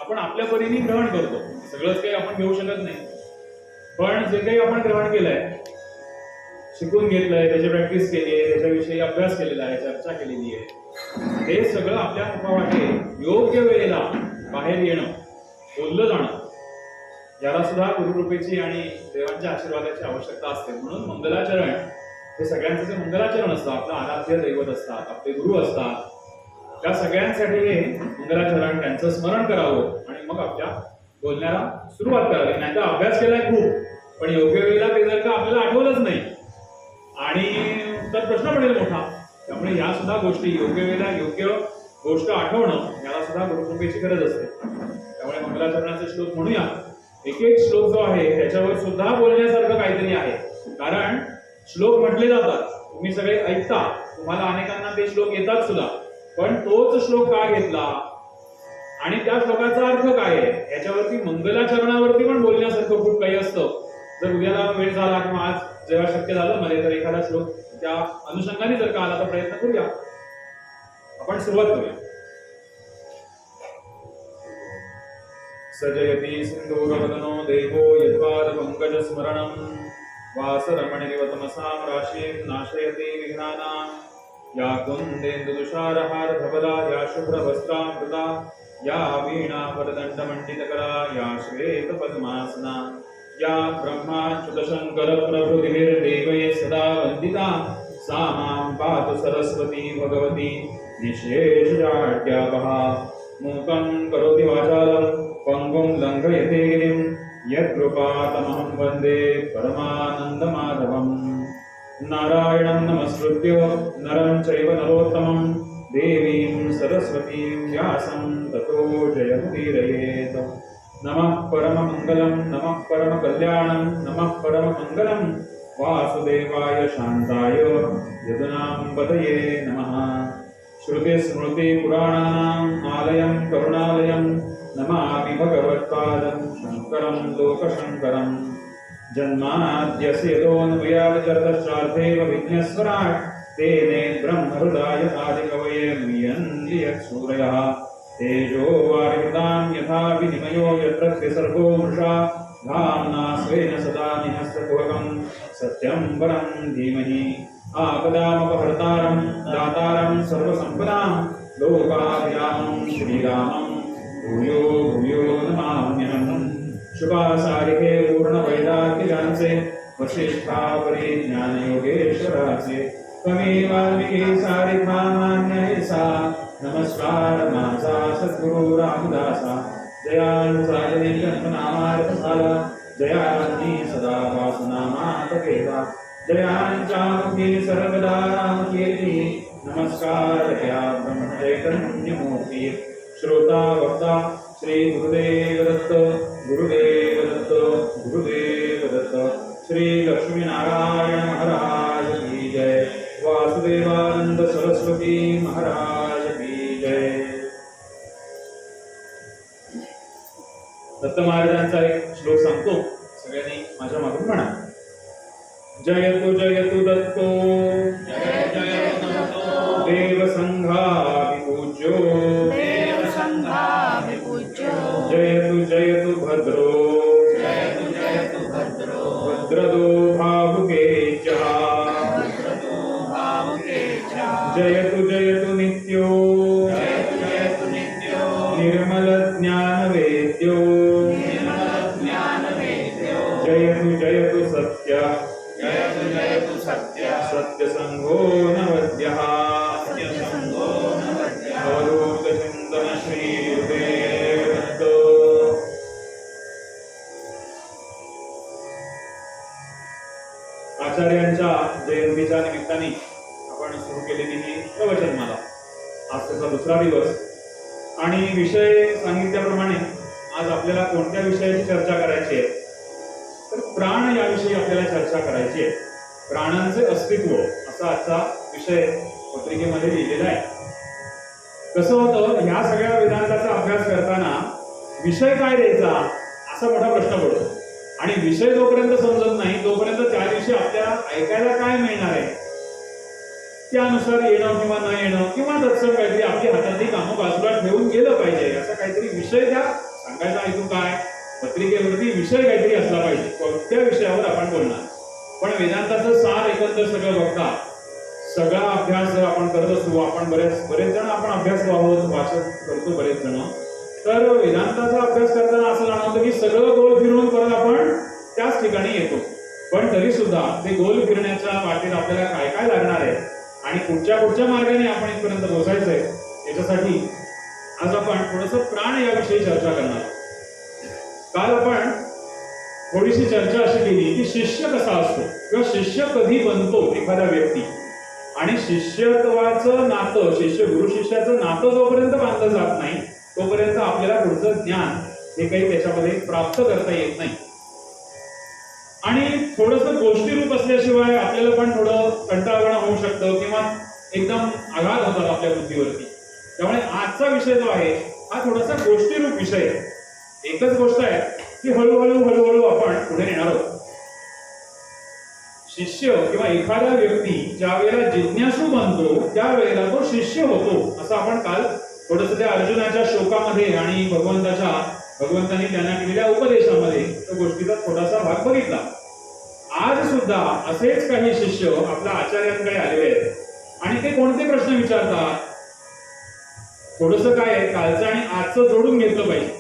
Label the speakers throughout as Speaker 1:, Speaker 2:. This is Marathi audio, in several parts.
Speaker 1: आपण आपल्या परीने ग्रहण करतो. सगळंच काही आपण घेऊ शकत नाही, पण जे काही आपण ग्रहण केलंय, शिकून घेतलंय, त्याची प्रॅक्टिस केली आहे, त्याच्याविषयी अभ्यास केलेला आहे, चर्चा केलेली आहे, हे सगळं आपल्या मुखावाटे योग्य वेळेला बाहेर येणं, बोललं जाणं, याला सुद्धा गुरुकृपेची आणि देवांच्या आशीर्वादाची आवश्यकता असते. म्हणून मंगलाचरण हे सगळ्यांचं जे मंगलाचरण असतं, आपलं आराध्य दैवत असतात, आपले गुरु असतात, त्या सगळ्यांसाठी हे मंगलाचरण, त्यांचं स्मरण करावं आणि मग आपल्या बोलण्याला सुरुवात करावी. नाही तर अभ्यास केलाय खूप, पण योग्य वेळेला ते जर का आपल्याला आठवलंच नाही आणि तर प्रश्न पडेल मोठा. त्यामुळे या सुद्धा गोष्टी योग्य वेळेला योग्य गोष्ट आठवणं, याला सुद्धा गुरुकृपेची गरज असते. त्यामुळे मंगलाचरणाचे श्लोक म्हणूया. एक एक श्लोक जो आहे त्याच्यावर सुद्धा बोलण्यासारखं काहीतरी आहे. कारण श्लोक म्हटले जातात, तुम्ही सगळे ऐकता, तुम्हाला अनेकांना ते श्लोक येतात सुद्धा, पण तोच श्लोक का घेतला आणि त्या श्लोकाचा अर्थ काय आहे याच्यावरती, मंगलाचरणावरती पण बोलण्यासारखं खूप काही असतं. जर उद्याला वेळ झाला किंवा आज जेव्हा शक्य झालं मला, तर एखादा श्लोक त्या अनुषंगाने जर का आला तर प्रयत्न करूया. आपण सुरुवात करूया. सजयती सिंधूरवदनो देवो यद्वाद पंकज स्मरणं वासरमणिरिवतमसां राशीं नाशयति विघ्नानां या कुन्देन्दुतुषारहार धवला या शुभ्रवस्त्रामृता या वीणा वरदण्डमण्डितकरा या श्वेतपद्मासना या ब्रह्माच्युतशङ्कर प्रभृतिभिर्देवैः सदा वन्दिता सा मां पातु सरस्वती भगवती निःशेषजाड्यापहा. मूकं करोति वाचालं पङ्गुं लङ्घयते गिरिं यत्कृपातमहं वन्दे परमानन्दमाधवम्. नारायणं नमस्कृत्य नरं चैव नरोत्तमं देवीं सरस्वतीं व्यासं ततो जयमुदीरयेत्. नमः परममङ्गलं नमः परमकल्याणं नमः परममङ्गलं वासुदेवाय शान्ताय यदुनाम्पतये नमः. श्रुतिस्मृतिपुराणानाम् आलयं करुणालयं नमामि भगवत्पादं शङ्करं लोकशङ्करम्. जन्माद्यस्य यतोऽन्वयादितरतश्चार्थेव विघ्नेश्वराट् तेने ब्रह्महृदाय आदिकवये म्रियन्ति यत्सूरयः. तेजो वारिमृतां यथा विनिमयो यत्र त्रिसर्गो मृषा धाम्ना स्वेन सदा निहस्तकुहकं सत्यं परं धीमहि. आपदामपहर्तारं दातारं सर्वसम्पदां लोकाभिरामं श्रीरामं भूयो भूयो नमाम्यहम्. शुभासारिके पूर्णवैराग्यजांचे वसिष्ठापरि ज्ञानयोगेश्वराचे कवी वाल्मिकी सारिका मान्य सा. नमस्कार माझा सद्गुरु रामदासा जयांचा जनी जन्मनामार्थ झाला जयांनी सदा वासनामात केला जयांच्या मुखी सर्वदा राम कीर्ती. नमस्कार या ब्रह्मचैतन्यमूर्ती श्रोता वक्ता श्री गुरुदेव दत्त गुरुदेव दत्त गुरुदेव दत्त. श्री लक्ष्मीनारायण महाराज की जय. वासुदेवानंद सरस्वती महाराज की जय. दत्त महाराजांचा एक श्लोक सांगतो, सगळ्यांनी माझ्या मागून म्हणा. जयतु जयतु दत्तो
Speaker 2: जय जय दत्तो
Speaker 1: देव संघाभिपूज्यो जयतु जयतु भद्रो
Speaker 2: जयतु भद्रो
Speaker 1: भद्रदो भावुकेशः जयतु जयतु नित्यो निर्मल ज्ञानवेद्यो जयतु जयतु सत्य सत्यसंघो नवद्यः. अवधूत चिंतन श्री गुरुदेव दत्त. आचार्यांच्या जयंतीच्या निमित्ताने आपण सुरू केलेली ही प्रवचनमाला. आज त्याचा दुसरा दिवस आणि विषय सांगितल्याप्रमाणे आज आपल्याला कोणत्या विषयाची चर्चा करायची आहे, तर प्राण याविषयी आपल्याला चर्चा करायची आहे. प्राणांचे अस्तित्व असा आजचा विषय पत्रिकेमध्ये लिहिलेला आहे. कसं होतं, ह्या सगळ्या वेदांताचा अभ्यास करताना विषय काय द्यायचा असा मोठा प्रश्न पडतो आणि विषय जोपर्यंत समजत नाही तोपर्यंत त्या दिवशी आपल्याला ऐकायला काय मिळणार आहे त्यानुसार येणं किंवा न येणं किंवा तत्सम काहीतरी आपली हातातली कामं बाजूला ठेवून गेलं पाहिजे, असा काहीतरी विषय त्या सांगायचा हेतू काय, पत्रिकेवरती विषय काहीतरी असला पाहिजे, कोणत्या विषयावर आपण बोलणार. पण वेदांताचं सार एकंदर सगळं बघता सगळा अभ्यास जर आपण करत असतो, आपण बरेच जण आपण अभ्यास आहोत, वाचन करतो बरेच जण, तर वेदांताचा अभ्यास करताना असं जाणवतं की सगळं गोल फिरून परत आपण त्याच ठिकाणी येतो. पण तरी सुद्धा ते गोल फिरण्याच्या वाटेत आपल्याला काय काय लागणार आहे आणि कुठच्या मार्गाने आपण इथपर्यंत पोहोचायचंय, याच्यासाठी आज आपण थोडंसं प्राण याविषयी चर्चा करणार. काल आपण थोडीशी चर्चा अशी केली की शिष्य कसा असतो किंवा शिष्य कधी बनतो एखादा व्यक्ती, आणि शिष्यत्वाचं नातं, गुरु शिष्याचं नातं जोपर्यंत बांधलं जात नाही तोपर्यंत आपल्याला पुढचं ज्ञान हे काही त्याच्यामध्ये प्राप्त करता येत नाही. आणि थोडंसं गोष्टीरूप असल्याशिवाय आपल्याला पण थोडं कंटाळवाणं होऊ शकतं किंवा एकदम आघात होतात आपल्या बुद्धीवरती. त्यामुळे आजचा विषय जो आहे हा थोडासा गोष्टीरूप विषय आहे. एकच गोष्ट आहे की हळूहळू आपण पुढे येणार आहोत. शिष्य किंवा एखादा व्यक्ती ज्या वेळेला जिज्ञासू बनतो त्यावेळेला तो शिष्य होतो, असं आपण काल थोडंसं त्या अर्जुनाच्या शोकामध्ये आणि भगवंतांनी त्यांना केलेल्या उपदेशामध्ये त्या गोष्टीचा थोडासा भाग बघितला. आज सुद्धा असेच काही शिष्य आपल्या आचार्यांकडे आलेले आहेत आणि ते कोणते प्रश्न विचारतात, थोडंसं काय आहे कालचं आणि आजचं जोडून घेतलं पाहिजे.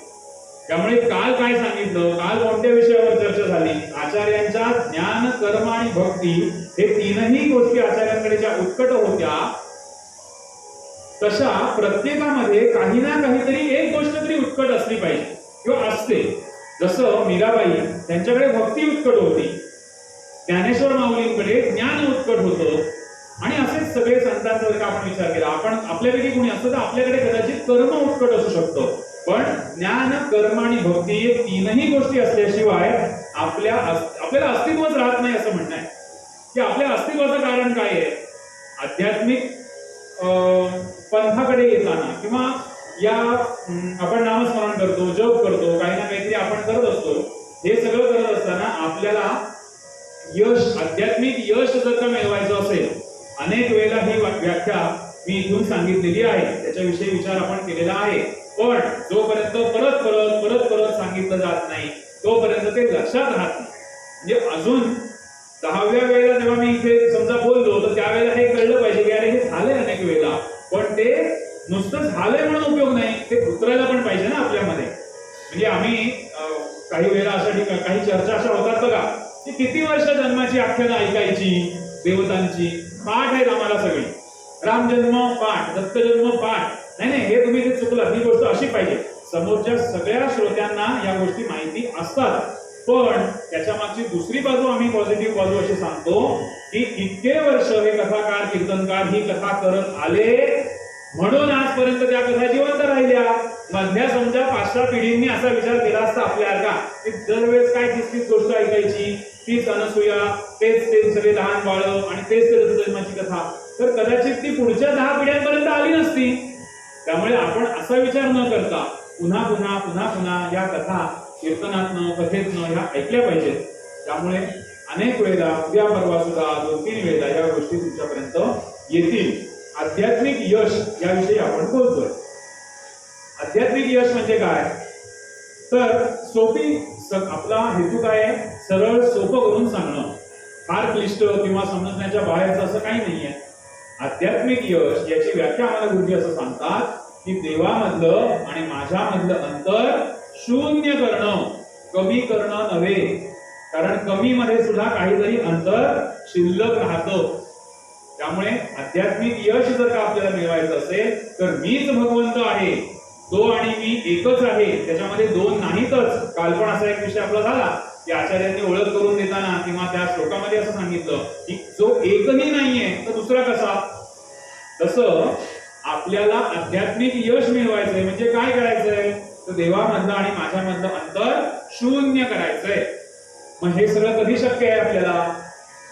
Speaker 1: त्यामुळे काल काय सांगितलं, काल कोणत्या विषयावर चर्चा झाली, आचार्यांच्या ज्ञान, कर्म आणि भक्ती हे तीनही गोष्टी आचार्यांकडे ज्या उत्कट होत्या तशा प्रत्येकामध्ये काही ना काहीतरी एक गोष्ट तरी उत्कट असली पाहिजे किंवा असते. जसं मीराबाई त्यांच्याकडे भक्ती उत्कट होती, ज्ञानेश्वर माऊलींकडे ज्ञान उत्कट होतं, आणि असेच सगळे संतांचा जर आपण विचार केला, आपण आपल्यापैकी कोणी असतं तर आपल्याकडे कदाचित कर्म उत्कट असू शकतं. पण ज्ञान, कर्म आणि भक्ती हे तीनही गोष्टी असल्याशिवाय आपल्याला अस्तित्वच राहत नाही असं म्हणणं आहे. की आपल्या अस्तित्वाचं कारण काय आहे, आध्यात्मिक पंथाकडे येताना किंवा या आपण नामस्मरण करतो, जप करतो, काही ना काहीतरी आपण करत असतो, हे सगळं करत असताना आपल्याला यश, आध्यात्मिक यश जर का मिळवायचं असेल, अनेक वेळेला ही व्याख्या मी इथून सांगितलेली आहे, त्याच्याविषयी विचार आपण केलेला आहे. पण जोपर्यंत परत सांगितलं जात नाही तोपर्यंत ते लक्षात राहत नाही. म्हणजे अजून 10व्या वेळेला जेव्हा मी इथे समजा बोललो तर त्यावेळेला हे कळलं पाहिजे की अरे हे झालंय अनेक वेळेला, पण ते नुसतं झालंय म्हणून उपयोग नाही, ते उतरायला पण पाहिजे ना आपल्यामध्ये. म्हणजे आम्ही काही वेळेला अशा काही चर्चा अशा होतात बघा की किती वर्ष जन्माची आख्यानं ऐकायची, देवतांची पाठ आहेत आम्हाला सगळी, रामजन्म पाठ, दत्तजन्म पाठ. नाही, हे तुम्ही जे चुकलं, ही गोष्ट अशी पाहिजे. समोरच्या सगळ्या श्रोत्यांना या गोष्टी माहिती असतात, पण त्याच्या मागची दुसरी बाजू आम्ही पॉझिटिव्ह बाजू अशी सांगतो की इतके वर्ष हे कथाकार, कीर्तनकार ही कथा करत आले म्हणून आजपर्यंत त्या कथा जिवंत राहिल्या. मधल्या समजा 5-6 पिढींनी असा विचार केला असता आपल्याला की दरवेळेस काय तीच गोष्ट ऐकायची, तीच अनसूया, तेच सगळे लहान बाळं आणि तेच जन्माची कथा, तर कदाचित ती पुढच्या 10 पिढ्यांपर्यंत आली नसती. त्यामुळे आपण असा विचार न करता पुन्हा या कथा कीर्तनातनं, कथेतनं ह्या ऐकल्या पाहिजेत. त्यामुळे अनेक वेळेला, उद्या परवा सुद्धा 2-3 वेळेला या गोष्टी तुमच्यापर्यंत येतील. आध्यात्मिक यश याविषयी आपण बोलतोय. आध्यात्मिक यश म्हणजे काय, तर आपला हेतू काय आहे, सरळ सोपं करून सांगणं, फार क्लिष्ट किंवा समजण्याच्या बाहेरचं असं काही नाहीये. आध्यात्मिक यश याची व्याख्या आम्हाला गुरुजी असं सांगतात की देवामधलं आणि माझ्यामधलं अंतर शून्य करणं, कमी करणं नव्हे. कारण कमी मध्ये सुद्धा काहीतरी अंतर शिल्लक राहतं. त्यामुळे आध्यात्मिक यश जर का आपल्याला मिळवायचं असेल तर मीच भगवंत आहे, तो आणि मी एकच आहे, त्याच्यामध्ये दोन नाहीतच. काल पण असा एक विषय आपला झाला की आचार्यांनी ओळख करून देताना किंवा त्या श्लोकामध्ये असं सांगितलं की जो एकही नाहीये तर दुसरा कसा. तसं आपल्याला आध्यात्मिक यश मिळवायचंय म्हणजे काय करायचंय, तर देवामधलं आणि माझ्यामधलं अंतर शून्य करायचंय. मग हे सगळं कधी शक्य आहे आपल्याला,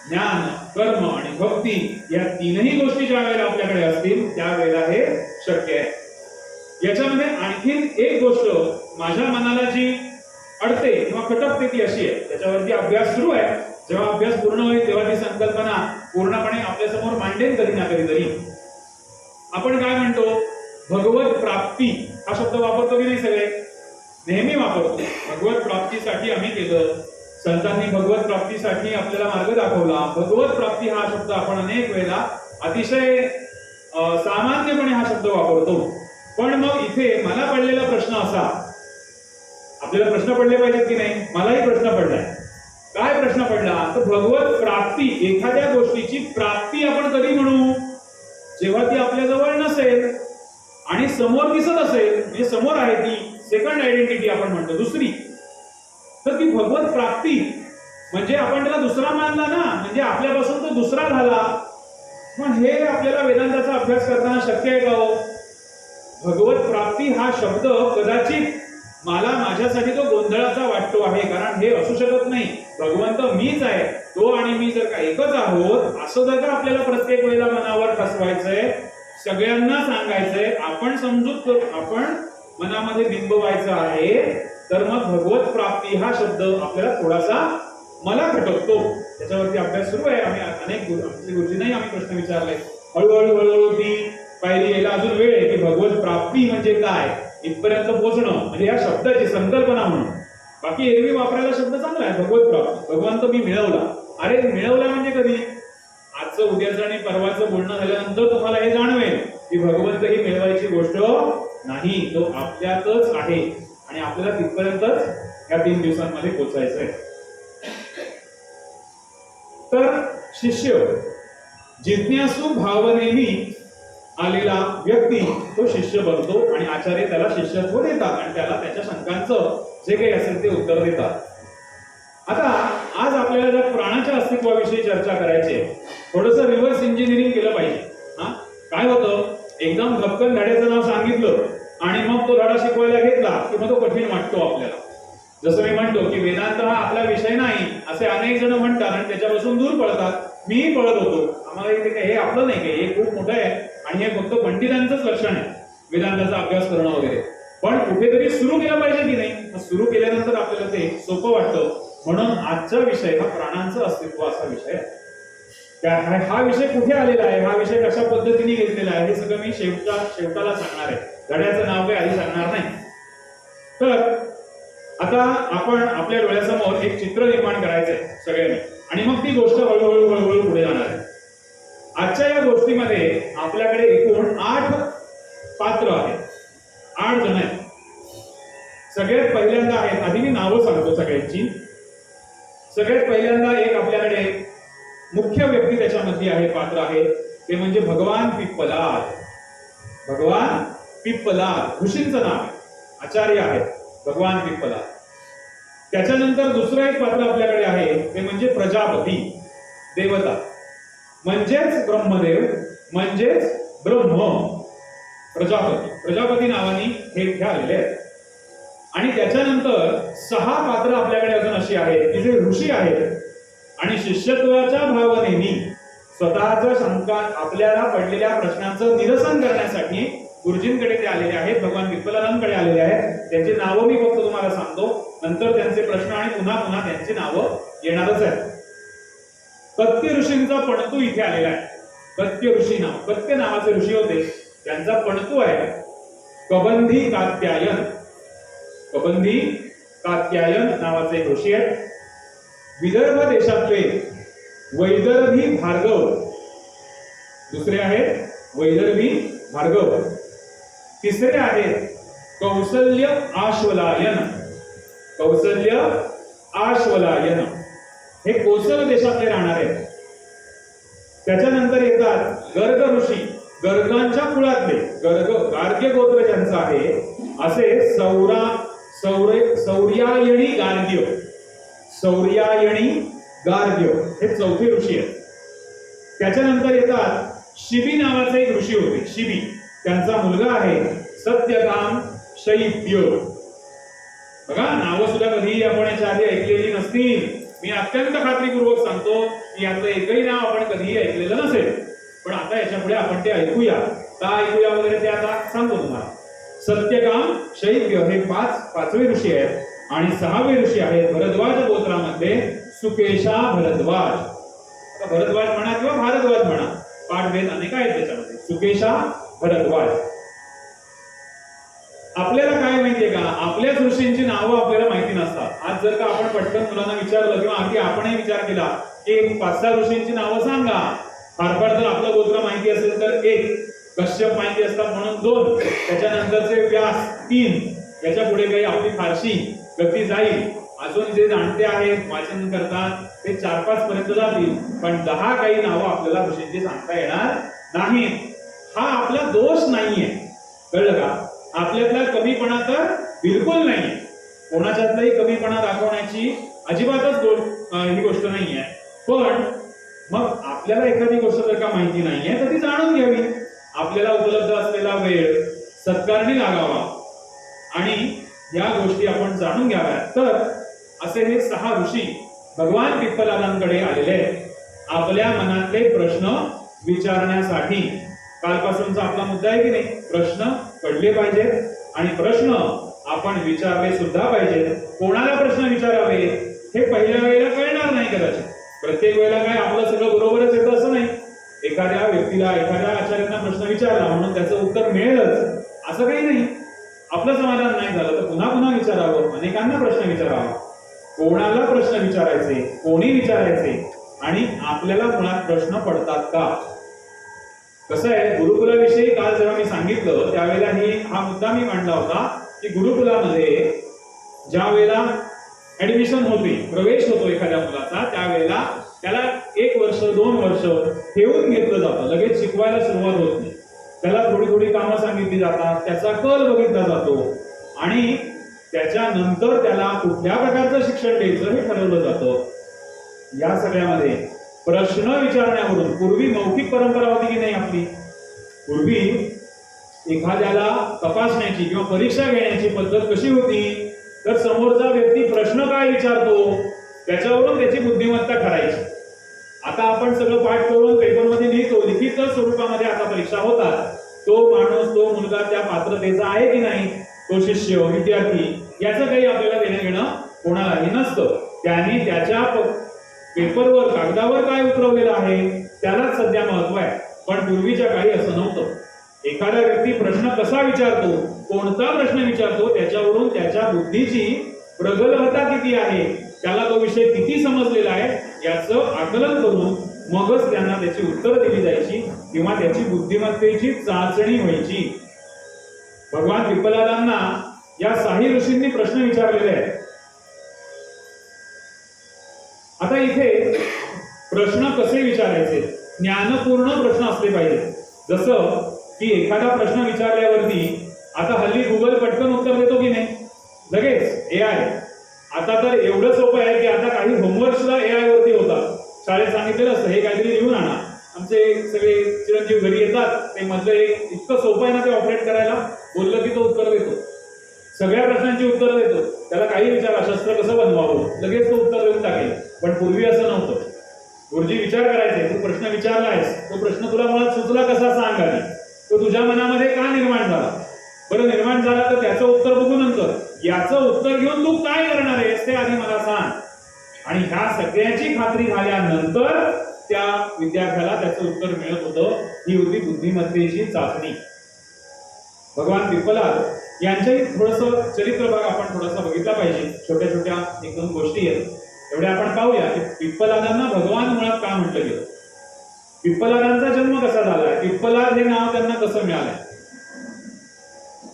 Speaker 1: ज्ञान, कर्म आणि भक्ती या तीनही गोष्टी ज्या वेळेला आपल्याकडे असतील त्यावेळेला हे शक्य आहे. याच्यामध्ये आणखीन एक गोष्ट माझ्या मनाला जी अडते किंवा खटकते ती अशी आहे, त्याच्यावरती अभ्यास सुरू आहे. जेव्हा अभ्यास पूर्ण होईल तेव्हा ती संकल्पना पूर्णपणे आपल्या समोर मांडेल कधी ना कधीतरी. आपण काय म्हणतो, भगवत प्राप्ती हा शब्द वापरतो की नाही सगळे. नेहमी वापरतो. भगवत प्राप्तीसाठी आम्ही केलं, संतांनी भगवत प्राप्तीसाठी आपल्याला मार्ग दाखवला. भगवत प्राप्ती हा शब्द आपण अनेक वेळेला अतिशय सामान्यपणे हा शब्द वापरतो. पण मग इथे मला पडलेला प्रश्न असा, आपल्याला प्रश्न पडले पाहिजेत की नाही? मलाही प्रश्न पडलाय. काय प्रश्न पडला? तर भगवत प्राप्ती, एखाद्या गोष्टीची प्राप्ती आपण कधी म्हणू? जेव्हा ती आपल्या जवळ नसेल आणि समोर दिसत असेल, म्हणजे समोर आहे ती सेकंड आयडेंटिटी आपण म्हणतो, दुसरी, तर ती भगवत प्राप्ती म्हणजे आपण त्याला दुसरा मानला ना, म्हणजे आपल्यापासून तो दुसरा झाला. मग हे आपल्याला वेदांताचा अभ्यास करताना शक्य आहे का हो? भगवत प्राप्ती हा शब्द कदाचित मला माझ्यासाठी तो गोंधळाचा वाटतो आहे, कारण हे असू शकत नाही. भगवंत मीच आहे, तो आणि मी जर का एकच आहोत असं जर का आपल्याला प्रत्येक वेळेला मनावर ठसवायचंय, सगळ्यांना सांगायचंय, आपण समजूत आपण मनामध्ये बिंबवायचं आहे, तर मग भगवत प्राप्ती हा शब्द आपल्याला थोडासा मला खटकतो. त्याच्यावरती अभ्यास सुरू आहे. आम्ही अनेक गुरुजींनाही आम्ही प्रश्न विचारले. हळूहळू ती पायरी यायला अजून वेळ आहे की भगवत प्राप्ती म्हणजे काय इथपर्यंत पोहोचणं, म्हणजे या शब्दाची संकल्पना म्हणून. बाकी एरवी वापरायला शब्द चांगला आहे, भगवत प्राप्ती. भगवंत मी मिळवला. अरे मिळवला म्हणजे कधी? आजचं, उद्याचं आणि परवाचं बोलणं झाल्यानंतर तुम्हाला हे जाणवेल की भगवंत ही मिळवायची गोष्ट नाही, तो आपल्यातच आहे आणि आपल्याला तिथपर्यंतच या 3 दिवसांमध्ये पोहोचायचं आहे. तर शिष्य जिज्ञासू भावनेनी आलेला व्यक्ती तो शिष्य बनतो आणि आचार्य त्याला शिष्यत्व देतात आणि त्याला त्याच्या शंकांचं जे काही असेल ते उत्तर देतात. आता आज आपल्याला जर प्राणाच्या अस्तित्वाविषयी चर्चा करायची आहे, थोडंसं रिव्हर्स इंजिनिअरिंग केलं पाहिजे. काय होतं, एकदम धपकन धड्याचं नाव सांगितलं आणि मग तो धडा शिकवायला घेतला की मग तो कठीण वाटतो आपल्याला. जसं मी म्हणतो की वेदांत हा आपला विषय नाही असे अनेक जण म्हणतात आणि त्याच्यापासून दूर पळतात. मीही पळत होतो. आम्हाला इथे काय हे आपलं नाही काय, हे खूप मोठं आहे आणि हे फक्त पंडितांचंच लक्षण आहे वेदांताचा अभ्यास करणं वगैरे. पण कुठेतरी सुरू केलं पाहिजे की नाही? सुरू केल्यानंतर आपल्याला ते सोपं वाटतं. म्हणून आजचा विषय हा प्राणांचं अस्तित्व असा विषय आहे. हा विषय कुठे आलेला आहे, हा विषय कशा पद्धतीने घेतलेला आहे, हे सगळं मी शेवटाला सांगणार आहे. धड्याचं नाव काही आधी सांगणार नाही. तर आता आपण आपल्या डोळ्यासमोर एक चित्र निर्माण करायचंय सगळ्यांनी आणि मग ती गोष्ट हळूहळू पुढे जाणार आहे. आजच्या या गोष्टीमध्ये आपल्याकडे एकूण 8 पात्र आहेत, 8 जण आहेत. सगळ्यात पहिल्यांदा आहेत, आधी मी नावं सांगतो सगळ्यांची. सगळ्यात पहिल्यांदा एक आपल्याकडे मुख्य व्यक्ती त्याच्यामध्ये आहे, पात्र आहे, ते म्हणजे भगवान पिप्पलाद. भगवान पिप्पलाद ऋषींचं नाव आहे, आचार्य आहेत भगवान पिप्पलाद. त्याच्यानंतर दुसरं एक पात्र आपल्याकडे आहे, ते म्हणजे प्रजापती, देवता, म्हणजेच ब्रह्मदेव, म्हणजेच ब्रह्म. प्रजापती नावाने हे आलेले आहेत. आणि त्याच्यानंतर 6 पात्र आपल्याकडे अजून अशी आहेत की जे ऋषी आहेत आणि शिष्यत्वाच्या भावनेनी स्वतःच्या शंका, आपल्याला पडलेल्या प्रश्नांचं निरसन करण्यासाठी गुरुजींकडे ते आलेले आहेत, भगवान पिप्पलादांकडे आलेले आहेत. त्यांची नावं मी फक्त तुम्हाला सांगतो, नंतर त्यांचे प्रश्न आणि पुन्हा पुन्हा त्यांची नावं येणारच आहेत. कत्य ऋषींचा पणतू इथे आलेला आहे. कत्य ऋषी नाव, कत्य नावाचे ऋषी होते, त्यांचा पणतू आहे कबंधी कात्यायन. कबंधी कात्यायन नावाचे एक ऋषी आहेत. विदर्भ देशातले वैदर्भी भार्गव दुसरे आहेत, वैदर्भी भार्गव. तिसरे आहेत कौसल्य आश्वलायन. कौसल्य आश्वलायन हे कोसल देशातले राहणारे आहेत. त्याच्यानंतर येतात गर्ग ऋषी, गर्गांच्या कुळातले, गार्ग्य गोत्र ज्यांचं आहे असे सौर्यायणी गार्ग्य. सौर्यायणी गार्ग्य हे 4 ऋषी आहेत. त्याच्यानंतर येतात शिबी नावाचे एक ऋषी होते, शिबी. त्यांचा मुलगा आहे सत्यकाम शैब्य. बघा, नावं सुद्धा कधीही आपण याच्या आधी ऐकलेली नसतील. मी अत्यंत खात्रीपूर्वक सांगतो की यातलं एकही नाव आपण कधीही ऐकलेलं नसेल, पण आता याच्या पुढे आपण ते ऐकूया. का ऐकूया वगैरे ते आता सांगतो तुम्हाला. सत्यकाम शैब्य हे 5वे ऋषी आहेत. आणि 6वे ऋषी आहेत भरद्वाज गोत्रामध्ये सुकेशा भरद्वाज. आता भरद्वाज म्हणा किंवा भारद्वाज म्हणा, पाठभेद अनेक आहेत त्याच्यामध्ये. सुकेशा भरद्वाज. आपल्याला काय माहितीये का, आपल्याच ऋषींची आज जर का आपण पटकन मुलांना विचारलं किंवा अगदी आपणही विचार केला की 5-6 ऋषींची नावं सांगा, फार फार जर आपलं गोत्र माहिती असेल तर 1, कश्यप माहिती असतात म्हणून 2, त्याच्यानंतरचे व्यास 3, याच्या पुढे काही आपली फारशी गती जाईल. अजून जे जाणते आहेत वाचन करतात ते 4-5 पर्यंत जातील, पण 10 काही नावं आपल्याला ऋषींची सांगता येणार नाहीत. हा आपला दोष नाहीये, कळलं का? आपल्यातला कमीपणा तर बिलकुल नाहीये, कोणाच्यातलाही कमीपणा दाखवण्याची अजिबातच ही गोष्ट नाहीये. पण मग आपल्याला एखादी गोष्ट जर का माहिती नाहीये तर ती जाणून घ्यावी. आपल्याला उपलब्ध असलेला वेळ सत्कारणी लागावा आणि या गोष्टी आपण जाणून घ्याव्यात. तर असे हे 6 ऋषी भगवान पिप्पलादांकडे आलेले आपल्या मनातले प्रश्न विचारण्यासाठी. कालपासूनचा आपला मुद्दा आहे की नाही, प्रश्न पडले पाहिजेत आणि प्रश्न आपण विचारले सुद्धा पाहिजेत. कोणाला प्रश्न विचारावे हे पहिल्या वेळेला कळणार नाही कदाचित. प्रत्येक वेळेला काय आपलं सगळं बरोबरच येतं असं नाही. एखाद्या व्यक्तीला एखाद्या आचार्यांना प्रश्न विचारला म्हणून त्याचं उत्तर मिळेलच असं काही नाही. आपलं समाधान नाही झालं तर पुन्हा पुन्हा विचारावं, अनेकांना प्रश्न विचारावा. कोणाला प्रश्न विचारायचे, कोणी विचारायचे आणि आपल्याला मुळात प्रश्न पडतात का? कसं आहे, गुरुकुलाविषयी काल जेव्हा मी सांगितलं त्यावेळेला हा मुद्दा मी मांडला होता की गुरुकुलामध्ये ज्या वेळेला ऍडमिशन होते, प्रवेश होतो एखाद्या मुलाचा, त्यावेळेला त्याला 1 वर्ष 2 वर्ष ठेवून घेतलं जातं. लगेच शिकवायला सुरुवात होत नाही. त्याला थोडी थोडी कामं सांगितली जातात, त्याचा कल बघितला जातो आणि त्याच्यानंतर त्याला कुठल्या प्रकारचं शिक्षण द्यायचं हे ठरवलं जातं. या सगळ्यामध्ये प्रश्न विचारण्यावरून, पूर्वी मौखिक परंपरा होती की नाही आपली, पूर्वी एखाद्याला तपासण्याची किंवा परीक्षा घेण्याची पद्धत कशी होती, तर समोरचा व्यक्ती प्रश्न काय विचारतो त्याच्यावरून त्याची बुद्धिमत्ता ठरायची. आता आपण सगळं पाठ करून पेपरमध्ये लिहितो, लिखित स्वरूपामध्ये आता परीक्षा होतात. तो माणूस, तो मुलगा त्या पात्रतेचा आहे की नाही, तो शिष्य विद्यार्थी, याचं काही आपल्याला देणं घेणं कोणालाही नसतं. त्याने त्याच्या पेपरवर कागदावर काय उतरवलेलं आहे त्यालाच सध्या महत्व आहे. पण पूर्वीच्या काळी असं नव्हतं. एखादा व्यक्ती प्रश्न कसा विचारतो, कोणता प्रश्न विचारतो त्याच्यावरून त्याच्या बुद्धीची प्रगल्भता किती आहे, त्याला तो विषय किती समजलेला आहे याचं आकलन करून मगच त्यांना त्याची उत्तरं दिली जायची किंवा त्याची बुद्धिमत्तेची चाचणी व्हायची. भगवान पिप्पलादांना या 6 ऋषींनी प्रश्न विचारलेले आहेत. आता इथे प्रश्न कसे विचारायचे, ज्ञानपूर्ण प्रश्न असले पाहिजे. जसं की एखादा प्रश्न विचारल्यावरती आता हल्ली गुगल पटकन उत्तर देतो की नाही, लगेच AI. आता तर एवढं सोपं आहे की आता काही होमवर्क सुद्धा AI वरती होतात. शाळेत सांगितलेलं असतं हे काहीतरी लिहून आणा. आमचे सगळे चिरंजीव घरी येतात, ते मधलं एक इतकं सोपं आहे ना ते ऑपरेट करायला, बोललं की तो उत्तर देतो, सगळ्या प्रश्नांची उत्तर देतो. त्याला काही विचारा, शस्त्र कसं बनवावं, लगेच तो उत्तर देऊन टाकेल. पण पूर्वी असं नव्हतं. गुरुजी विचार करायचे, तू प्रश्न विचारलायस, तो प्रश्न तुला मुळात सुचला कसा सांग आधी, तो तुझ्या मनामध्ये का निर्माण झाला, बरं निर्माण झाला तर त्याचं उत्तर बघू नंतर, याचं उत्तर घेऊन तू काय करणार आहेस ते आधी मला सांग. आणि ह्या सगळ्याची खात्री झाल्यानंतर त्या विद्यार्थ्याला त्याचं उत्तर मिळत होतं. ही होती बुद्धिमत्तेची चाचणी. भगवान पिप्पलाद यांच्याही थोडंसं चरित्र भाग आपण थोडासा बघितला पाहिजे. छोट्या छोट्या 1-2 गोष्टी आहेत, एवढ्या आपण पाहूया की पिप्पलादांना भगवान मुळात का म्हटलं गेलं, पिप्पलादांचा जन्म कसा झालाय, पिप्पलाद हे नाव त्यांना कसं मिळालंय.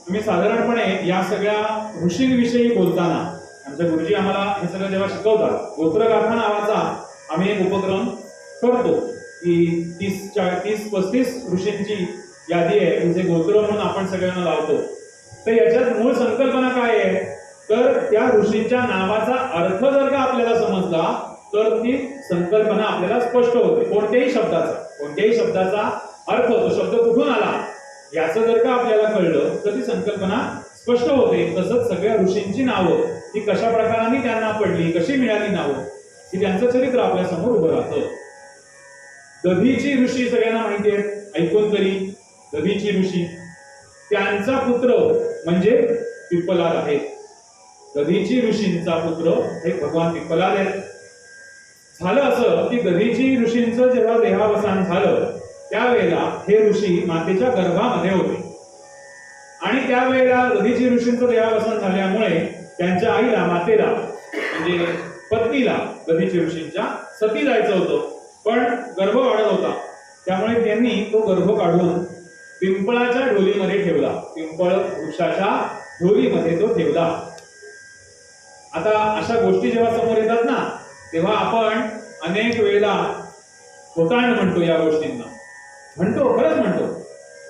Speaker 1: तुम्ही साधारणपणे या सगळ्या ऋषींविषयी बोलताना आमच्या गुरुजी आम्हाला हे सगळं जेव्हा शिकवतात, गोत्रगाथा नावाचा आम्ही एक उपक्रम करतो की 30-35 ऋषींची यादी आहे, म्हणजे गोत्र म्हणून आपण सगळ्यांना लावतो. तर याच्यात मूळ संकल्पना काय आहे, तर त्या ऋषींच्या नावाचा अर्थ जर का आपल्याला समजला तर ती संकल्पना आपल्याला स्पष्ट होते. कोणत्याही शब्दाचा अर्थ, तो शब्द कुठून आला याचं जर का आपल्याला कळलं तर ती संकल्पना स्पष्ट होते. तसंच सगळ्या ऋषींची नावं ती कशा प्रकाराने त्यांना पडली, कशी मिळाली नावं, की त्यांचं चरित्र आपल्या समोर उभं राहतं. दधीची ऋषी सगळ्यांना माहिती आहे, ऐकून तरी. दधीची ऋषी, त्यांचा पुत्र म्हणजे पिप्पलाद आहे. दधीची ऋषींचा पुत्र हे भगवान पिप्पलाद आहेत. झालं असं की दधीची ऋषींचं जेव्हा देहावसान झालं त्यावेळेला हे ऋषी मातेच्या गर्भामध्ये होते आणि त्यावेळेला दधीची ऋषींचं देहावसान झाल्यामुळे त्यांच्या आईला, मातेला म्हणजे पत्नीला दधीची ऋषींच्या सती जायचं होतं, पण गर्भ वाढत होता, त्यामुळे त्यांनी तो गर्भ काढून पिंपळाच्या ढोलीमध्ये ठेवला. पिंपळ वृक्षाच्या ढोलीमध्ये तो ठेवला. आता अशा गोष्टी जेव्हा समोर येतात ना, तेव्हा आपण अनेक वेळेला होतांड म्हणतो या गोष्टींना. म्हणतो, खरंच म्हणतो.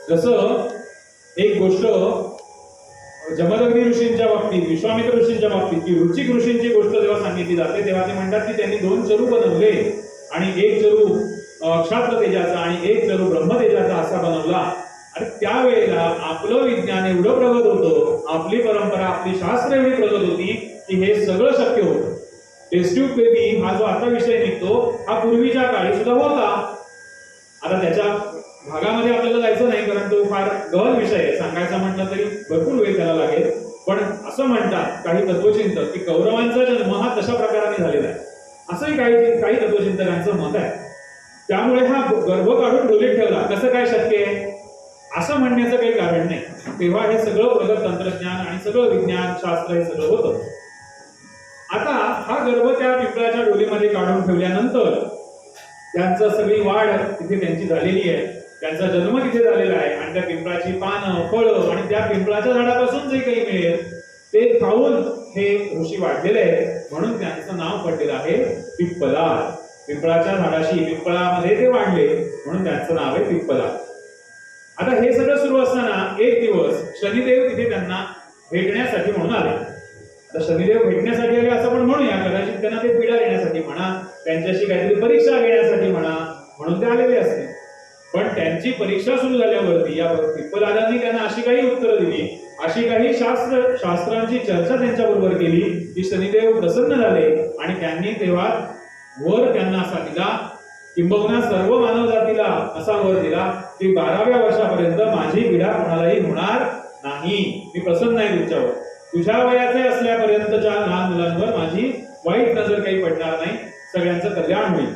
Speaker 1: जसं एक गोष्ट जमदग्नी ऋषींच्या बाबतीत, विश्वामित्र ऋषींच्या बाबतीत, की वृश्चिक ऋषींची गोष्ट जेव्हा सांगितली जाते, तेव्हा ते म्हणतात की त्यांनी 2 चरू बनवले आणि एक चरू क्षात्र तेजाचा आणि एक चरू ब्रह्म तेजाचा असा बनवला. आणि त्यावेळेला आपलं विज्ञान एवढं प्रगत होतं, आपली परंपरा, आपली शास्त्र एवढी प्रगत होती की हे सगळं शक्य होतं. टेस्ट ट्यूब बेबी हा जो आता विषय निघतो, हा पूर्वीच्या काळी सुद्धा होता. आता त्याच्या भागामध्ये आपल्याला जायचं नाही, कारण तो फार गहन विषय आहे. सांगायचा म्हटलं तरी भरपूर वेळ त्याला लागेल. पण असं म्हणतात काही तत्वचिंतक की कौरवांचा जन्म हा तशा प्रकाराने झालेला आहे, असंही काही तत्वचिंतकांचं मत आहे. त्यामुळे हा गर्भ काढून ढोलीत ठेवला, कसं काय शक्य आहे असं म्हणण्याचं काही कारण नाही. तेव्हा हे सगळं प्रगत तंत्रज्ञान आणि सगळं विज्ञान शास्त्र हे सगळं होतं. आता हा गर्भ त्या पिंपळाच्या ढोलीमध्ये काढून ठेवल्यानंतर त्यांचं सगळी वाढ तिथे त्यांची झालेली आहे, त्यांचा जन्म तिथे झालेला आहे. आणि त्या पिंपळाची पानं, फळं आणि त्या पिंपळाच्या झाडापासून जे काही मिळेल ते खाऊन हे ऋषी वाढलेले आहेत, म्हणून त्यांचं नाव पडलेलं आहे पिप्पलाद. पिंपळाच्या झाडाशी, पिंपळामध्ये ते वाढले म्हणून त्यांचं नाव आहे पिप्पलाद. आता हे सगळं सुरू असताना एक दिवस शनिदेव तिथे त्यांना भेटण्यासाठी म्हणून आले. आता शनिदेव भेटण्यासाठी आले असं पण म्हणूया, कदाचित त्यांना ते पीडा देण्यासाठी म्हणा, त्यांच्याशी काहीतरी परीक्षा घेण्यासाठी म्हणा, म्हणून ते आलेले असते. पण त्यांची परीक्षा सुरू झाल्यावरती या पिप्पलादांनी त्यांना अशी काही उत्तरं दिली, अशी काही शास्त्रांची चर्चा त्यांच्याबरोबर केली की शनिदेव प्रसन्न झाले. आणि त्यांनी तेव्हा वर त्यांना असा दिला, किंबहुना सर्व मानव जातीला असा वर दिला की 12व्या वर्षापर्यंत माझी पीडा कोणालाही होणार नाही. मी प्रसन्न आहे तुमच्यावर. तुझ्या वयाचे असल्यापर्यंतच्या लहान मुलांवर माझी वाईट नजर काही पडणार नाही, सगळ्यांचं कल्याण होईल.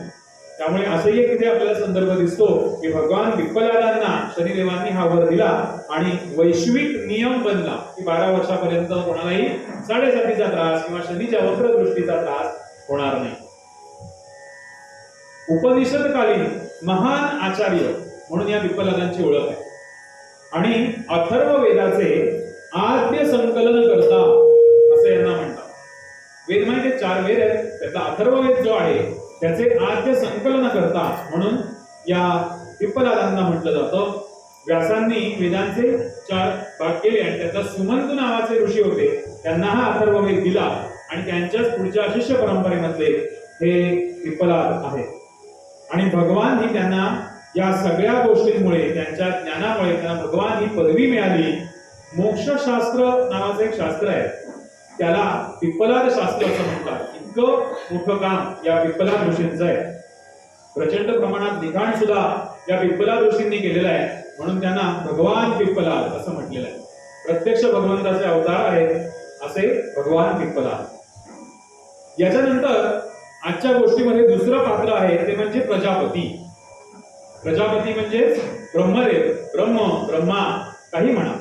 Speaker 1: त्यामुळे असंही एक तिथे आपल्याला संदर्भ दिसतो की भगवान पिप्पलादांना शनिदेवांनी हा वर दिला आणि वैश्विक नियम बनला की 12 वर्षापर्यंत कोणालाही साडेसातीचा त्रास किंवा शनीच्या वक्रदृष्टीचा त्रास होणार नाही. उपनिषदकालीन महान आचार्य म्हणून या पिप्पलादांची ओळख आहे. आणि अथर्व वेदाचे आद्य संकलन करता असे यांना म्हणतात. वेद माहिती 4 वेद आहेत, त्यातला अथर्ववेद जो आहे त्याचे आद्य संकलन करता म्हणून या पिप्पलादांना म्हटलं जातं. व्यासांनी वेदांचे 4 भाग केले आणि त्याचा सुमंतू नावाचे ऋषी होते, त्यांना हा अथर्ववेद दिला आणि त्यांच्याच पुढच्या शिष्य परंपरेमधले हे पिप्पलाद आहेत. आणि भगवान ही त्यांना या सगळ्या गोष्टींमुळे, त्यांच्या ज्ञानामुळे त्यांना भगवान ही पदवी मिळाली. मोक्षशास्त्र नावाचं एक शास्त्र आहे, त्याला पिप्पलाद शास्त्र असं म्हणतात. इतकं मोठं काम या पिप्पलाद ऋषींचं आहे. प्रचंड प्रमाणात लिखाण सुद्धा या पिप्पलाद ऋषींनी केलेलं आहे, म्हणून त्यांना भगवान पिप्पलाद असं म्हटलेलं आहे. प्रत्यक्ष भगवंताचे अवतार आहेत असे भगवान पिप्पलाद. याच्यानंतर आजच्या गोष्टीमध्ये दुसरं पात्र आहे ते म्हणजे प्रजापती. प्रजापती म्हणजे ब्रह्मदेव, ब्रह्मा काही म्हणा.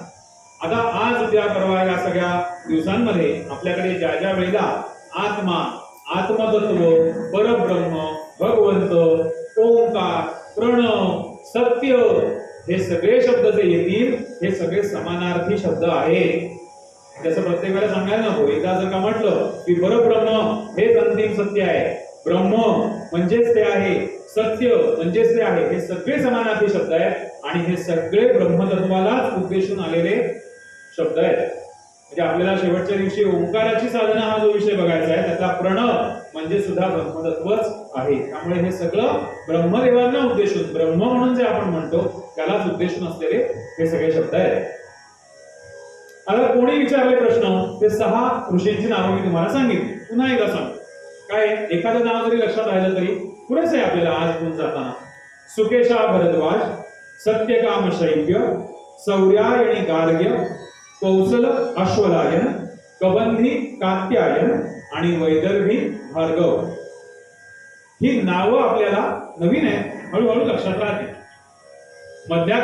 Speaker 1: आता आज उद्या परवा या सगळ्या दिवसांमध्ये आपल्याकडे ज्या ज्या वेळेला आत्मा, आत्मतत्व, परब्रह्म, भगवंत, ओंकार, प्रणव, सत्य हे सगळे शब्द जे येतील हे सगळे समानार्थी शब्द आहेत. जसं प्रत्येक वेळेला सांगायला नको. एकदा जर का म्हटलं की परब्रह्म हेच अंतिम सत्य आहे, ब्रह्म म्हणजेच ते आहे, सत्य म्हणजेच ते आहे, हे सगळे समानार्थी शब्द आहेत आणि हे सगळे ब्रह्मतत्वालाच उद्देशून आलेले शब्द आहेत. म्हणजे आपल्याला शेवटच्या दिवशी ओंकाराची साधना हा जो विषय बघायचा आहे, त्यातला प्रणव म्हणजे सुद्धा ब्रह्मतत्वच आहे. त्यामुळे हे सगळं ब्रह्मदेवांना उद्देशून, ब्रह्म म्हणून जे आपण म्हणतो त्यालाच उद्देशून असलेले हे सगळे शब्द आहेत. आता कोणी विचारले प्रश्न, ते 6 ऋषींची नावं मी तुम्हाला सांगितली. पुन्हा एकदा सांगतो. काय एखादं नाव जरी लक्षात राहिलं तरी पुरेच आहे आपल्याला आज घेऊन जाताना. सुकेशा भरद्वाज, सत्यकाम शैव्य, सौर्यायणी गार्ग्य, कौशल अश्वलायन, कबंधी कात्यायन आणि वैदर्भी भार्गव. ही नावं आपल्याला नवीन आहेत, हळूहळू लक्षात राहतील. मध्य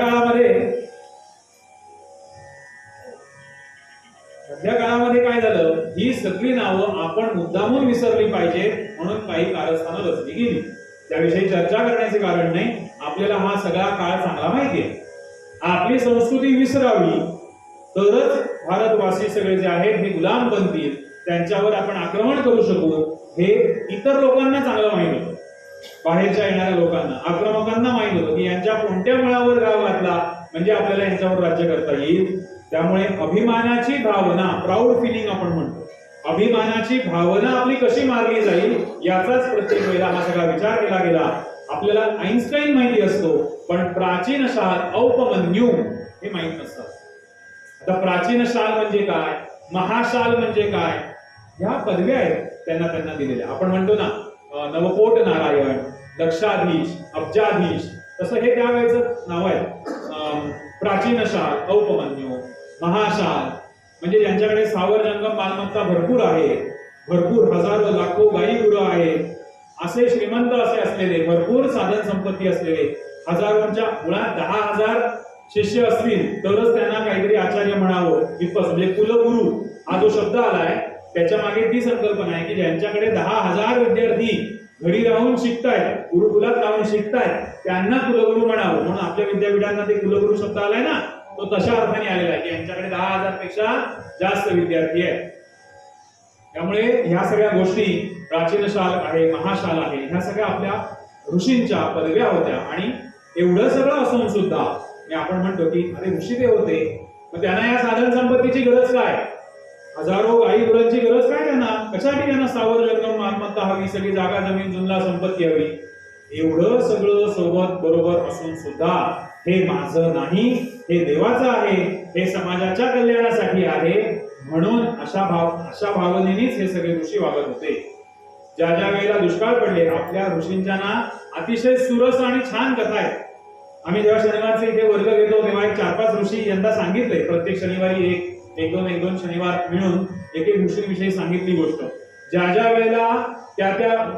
Speaker 1: काळामध्ये काळामध्ये काय झालं, ही सगळी नावं आपण मुद्दामून विसरली पाहिजे म्हणून काही कारस्थानं रचली गेली. त्याविषयी चर्चा करण्याचे कारण नाही, आपल्याला हा सगळा काळ चांगला माहितीये. आपली संस्कृती विसरावी तरच भारतवासी सगळे जे आहेत हे गुलाम बनतील, त्यांच्यावर आपण आक्रमण करू शकू, हे इतर लोकांना चांगलं माहित होतं. बाहेरच्या येणाऱ्या लोकांना, आक्रमकांना माहित होतं की यांच्या कोणत्या मुळावर घाव घातला म्हणजे आपल्याला यांच्यावर राज्य करता येईल. त्यामुळे अभिमानाची भावना, प्राऊड फिलिंग आपण म्हणतो, अभिमानाची भावना आपली कशी मारली जाईल याचाच प्रत्येक वेळेला हा सगळा विचार केला गेला. आपल्याला आईन्स्टाईन माहिती असतो, पण प्राचीन शाल औपमन्यू हे माहित नसतात. आता प्राचीन शाल म्हणजे काय, महाशाल म्हणजे काय, ह्या पदव्या आहेत त्यांना दिलेल्या. आपण म्हणतो ना नवकोट नारायण, लक्षाधीश, अब्जाधीश, तसं हे त्यावेळेचं नाव आहे. प्राचीन शाल, औपमन्यू, महाशाल म्हणजे ज्यांच्याकडे स्थावर जंगम मालमत्ता भरपूर आहे, भरपूर हजारो लाखो गायी गुरं आहेत, असे श्रीमंत असे असलेले, भरपूर साधन संपत्ती असलेले, हजारोंच्या मुळात 10,000 शिष्य असतील तरच त्यांना काहीतरी आचार्य म्हणावं. विपस म्हणजे कुलगुरु हा जो शब्द आलाय त्याच्या मागे ती संकल्पना आहे की ज्यांच्याकडे 10,000 विद्यार्थी घरी राहून शिकतायत, गुरुकुलात राहून शिकतायत, त्यांना कुलगुरु म्हणावं. म्हणून आपल्या विद्यापीठांना ते कुलगुरु शब्द आलाय ना, तो तशा अर्थाने आलेला आहे की यांच्याकडे 10,000 पेक्षा जास्त विद्यार्थी आहेत. त्यामुळे ह्या सगळ्या गोष्टी, प्राचीन शाल आहे, महाशाल आहे, ह्या सगळ्या आपल्या ऋषींच्या पदव्या होत्या. आणि एवढं सगळं असून सुद्धा आपण म्हणतो की अरे ऋषी ते होते, मग त्यांना या साधन संपत्तीची गरज काय, हजारो गाई गुरांची गरज काय त्यांना, कशासाठी त्यांना स्थावर जंगम मालमत्ता हवी, सगळी जागा जमीन जुमला संपत्ती हवी. एवढं सगळं सोबत बरोबर असून सुद्धा हे माझं नाही, हे देवाचं आहे, हे समाजाच्या कल्याणासाठी आहे, म्हणून अशा भावनेनेच हे सगळे ऋषी वागत होते. ज्या ज्या वेळेला दुष्काळ पडले, आपल्या ऋषींच्या ना अतिशय सुरस आणि छान कथा आहेत. आम्ही जेव्हा शनिवारचे इथे वर्ग घेतो तेव्हा 4-5 ऋषी यंदा सांगितले, प्रत्येक शनिवारी एक दोन शनिवार मिळून एक ऋषींविषयी सांगितली गोष्ट. ज्या ज्या वेळेला त्या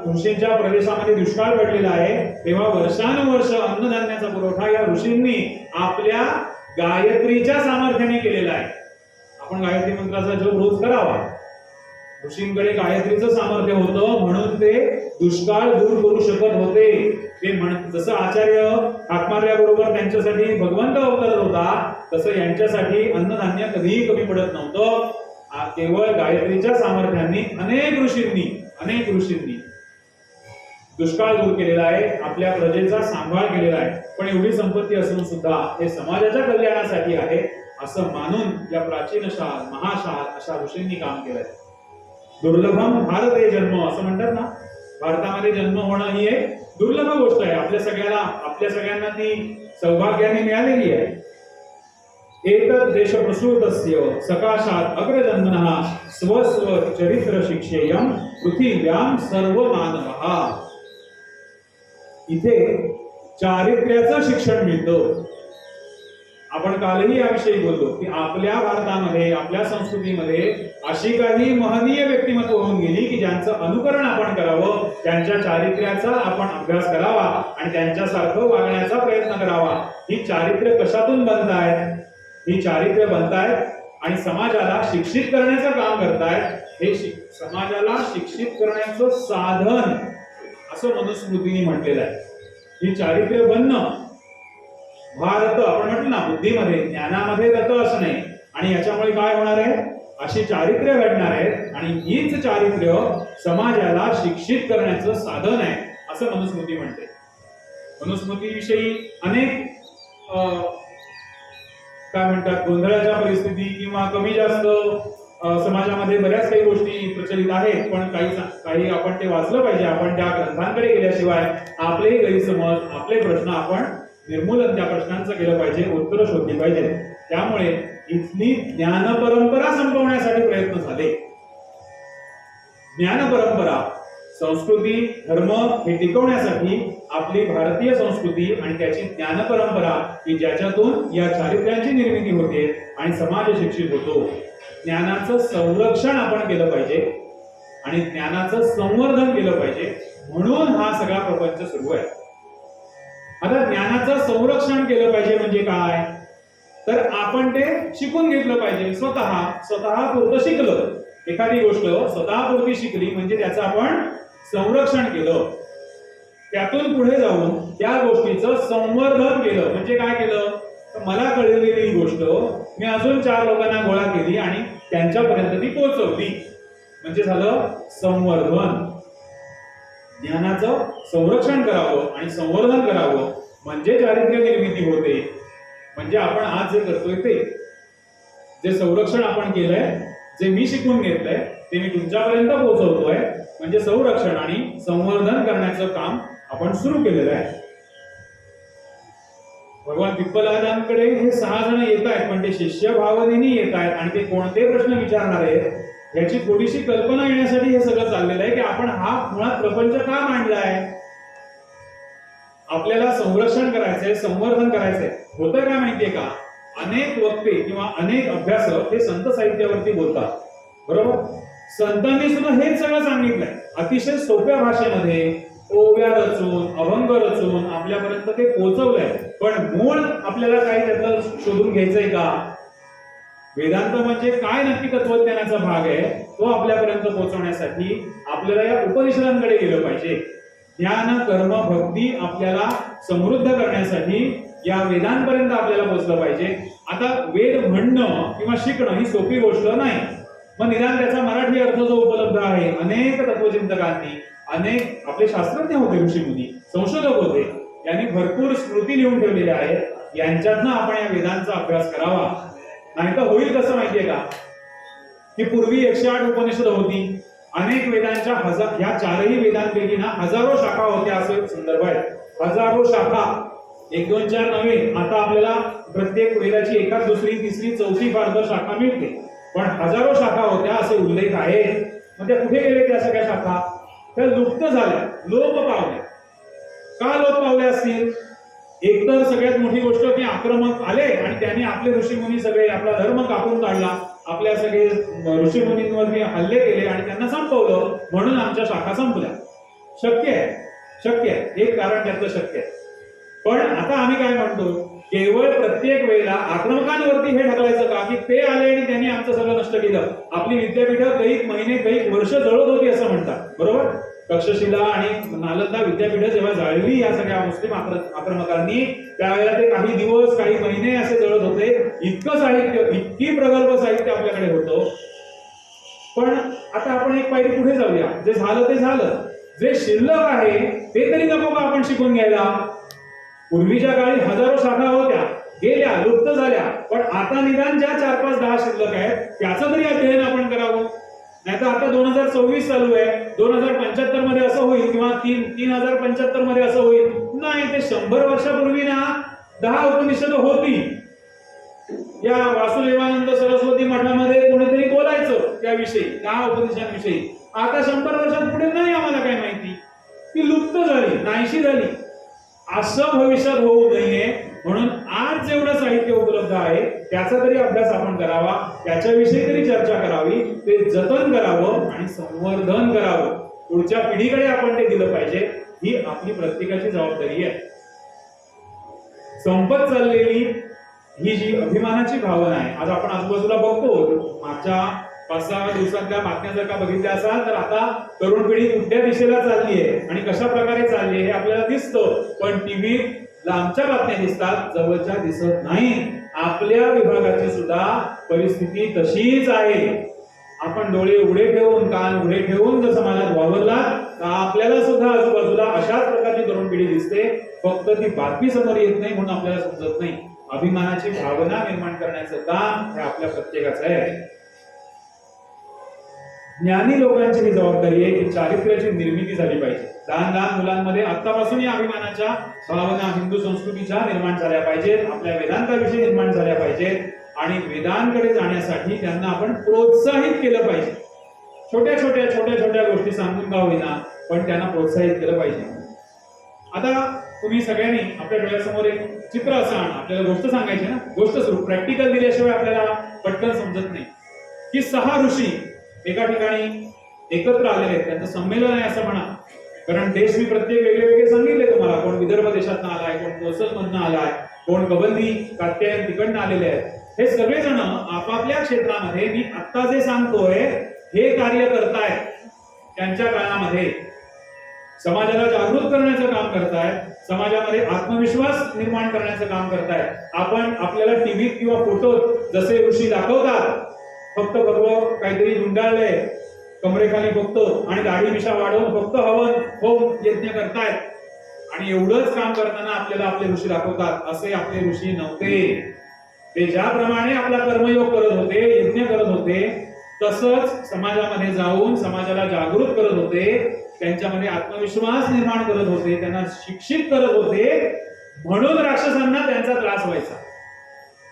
Speaker 1: ऋषींच्या प्रदेशामध्ये दुष्काळ पडलेला आहे तेव्हा वर्षानुवर्ष अन्नधान्याचा पुरवठा या ऋषींनी आपल्या गायत्रीच्या सामर्थ्याने केलेला आहे. आपण गायत्री मंत्राचा जप रोज करावा. ऋषींकडे गायत्रीचं सामर्थ्य होतं म्हणून ते दुष्काळ दूर करू शकत होते. ते जसं आचार्य हाक मारल्याबरोबर त्यांच्यासाठी भगवंत अवतरत होता, तसं यांच्यासाठी अन्नधान्य कधीही कमी पडत नव्हतं. केवळ गायत्रीच्या सामर्थ्याने अनेक ऋषींनी दुष्काळ दूर केलेला आहे, आपल्या प्रजेचा सांभाळ केलेला आहे. पण एवढी संपत्ती असून सुद्धा हे समाजाच्या कल्याणासाठी आहे असं मानून या प्राचीन शाल, महाशाल अशा ऋषींनी काम केलंय. दुर्लभम भारते जन्म असं म्हणतात ना, भारतामध्ये जन्म होणं ही एक दुर्लभ गोष्ट आहे. आपल्या सगळ्यांना ती सौभाग्याने मिळालेली आहे. एतत् देश प्रसूतस्य सकाशात अग्रजन्मनः स्वस्व चरित्र शिक्षेयं पृथिव्यां सर्व मानवः. इथे चारित्र्याचं शिक्षण मिळतं. आपण कालही याविषयी बोललो की आपल्या भारतामध्ये, आपल्या संस्कृतीमध्ये अशी काही महनीय व्यक्तिमत्व होऊन गेली की ज्यांचं अनुकरण आपण करावं, त्यांच्या चारित्र्याचा आपण अभ्यास करावा आणि त्यांच्यासारखं वागण्याचा प्रयत्न करावा. ही चारित्र्य कशातून बनतायत? ही चारित्र्य बनतायत आणि समाजाला शिक्षित करण्याचं काम करतायत. हे समाजाला शिक्षित करण्याचं साधन असं मनुस्मृतीने म्हटलेलं आहे. ही चारित्र्य बनणं, भारत आपण म्हटलं ना, बुद्धीमध्ये ज्ञानामध्ये रत असणे, आणि याच्यामुळे काय होणार आहे, अशी चारित्र्य घडणार आहेत आणि हीच चारित्र्य समाजाला शिक्षित करण्याचं साधन आहे असं मनुस्मृती म्हणते. मनुस्मृतीविषयी अनेक काय म्हणतात गोंधळाच्या परिस्थिती किंवा कमी जास्त समाजामध्ये बऱ्याच काही गोष्टी प्रचलित आहेत, पण काही आपण ते वाचलं पाहिजे. आपण त्या ग्रंथांकडे गेल्याशिवाय आपले गैरसमज, आपले प्रश्न आपण निर्मूलन त्या प्रश्नांचं केलं पाहिजे, उत्तरं शोधली पाहिजे. त्यामुळे इथली ज्ञान परंपरा संपवण्यासाठी प्रयत्न झाले. ज्ञान परंपरा, संस्कृती, धर्म हे टिकवण्यासाठी आपली भारतीय संस्कृती आणि त्याची ज्ञान परंपरा की ज्याच्यातून या चारित्र्यांची निर्मिती होते आणि समाज शिक्षित होतो. ज्ञानाचं संरक्षण आपण केलं पाहिजे आणि ज्ञानाचं संवर्धन केलं पाहिजे, म्हणून हा सगळा प्रपंच सुरू आहे. आता ज्ञानाचं संरक्षण केलं पाहिजे म्हणजे काय? तर आपण ते शिकून घेतलं पाहिजे. स्वतः पुरतं शिकलं. एखादी गोष्ट स्वतः पुरती शिकली म्हणजे त्याचं आपण संरक्षण केलं. त्यातून पुढे जाऊन त्या गोष्टीचं संवर्धन केलं. म्हणजे काय केलं? तर मला कळलेली गोष्ट मी अजून 4 लोकांना गोळा केली आणि त्यांच्यापर्यंत ती पोहोचवली. म्हणजे झालं संवर्धन. ज्ञानाचं संरक्षण करावं आणि संवर्धन करावं म्हणजे चारित्र्य निर्मिती होते. म्हणजे आपण आज जे करतोय ते, जे संरक्षण आपण केलंय, जे मी शिकून घेतलंय ते मी तुमच्यापर्यंत पोहोचवतोय. म्हणजे संरक्षण आणि संवर्धन करण्याचं काम आपण सुरू केलेलं आहे. भगवान पिप्पलादांकडे हे 6 जण येत आहेत, पण ते शिष्य भावनेने येत आहेत आणि ते कोणते प्रश्न विचारणार आहेत याची थोडीशी कल्पना येण्यासाठी हे सगळं चाललेलं आहे की आपण हा मुळात प्रपंच का मांडलाय. आपल्याला संरक्षण करायचंय, संवर्धन करायचंय. होतं काय माहितीये का? अनेक वक्ते किंवा अनेक अभ्यासक हे संत साहित्यावरती बोलतात, बरोबर. संतांनी सुद्धा हेच सगळं सांगितलंय अतिशय सोप्या भाषेमध्ये, ओव्या रचून, अभंग रचून आपल्यापर्यंत ते पोहोचवलंय. पण मूळ आपल्याला काही त्यातलं शोधून घ्यायचंय का? वेदांत म्हणजे काय नक्की तत्वज्ञानाचा भाग आहे तो आपल्यापर्यंत पोहोचवण्यासाठी आपल्याला या उपनिषदांकडे गेलं पाहिजे. ज्ञान, कर्म, भक्ती आपल्याला समृद्ध करण्यासाठी या वेदांपर्यंत आपल्याला पोहोचलं पाहिजे. आता वेद म्हणणं किंवा शिकणं ही सोपी गोष्ट नाही. मग निदान त्याचा मराठी अर्थ जो उपलब्ध आहे, अनेक तत्वचिंतकांनी, अनेक आपले शास्त्रज्ञ होते, ऋषीमुनी, संशोधक होते, यांनी भरपूर स्मृती लिहून ठेवलेल्या आहेत. यांच्यातनं आपण या वेदांचा अभ्यास करावा. नाही तर होईल कसं माहितीये का? की पूर्वी 108 उपनिषद होती. अनेक वेदांच्या या 4ही वेदांपैकी ना हजारो शाखा होत्या असे संदर्भ आहेत. हजारो शाखा, 1, 2, 4 नव्हे. आता आपल्याला प्रत्येक वेदाची एकाच, दुसरी, तिसरी, चौथी फार शाखा मिळते, पण हजारो शाखा होत्या असे उल्लेख आहे. मग त्या कुठे गेले त्या सगळ्या शाखा? त्या लुप्त झाल्या, लोप पावल्या. का लोप पावल्या असतील? एकतर सगळ्यात मोठी गोष्ट की आक्रमक आले आणि त्यांनी आपले ऋषीमुनी सगळे आपला धर्म कापून काढला, आपल्या सगळे ऋषीमुनींवरती हल्ले केले आणि त्यांना संपवलं, म्हणून आमच्या शाखा संपल्या. शक्य आहे, एक कारण त्यातलं शक्य आहे. पण आता आम्ही काय म्हणतो, केवळ प्रत्येक वेळेला आक्रमकांवरती हे ढकलायचं का की ते आले आणि त्यांनी आमचं सगळं नष्ट केलं. आपली विद्यापीठं कैक महिने, कैक वर्ष जळत होती असं म्हणतात, बरोबर. तक्षशिला आणि नालंदा विद्यापीठं जेव्हा जाळली या सगळ्या मुस्लिम आक्रमकांनी, त्यावेळेला ते काही दिवस, काही महिने असे जळत होते. इतकं साहित्य, इतकी प्रगल्भ साहित्य आपल्याकडे होतं. पण आता आपण एक पायरी पुढे जाऊया. जे झालं ते झालं, जे शिल्लक आहे ते तरी नको का आपण शिकून घ्यायला? पूर्वीच्या काळी हजारो शाखा होत्या, गेल्या, लुप्त झाल्या, पण आता निदान ज्या 4, 5, 10 शिल्लक आहेत त्याचं तरी अध्ययन आपण करावं. नाहीतर आता 2024 चालू आहे, 2075 मध्ये असं होईल किंवा 3075 मध्ये असं होईल. नाही, ते 100 वर्षापूर्वी ना 10 उपनिषद होती. या वासुदेवानंद सरस्वती मठामध्ये कोणीतरी बोलायचं त्याविषयी, 10 उपनिषदांविषयी. आता 100 वर्षात पुढे नाही आम्हाला काय माहिती, ती लुप्त झाली, नाहीशी झाली. असं भविष्यात होऊ नये म्हणून आज जेवढं साहित्य उपलब्ध आहे त्याचा तरी अभ्यास आपण करावा, त्याच्याविषयी तरी चर्चा करावी, ते जतन करावं आणि संवर्धन करावं. पुढच्या पिढीकडे आपण ते दिलं पाहिजे. ही आपली प्रत्येकाची जबाबदारी आहे. संपत चाललेली ही जी अभिमानाची भावना आहे, आज आपण आजूबाजूला बघतो. मागच्या 5-6 दिवसांच्या बातम्या जर का बघितल्या असाल तर आता तरुण पिढी कुठल्या दिशेला चालली आहे आणि कशा प्रकारे चालली आहे हे आपल्याला दिसतं. पण टीव्हीत लांबच्या बातम्या दिसतात, जवळच्या दिसत नाही. आपल्या विभागाची सुद्धा परिस्थिती तशीच आहे. आपण डोळे उघडे ठेवून, कान उघडे ठेवून जर समाजात वावरलात तर आपल्याला सुद्धा आजूबाजूला अशाच प्रकारची तरुण पिढी दिसते. फक्त ती बातमी समोर येत नाही म्हणून आपल्याला समजत नाही. अभिमानाची भावना निर्माण करण्याचं काम हे आपल्या प्रत्येकाचं आहे. ज्ञानी लोकांची ही जबाबदारी आहे की चारित्र्याची निर्मिती झाली पाहिजे. लहान मुलांमध्ये आतापासून या अभिमानाच्या भावना हिंदू संस्कृतीच्या निर्माण झाल्या पाहिजेत, आपल्या वेदांताविषयी निर्माण झाल्या पाहिजेत आणि वेदांकडे जाण्यासाठी त्यांना आपण प्रोत्साहित केलं पाहिजे. छोट्या छोट्या गोष्टी सांगून का होईना पण त्यांना प्रोत्साहित केलं पाहिजे. आता तुम्ही सगळ्यांनी आपल्या डोळ्यासमोर एक चित्र असं आणा, आपल्याला गोष्ट सांगायची ना, गोष्ट सुरू. प्रॅक्टिकल दिल्याशिवाय आपल्याला पटकन समजत नाही की 6 ऋषी एका ठिकाणी एकत्र आलेले आहेत, त्यांचं संमेलन आहे असं म्हणा. कारण देश मी प्रत्येक वेगळे वेगळे सांगितले तुम्हाला. कोण विदर्भ देशातनं आलाय, कोण कोसल मधनं आलाय, कोण कबंदी कात्यायन तिकडनं आलेले आहेत. हे सगळेजण आपापल्या क्षेत्रामध्ये मी आत्ता जे सांगतोय हे कार्य करतायत. त्यांच्या काळामध्ये समाजाला जागृत करण्याचं काम करतायत, समाजामध्ये आत्मविश्वास निर्माण करण्याचं काम करतायत. आपण आपल्याला टीव्हीत किंवा फोटोत जसे ऋषी दाखवतात, फक्त भगवं काहीतरी गुंडाळलंय कमरेखाली बघतो आणि दाढी मिशा वाढवून फक्त हवन होम यज्ञ करतायत आणि एवढंच काम करताना आपल्याला आपले ऋषी दाखवतात. असे आपले ऋषी नव्हते. ते ज्याप्रमाणे आपला कर्मयोग करत होते, यज्ञ करत होते, तसंच समाजामध्ये जाऊन समाजाला जागृत करत होते, त्यांच्यामध्ये आत्मविश्वास निर्माण करत होते, त्यांना शिक्षित करत होते. म्हणून राक्षसांना त्यांचा त्रास व्हायचा.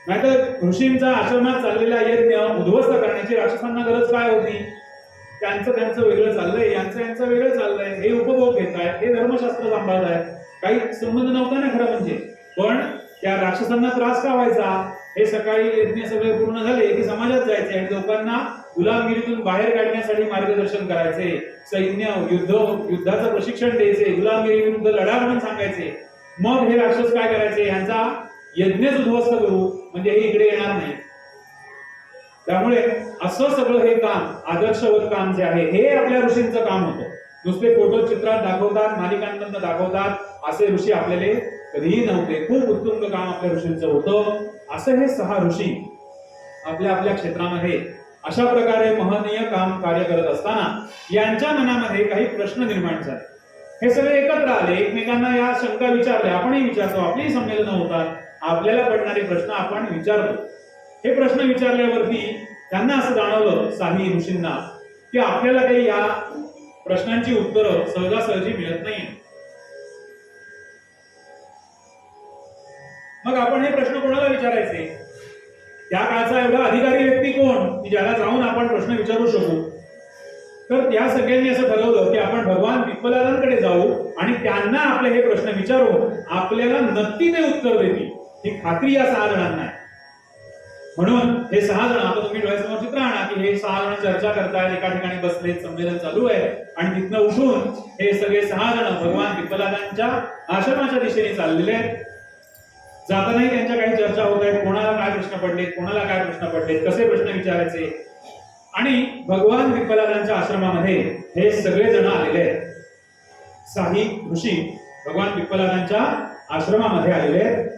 Speaker 1: नाहीतर ऋषींचा आश्रमात चाललेला यज्ञ उद्ध्वस्त करण्याची राक्षसांना गरज काय होती? त्यांचं वेगळं चाललंय, यांचं वेगळं चाललंय, हे उपभोग घेत आहेत, हे धर्मशास्त्र सांभाळत आहेत, काही संबंध नव्हता ना खरं म्हणजे. पण त्या राक्षसांना त्रास का व्हायचा? हे सकाळी यज्ञ सगळे पूर्ण झाले की समाजात जायचे आणि लोकांना गुलामगिरीतून बाहेर काढण्यासाठी मार्गदर्शन करायचे, सैन्य युद्धाचं प्रशिक्षण द्यायचे, गुलामगिरी विरुद्ध लढा म्हणून सांगायचे. मग हे राक्षस काय करायचे? यांचा यज्ञच उद्ध्वस्त करू म्हणजे हे इकडे येणार नाही. त्यामुळे असं सगळं हे काम, आदर्शवत काम जे आहे, हे आपल्या ऋषींचं काम होतं. नुसते फोटो चित्रात दाखवतात, मालिकांमधून दाखवतात, असे ऋषी आपल्याला कधीही नव्हते. खूप उत्तुंग काम आपल्या ऋषींचं होतं. असं हे 6 ऋषी आपल्या आपल्या क्षेत्रामध्ये अशा प्रकारे महनीय काम कार्य करत असताना यांच्या मनामध्ये काही प्रश्न निर्माण झाले. हे सगळे एकत्र आले, एकमेकांना या शंका विचारल्या. आपणही विचारतो, आपलीही संमेलनं होतात, आपल्याला पडणारे प्रश्न आपण विचारतो. हे प्रश्न विचारल्यावरती त्यांना असं जाणवलं, साही ऋषींना, की आपल्याला काही या प्रश्नांची उत्तरं सहजासहजी मिळत नाही. मग आपण हे प्रश्न कोणाला विचारायचे? त्या काळचा एवढा अधिकारी व्यक्ती कोण की ज्याला जाऊन आपण प्रश्न विचारू शकू? तर त्या सगळ्यांनी असं ठरवलं की आपण भगवान पिप्पलादांकडे जाऊ आणि त्यांना आपले हे प्रश्न विचारू. आपल्याला नक्की ते उत्तर देतील ही खात्री या 6 जणांना आहे. म्हणून हे 6 जण, आता तुम्ही डोळ्यासमोर चित्र आणा की हे 6 जण चर्चा करतायत, एका ठिकाणी बसलेत, संमेलन चालू आहे आणि तिथनं उठून हे सगळे 6 जण भगवान पिप्पलादांच्या आश्रमाच्या दिशेने चाललेले आहेत. जातानाही त्यांच्या काही चर्चा होत आहेत, कोणाला काय प्रश्न पडलेत, कोणाला काय प्रश्न पडलेत, कसे प्रश्न विचारायचे. आणि भगवान पिप्पलादांच्या आश्रमामध्ये हे सगळे जण आलेले आहेत. साही ऋषी भगवान पिप्पलादांच्या आश्रमामध्ये आलेले आहेत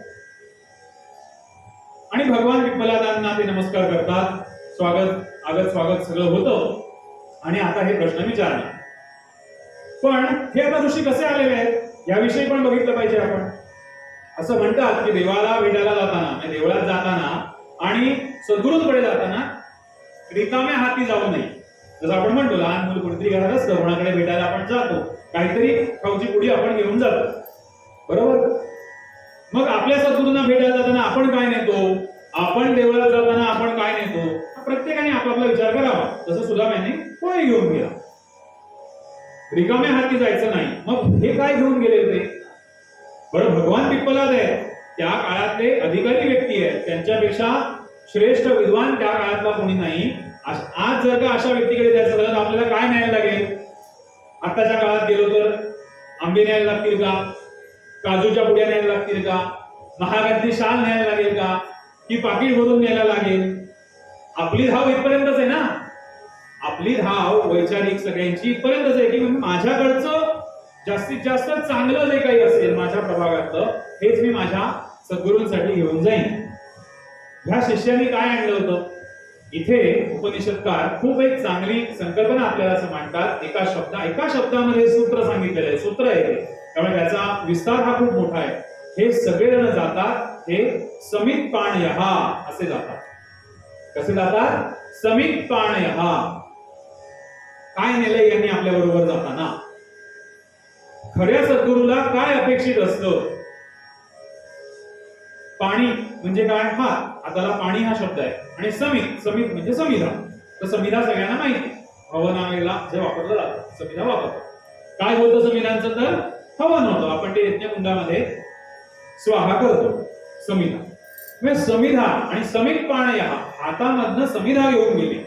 Speaker 1: आणि भगवान पिप्पलादांना ते नमस्कार करतात. स्वागत सगळं होतं आणि आता हे प्रश्न विचारणार. पण हे आता ऋषी कसे आलेले आहेत याविषयी पण बघितलं पाहिजे आपण. असं म्हणतात की देवाला भेटायला जाताना, म्हणजे देवळात जाताना आणि सद्गुरूंकडे जाताना रिकाम्या हाती जाऊ नये. जसं आपण म्हणतो, लहान मुलं कोणतरी घरात असतं, कोणाकडे भेटायला आपण जातो, काहीतरी खाऊची पुडी आपण घेऊन जातो, बरोबर? मग आपल्या सद्गुरूंना भेटायला जाताना आपण काय नेतो? आपण देवळात जाताना आपण काय नेतो? प्रत्येकाने आपापला विचार करावा. तसं सुदाम्याने पोळी घेऊन गेला, रिकाम्या हाती जायचं नाही. मग हे काय घेऊन गेले होते? बरं, भगवान पिप्पलाद आहे, त्या काळातले अधिकारी व्यक्ती आहेत, त्यांच्यापेक्षा श्रेष्ठ विद्वान त्या काळातला कोणी नाही. आज जर का अशा व्यक्तीकडे जायचं झालं तर आपल्याला काय न्यायला लागेल? आताच्या काळात गेलो तर आंबे न्यायला लागतील का? काजूच्या पुड्या न्यायला लागतील का? महागातली शाल न्यायला लागेल का? की पाकिट भरून न्यायला लागेल? आपली धाव इथपर्यंतच आहे ना. आपली धाव वैचारिक सगळ्यांची इथपर्यंतच आहे की माझ्याकडचं जास्तीत जास्त चांगलं जे काही असेल माझ्या प्रभागातलं, हेच मी माझ्या सद्गुरूंसाठी घेऊन जाईन. ह्या शिष्याने काय आणलं होतं? इथे उपनिषदकार खूप एक चांगली संकल्पना आपल्याला असं मांडतात. एका शब्दामध्ये सूत्र सांगितलेलं आहे, सूत्र आहे, त्यामुळे त्याचा विस्तार हा खूप मोठा आहे. हे सगळेजण जातात, हे समित पाणयः असे जातात. कसे जातात? समित पाणयः. काय नेलंय यांनी आपल्या बरोबर जाताना? खऱ्या सद्गुरूला काय अपेक्षित असतं? पाणी म्हणजे काय? हात. हाताला पाणी हा शब्द आहे. आणि समित म्हणजे समिधा. तर समिधा सगळ्यांना माहिती, हवनावेला जे वापरलं जातं समिधा वापरतात. काय होतं समिधांचं? तर हवन होतं. आपण ते यज्ञकुंडामध्ये स्वाहा करतो, समिधा. म्हणजे समिधा आणि समित पाणयः, हातामधनं समिधा घेऊन गेली.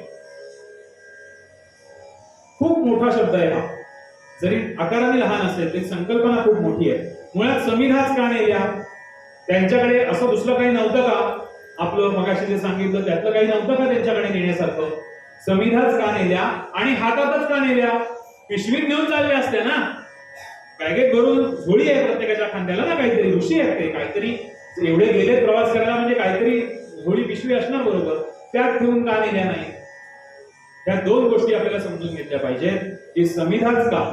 Speaker 1: खूप मोठा शब्द आहे हा. जरी आकाराने लहान असेल तरी संकल्पना खूप मोठी आहे. मुळात समिधाच का नेल्या? त्यांच्याकडे असं दुसरं काही नव्हतं का? आपलं मगाशी जे सांगितलं त्यातलं काही नव्हतं का त्यांच्याकडे नेण्यासारखं? समिधाच का नेल्या आणि हातातच का नेल्या? पिशवीत नेऊन चालले असते ना, बॅगेत भरून झोळी आहे प्रत्येकाच्या खांद्याला ना, काहीतरी ऋषी आहेत ते, काहीतरी एवढे गेले प्रवास करायला म्हणजे काहीतरी झोळी पिशवी असणार बरोबर, त्यात ठेवून का नेल्या नाही? या दोन गोष्टी आपल्याला समजून घेतल्या पाहिजेत की समिधाच का?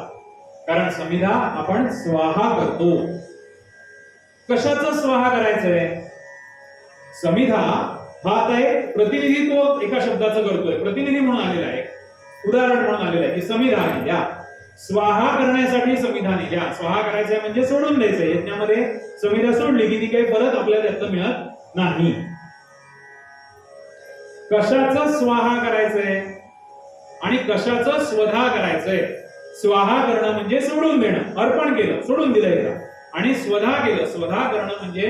Speaker 1: कारण समिधा आपण स्वाहा करतो. कशाचं स्वाहा करायचंय? समिधा हा आता एक प्रतिनिधित्व एका शब्दाचं करतोय, प्रतिनिधी म्हणून आलेला आहे, उदाहरण म्हणून आलेलं आहे की समिधा नेल्या. स्वाहा करण्यासाठी समिधा नेल्या. स्वाहा करायचंय म्हणजे सोडून द्यायचंय. यज्ञामध्ये समिधा सोडली की ती काही परत आपल्याला त्यातलं मिळत नाही. कशाचं स्वाहा करायचंय आणि कशाचं स्वधा करायचंय? स्वाहा करणं म्हणजे सोडून देणं, अर्पण केलं, सोडून दिलं एकदा. आणि स्वधा केलं, स्वधा करणं म्हणजे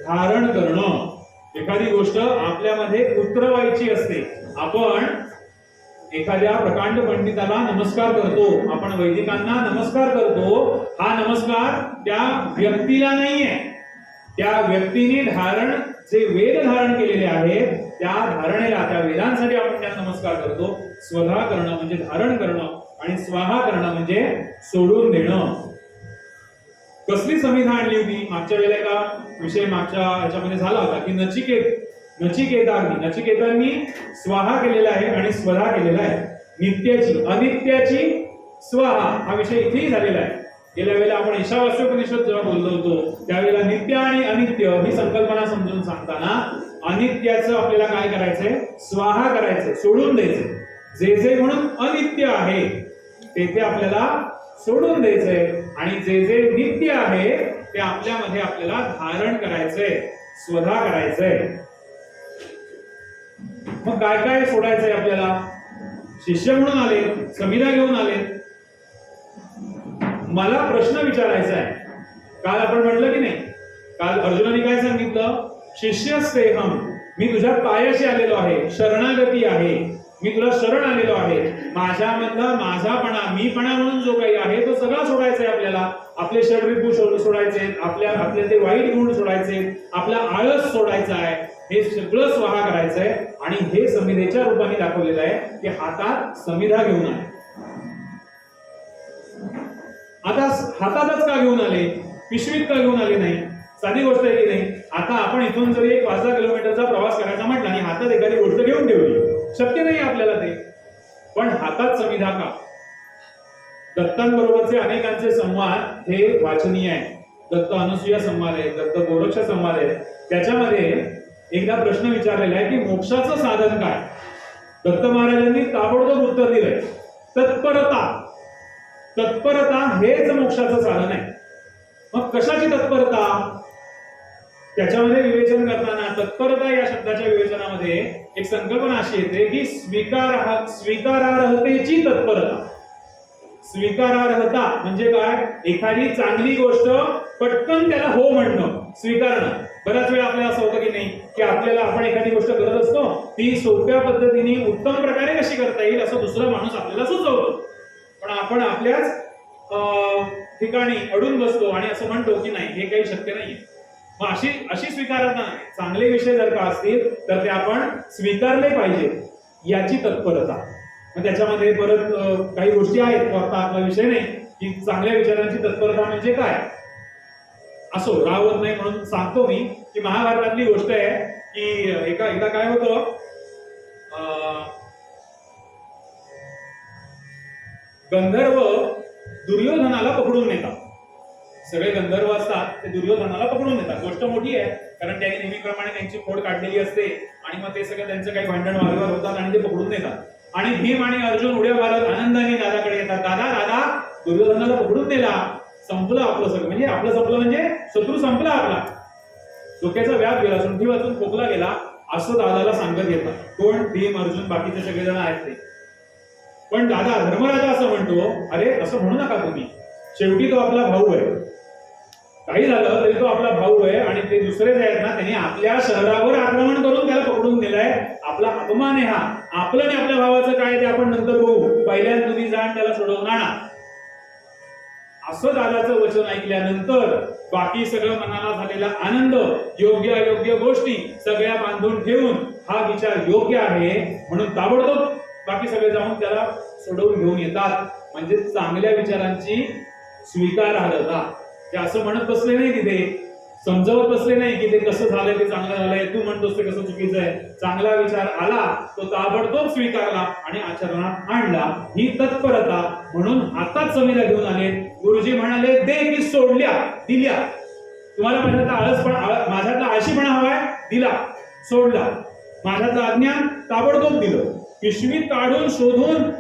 Speaker 1: धारण करणं. एखादी गोष्ट आपल्यामध्ये उतरवायची असते. आपण एखाद्या प्रकांड पंडिताला नमस्कार करतो, आपण वैदिकांना नमस्कार करतो. हा नमस्कार त्या व्यक्तीला नाहीये, त्या व्यक्तीने धारण जे वेद धारण केलेले आहेत त्या धारणेला, त्या वेदांसाठी आपण त्यांना नमस्कार करतो. स्वधा करणं म्हणजे धारण करणं आणि स्वाहा करणं म्हणजे सोडून देणं. कसली समिधा आणली होती? मागच्या वेळेला एका विषय मागच्या ह्याच्यामध्ये झाला होता की नचिकेतांनी स्वाहा केलेला आहे आणि स्वधा केलेला आहे. नित्याची अनित्याची स्वाहा हा विषय इथेही झालेला आहे. गेल्या वेळेला आपण ईशावास्योपनिषद जेव्हा बोललो होतो त्यावेळेला नित्य आणि अनित्य ही संकल्पना समजून सांगताना अनित्याचं आपल्याला काय करायचंय? स्वाहा करायचंय, सोडून द्यायचंय. जे जे म्हणून अनित्य आहे ते आपल्याला सोडून द्यायचंय आणि जे जे नित्य आहे ते आपल्यामध्ये आपल्याला धारण करायचंय, स्वधा करायचंय. मग काय काय सोडायचंय आपल्याला? शिष्य म्हणून आले, समिधा घेऊन आले. मला प्रश्न विचारायचा आहे. काल आपण म्हटलं की नाही, काल अर्जुनाने काय सांगितलं? शिष्यस्तेहम, मी तुझ्या पायाशी आलेलो आहे, शरणागती आहे, मी तुला शरण आलेलो आहे. माझ्यामधला माझापणा, मीपणा म्हणून जो काही आहे तो सगळा सोडायचा आहे आपल्याला. आपले षड्रिपू सोडायचे, आपले ते वाईट गुण सोडायचे, आपला आळस सोडायचा आहे. हे सगळं स्वाहा करायचंय आणि हे समिधेच्या रूपाने दाखवलेलं आहे की हातात समिधा घेऊन आले. आता हातातच का घेऊन आले? पिशवीत का घेऊन आले नाही? साधी गोष्ट आहे की नाही? आता आपण इथून जरी एक 5-10 किलोमीटरचा प्रवास करायचा म्हटला आणि हातात एखादी गोष्ट घेऊन ठेवली, शक्य नाही आपल्याला ते. पण हातात समिधा का? दत्तांबरोबरचे अनेकांचे संवाद हे वाचनीय आहे. दत्त अनुसूया संवाद आहे, दत्त गोरक्ष संवाद आहे. त्याच्यामध्ये एकदा प्रश्न विचारलेला आहे की मोक्षाचं साधन काय? दत्त महाराजांनी ताबडतोब उत्तर दिलंय, तत्परता. तत्परता हेच मोक्षाचं साधन आहे. मग कशाची तत्परता? त्याच्यामध्ये विवेचन करताना तत्परता या शब्दाच्या विवेचनामध्ये एक संकल्पना अशी येते की स्वीकारार्हतेची तत्परता. स्वीकारार्हता म्हणजे काय? एखादी चांगली गोष्ट पटकन त्याला हो म्हणणं, स्वीकारणं. बऱ्याच वेळा आपल्याला असं होतं की नाही की आपल्याला आपण एखादी गोष्ट करत असतो, ती सोप्या पद्धतीने उत्तम प्रकारे कशी करता येईल असं दुसरा माणूस आपल्याला सुचवतो, पण आपण आपल्याच ठिकाणी अडून बसतो आणि असं म्हणतो की नाही, हे काही शक्य नाहीये. मग अशी स्वीकारता नाही. चांगले विषय जर का असतील तर ते आपण स्वीकारले पाहिजे, याची तत्परता. मग त्याच्यामध्ये परत काही गोष्टी आहेत, आता आपला विषय नाही की चांगल्या विचारांची तत्परता म्हणजे काय. असो, राहत नाही म्हणून सांगतो मी की महाभारतातली गोष्ट आहे की एकदा काय होतं, गंधर्व दुर्योधनाला पकडून नेतात. सगळे गंधर्व असतात ते दुर्योधनाला पकडून नेतात. गोष्ट मोठी आहे कारण त्यांनी नेहमीप्रमाणे त्यांची खोड काढलेली असते आणि मग ते सगळं त्यांचं काही भांडण वादविवाद होतात आणि ते पकडून नेतात. आणि भीम आणि अर्जुन उड्या मारत आनंदाने दादाकडे येतात. दादा दुर्योधनाला पकडून नेला, संपलं आपलं सगळं. म्हणजे आपलं संपलं म्हणजे शत्रू संपला आपला, डोक्याचा व्याप गेला, सुंठी वाचून खोकला गेला, असं दादाला सांगत येतात. कोण? भीम, अर्जुन, बाकीचे सगळेजण आहेत ते. पण दादा धर्मराजा असं म्हणतो, अरे असं म्हणू नका तुम्ही, शेवटी तो आपला भाऊ आहे. काही झालं तरी तो आपला भाऊ आहे आणि ते दुसरे जे आहेत ना त्यांनी आपल्या शहरावर आक्रमण करून त्याला पकडून नेलाय. आपला अपमान आहे हा. आपलं आणि आपल्या भावाचं काय ते आपण नंतर बघू. पहिल्यांदा तुम्ही जाण त्याला सोडवून आणा. असं दादाचं वचन ऐकल्यानंतर बाकी सगळं मनाला झालेला आनंद, योग्य अयोग्य गोष्टी सगळ्या बांधून ठेवून हा विचार योग्य आहे म्हणून ताबडतोब बाकी सगळे जाऊन त्याला सोडवून घेऊन येतात. म्हणजे चांगल्या विचारांची स्वीकारार्हता. ते असं म्हणत बसले नाही तिथे, समजवत बसले नाही की ते कसं झालंय, ते चांगलं झालंय, तू म्हणतोस ते कसं चुकीचं आहे. चांगला विचार आला तो ताबडतोब स्वीकारला आणि आचरणात आणला. ही तत्परता म्हणून हातात समिधा घेऊन आले. गुरुजी म्हणाले दे की सोडल्या दिल्या. तुम्हाला माझ्यातला आळशीपणा हवाय, दिला सोडला. माझ्यातलं अज्ञान ताबडतोब दिलं. पिशवी काढून शोधून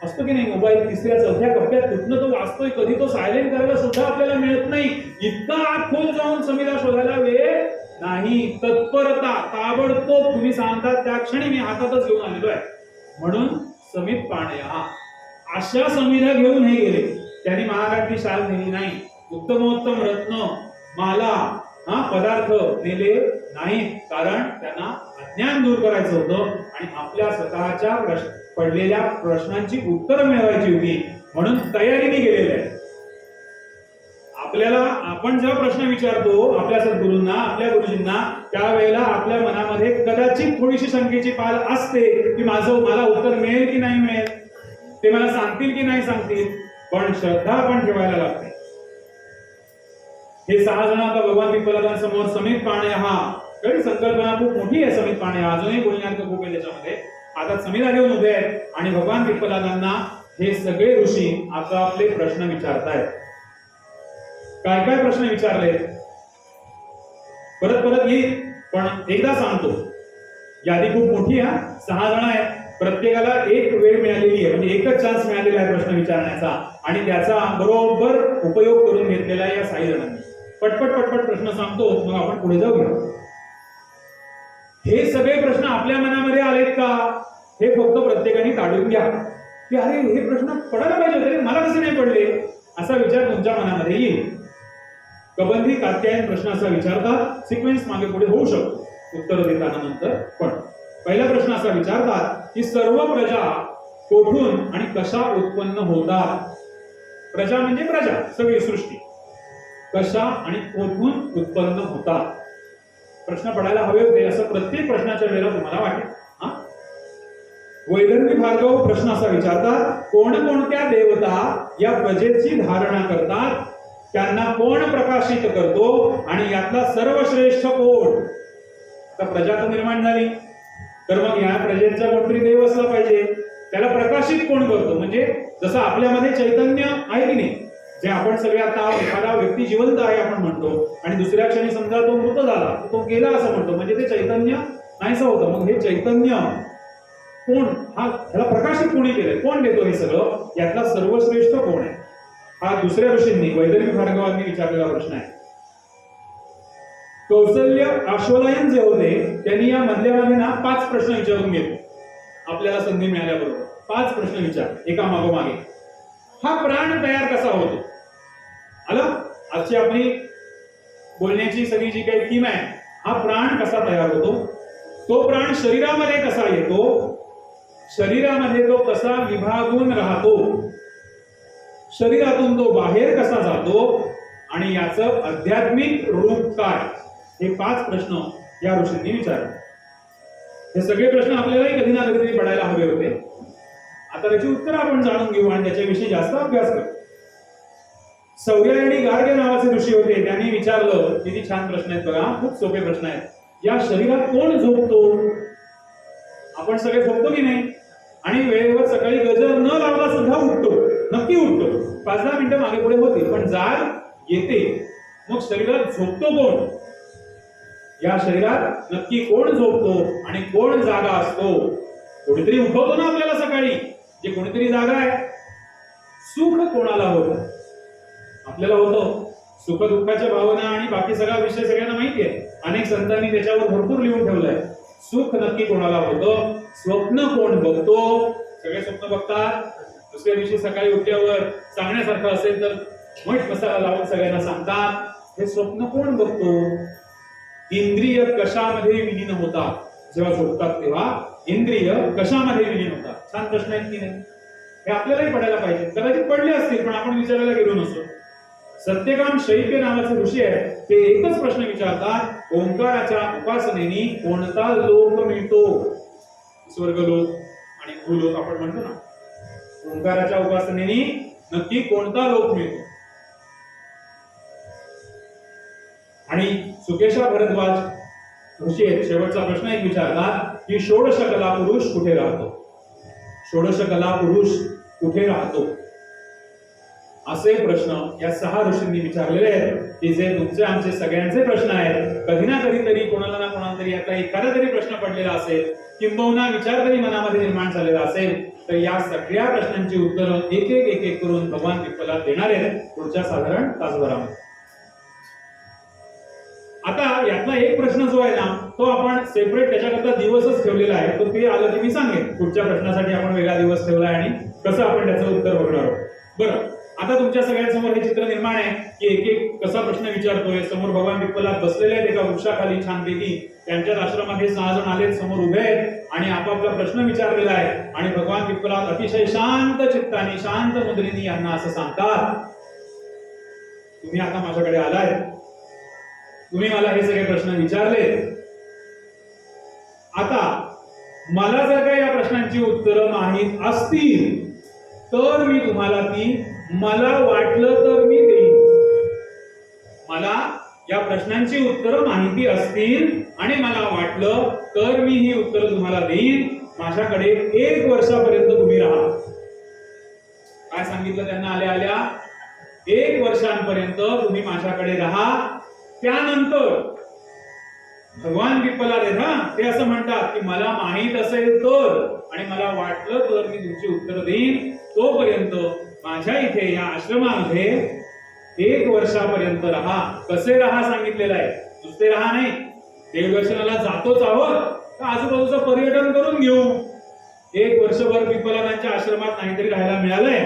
Speaker 1: असतो की नाही मोबाईल तिसऱ्या चौथ्या कप्प्यात कुठनं तो वाचतोय, कधी तो सायलेंट करायला सुद्धा आपल्याला मिळत नाही. इतका आत खोल जाऊन समिधा शोधायला वेळ नाही. तत्परता ताबडतोब तुम्ही सांगतात त्या क्षणी मी हातातच घेऊन आलेलो आहे. म्हणून समित पाणया अशा समिधा घेऊन हे गेले. त्यांनी महागातली शाल नेली नाही, उत्तमोत्तम रत्न माला पदार्थ नेले नाही, कारण त्यांना अज्ञान दूर करायचं होतं आणि आपल्या स्वतःच्या पडलेल्या प्रश्नांची उत्तर मिळवायची होती. म्हणून तयारीने गेलेले आहे. आपल्याला आपण जेव्हा प्रश्न विचारतो आपल्या सद्गुरूंना, आपल्या गुरुजींना, त्यावेळेला आपल्या मनामध्ये कदाचित थोडीशी शंकेची पाल असते की मला उत्तर मिळेल की नाही मिळेल, ते मला सांगतील की नाही सांगतील. पण श्रद्धा आपण ठेवायला लागते. हे 6 जण आता भगवान पिप्पलादांसमोर समित पाण्या, काही संकल्पना खूप मोठी आहे. समित पाण्या अजूनही बोलण्यात खूप आहे त्याच्यामध्ये. आता समिधा घेऊन उभे आहेत आणि भगवान पिप्पलादांना हे सगळे ऋषी आता आपले प्रश्न विचारतायत. काय काय प्रश्न विचारले परत परत येईल, पण एकदा सांगतो. यादी खूप मोठी आहे, 6 जण आहेत. प्रत्येकाला एक वेळ मिळालेली आहे, म्हणजे एकच चान्स मिळालेला आहे प्रश्न विचारण्याचा आणि त्याचा बरोबर उपयोग करून घेतलेला आहे या 6 जणांनी. पटपट पटपट प्रश्न सांगतो, मग आपण पुढे जाऊया. हे सगळे प्रश्न आपल्या मनामध्ये आलेत का हे फक्त प्रत्येकाने काढून घ्या की अरे हे प्रश्न पडायला पाहिजे होते, मला कसे नाही पडले, असा विचार तुमच्या मनामध्ये येईल. कबंधी कात्यायन प्रश्न असा विचारतात, सिक्वेन्स मागे पुढे होऊ शकतो उत्तर देताना नंतर. पण पहिला प्रश्न असा विचारतात की सर्व प्रजा कोठून आणि कशा उत्पन्न होतात. प्रजा म्हणजे प्रजा, सगळी सृष्टी कशा आणि कोठून उत्पन्न होतात. प्रश्न पडायला हवे होते असं प्रत्येक प्रश्नाच्या वेळेला तुम्हाला वाटेल. वैदर्भी भार्गव प्रश्न असा विचारतात, कोणकोणत्या देवता या प्रजेची धारणा करतात, त्यांना कोण प्रकाशित करतो आणि यातला सर्वश्रेष्ठ कोण. आता प्रजा तर निर्माण झाली, तर मग या प्रजेचा कोणतरी देव असला पाहिजे. त्याला प्रकाशित कोण करतो, म्हणजे जसं आपल्यामध्ये चैतन्य आहे की नाही, जे आपण सगळे आता एखादा व्यक्ती जिवंत आहे आपण म्हणतो आणि दुसऱ्या क्षणी समजा तो मृत झाला, तो गेला असं म्हणतो, म्हणजे ते चैतन्य नाहीसं होतं. मग हे चैतन्य कोण, ह्याला प्रकाशित कोणी केलंय, कोण देतो हे सगळं, यातला सर्वश्रेष्ठ कोण आहे. हा दुसऱ्या ऋषींनी वैदर्भी भार्गवांनी विचारलेला प्रश्न आहे. कौशल्य अश्वलायन जे होते त्यांनी या मधल्यामध्ये 5 प्रश्न विचारून घेतले. आपल्याला संधी मिळाल्याबरोबर 5 प्रश्न विचार एका मागोमागे. हा प्राण तयार कसा होतो. आलं, आजची आपली बोलण्याची सगळी जी काही थीम आहे, हा प्राण कसा तयार होतो, तो प्राण शरीरामध्ये कसा येतो, शरीरामध्ये तो कसा विभागून राहतो, शरीरातून तो बाहेर कसा जातो आणि याचं आध्यात्मिक रूप काय. हे 5 प्रश्न या ऋषींनी विचारले. हे सगळे प्रश्न आपल्यालाही कधी ना कधी पडायला हवे होते. आता त्याची उत्तर आपण जाणून घेऊ आणि त्याच्याविषयी जास्त अभ्यास करू. सौर्य आणि गार्ग्य नावाचे ऋषी होते, त्यांनी विचारलं, किती छान प्रश्न आहेत बघा, खूप सोपे प्रश्न आहेत. या शरीरात कोण झोपतो. आपण सगळे झोपतो की नाही, आणि वेळेवर सकाळी गजर न लावला सुद्धा उठतो, नक्की उठतो. 5-10 मिनिटं मागे पुढे होते, पण जाग येते. मग शरीरात झोपतो कोण. या शरीरात नक्की कोण झोपतो आणि कोण जागा असतो. कोणीतरी उठवतो ना आपल्याला सकाळी, जे कोणीतरी जागा आहे. सुख कोणाला होतं, आपल्याला होतं. सुख दुःखाच्या भावना आणि बाकी सगळा विषय सगळ्यांना माहिती आहे. अनेक संतांनी त्याच्यावर भरपूर लिहून ठेवलंय. सुख नक्की कोणाला होतं, स्वप्न कोण बघतो. सगळे स्वप्न बघतात. दुसऱ्या दिवशी सकाळी उठल्यावर सांगण्यासारखं असेल तर मठ मसाला लावून सगळ्यांना सांगतात. हे स्वप्न कोण बघतो. इंद्रिय कशामध्ये विलीन होतात. जेव्हा झोपतात तेव्हा इंद्रिय कशामध्ये विलीन होतात. छान प्रश्न आहेत की नाही. हे आपल्यालाही पडायला पाहिजे. कदाचित पडले असतील पण आपण विचारायला गेलो नसतो. सत्यकाम शैत्य नावाचे ऋषी आहेत, ते एकच प्रश्न विचारतात, ओंकाराच्या उपासनेने कोणता लोक मिळतो? स्वर्गलोक आणि भूलोक आपण म्हणतो ना, ओंकाराच्या उपासनेने नक्की कोणता लोक मिळतो? आणि सुकेशा भरद्वाज ऋषी आहेत, शेवटचा प्रश्न एक विचारतात की षोडश कला पुरुष कुठे राहतो? षोडश कला पुरुष कुठे राहतो? असे प्रश्न या 6 ऋषींनी विचारलेले आहेत, की जे तुमचे आमचे सगळ्यांचे प्रश्न आहेत. कधी ना कधीतरी कोणाला ना कोणाला तरी आता एखादा तरी प्रश्न पडलेला असेल, किंबहुना विचार तरी मनामध्ये निर्माण झालेला असेल, तर या सगळ्या प्रश्नांची उत्तरं एक एक करून भगवान विठ्ठला देणार आहेत पुढच्या साधारण तासभरामध्ये. आता यातला एक प्रश्न जो आहे ना, तो आपण सेपरेट त्याच्याकरता दिवसच ठेवलेला आहे, तो ते आलं की मी सांगेन. पुढच्या प्रश्नासाठी आपण वेगळा दिवस ठेवलाय आणि कसं आपण त्याचं उत्तर बघणार आहोत. बरं, आता तुमच्या सगळ्यांसमोर हे चित्र निर्माण आहे की एक एक कसा प्रश्न विचारतोय. समोर भगवान विठ्ठला बसलेले आहेत एका वृक्षाखाली छानपैकी. त्यांच्याच आश्रमामध्ये 6 जण आले, समोर उभे आहेत आणि आपापला प्रश्न विचारलेला आहे. आणि भगवान विठ्ठला अतिशय शांत चित्ताने, शांत मुद्रेने यांना असं सांगतात, तुम्ही आता माझ्याकडे आलाय, तुम्ही मला हे सगळे प्रश्न विचारले. आता मला जर का या प्रश्नांची उत्तरं माहीत असतील तर मी तुम्हाला ती, मला वाटलं तर मी देईन. मला या प्रश्नांची उत्तरं माहिती असतील आणि मला वाटलं तर मी ही उत्तरं तुम्हाला देईन. माझ्याकडे 1 वर्षापर्यंत तुम्ही राहा. काय सांगितलं त्यांना आल्या आल्या? 1 वर्षांपर्यंत तुम्ही माझ्याकडे राहा. त्यानंतर भगवान विठ्ठला ते असं म्हणतात की मला माहित असेल तर आणि मला वाटलं तर मी तुमची उत्तर देईन. तोपर्यंत माझ्या इथे या आश्रमामध्ये 1 वर्षापर्यंत राहा. कसे राहा सांगितलेलं आहे, नुसते राहा नाही. देवदर्शनाला जातोच आहोत तर आजूबाजूचं पर्यटन करून घेऊ. 1 वर्षभर विठ्ठलांच्या आश्रमात नाहीतरी राहायला मिळालंय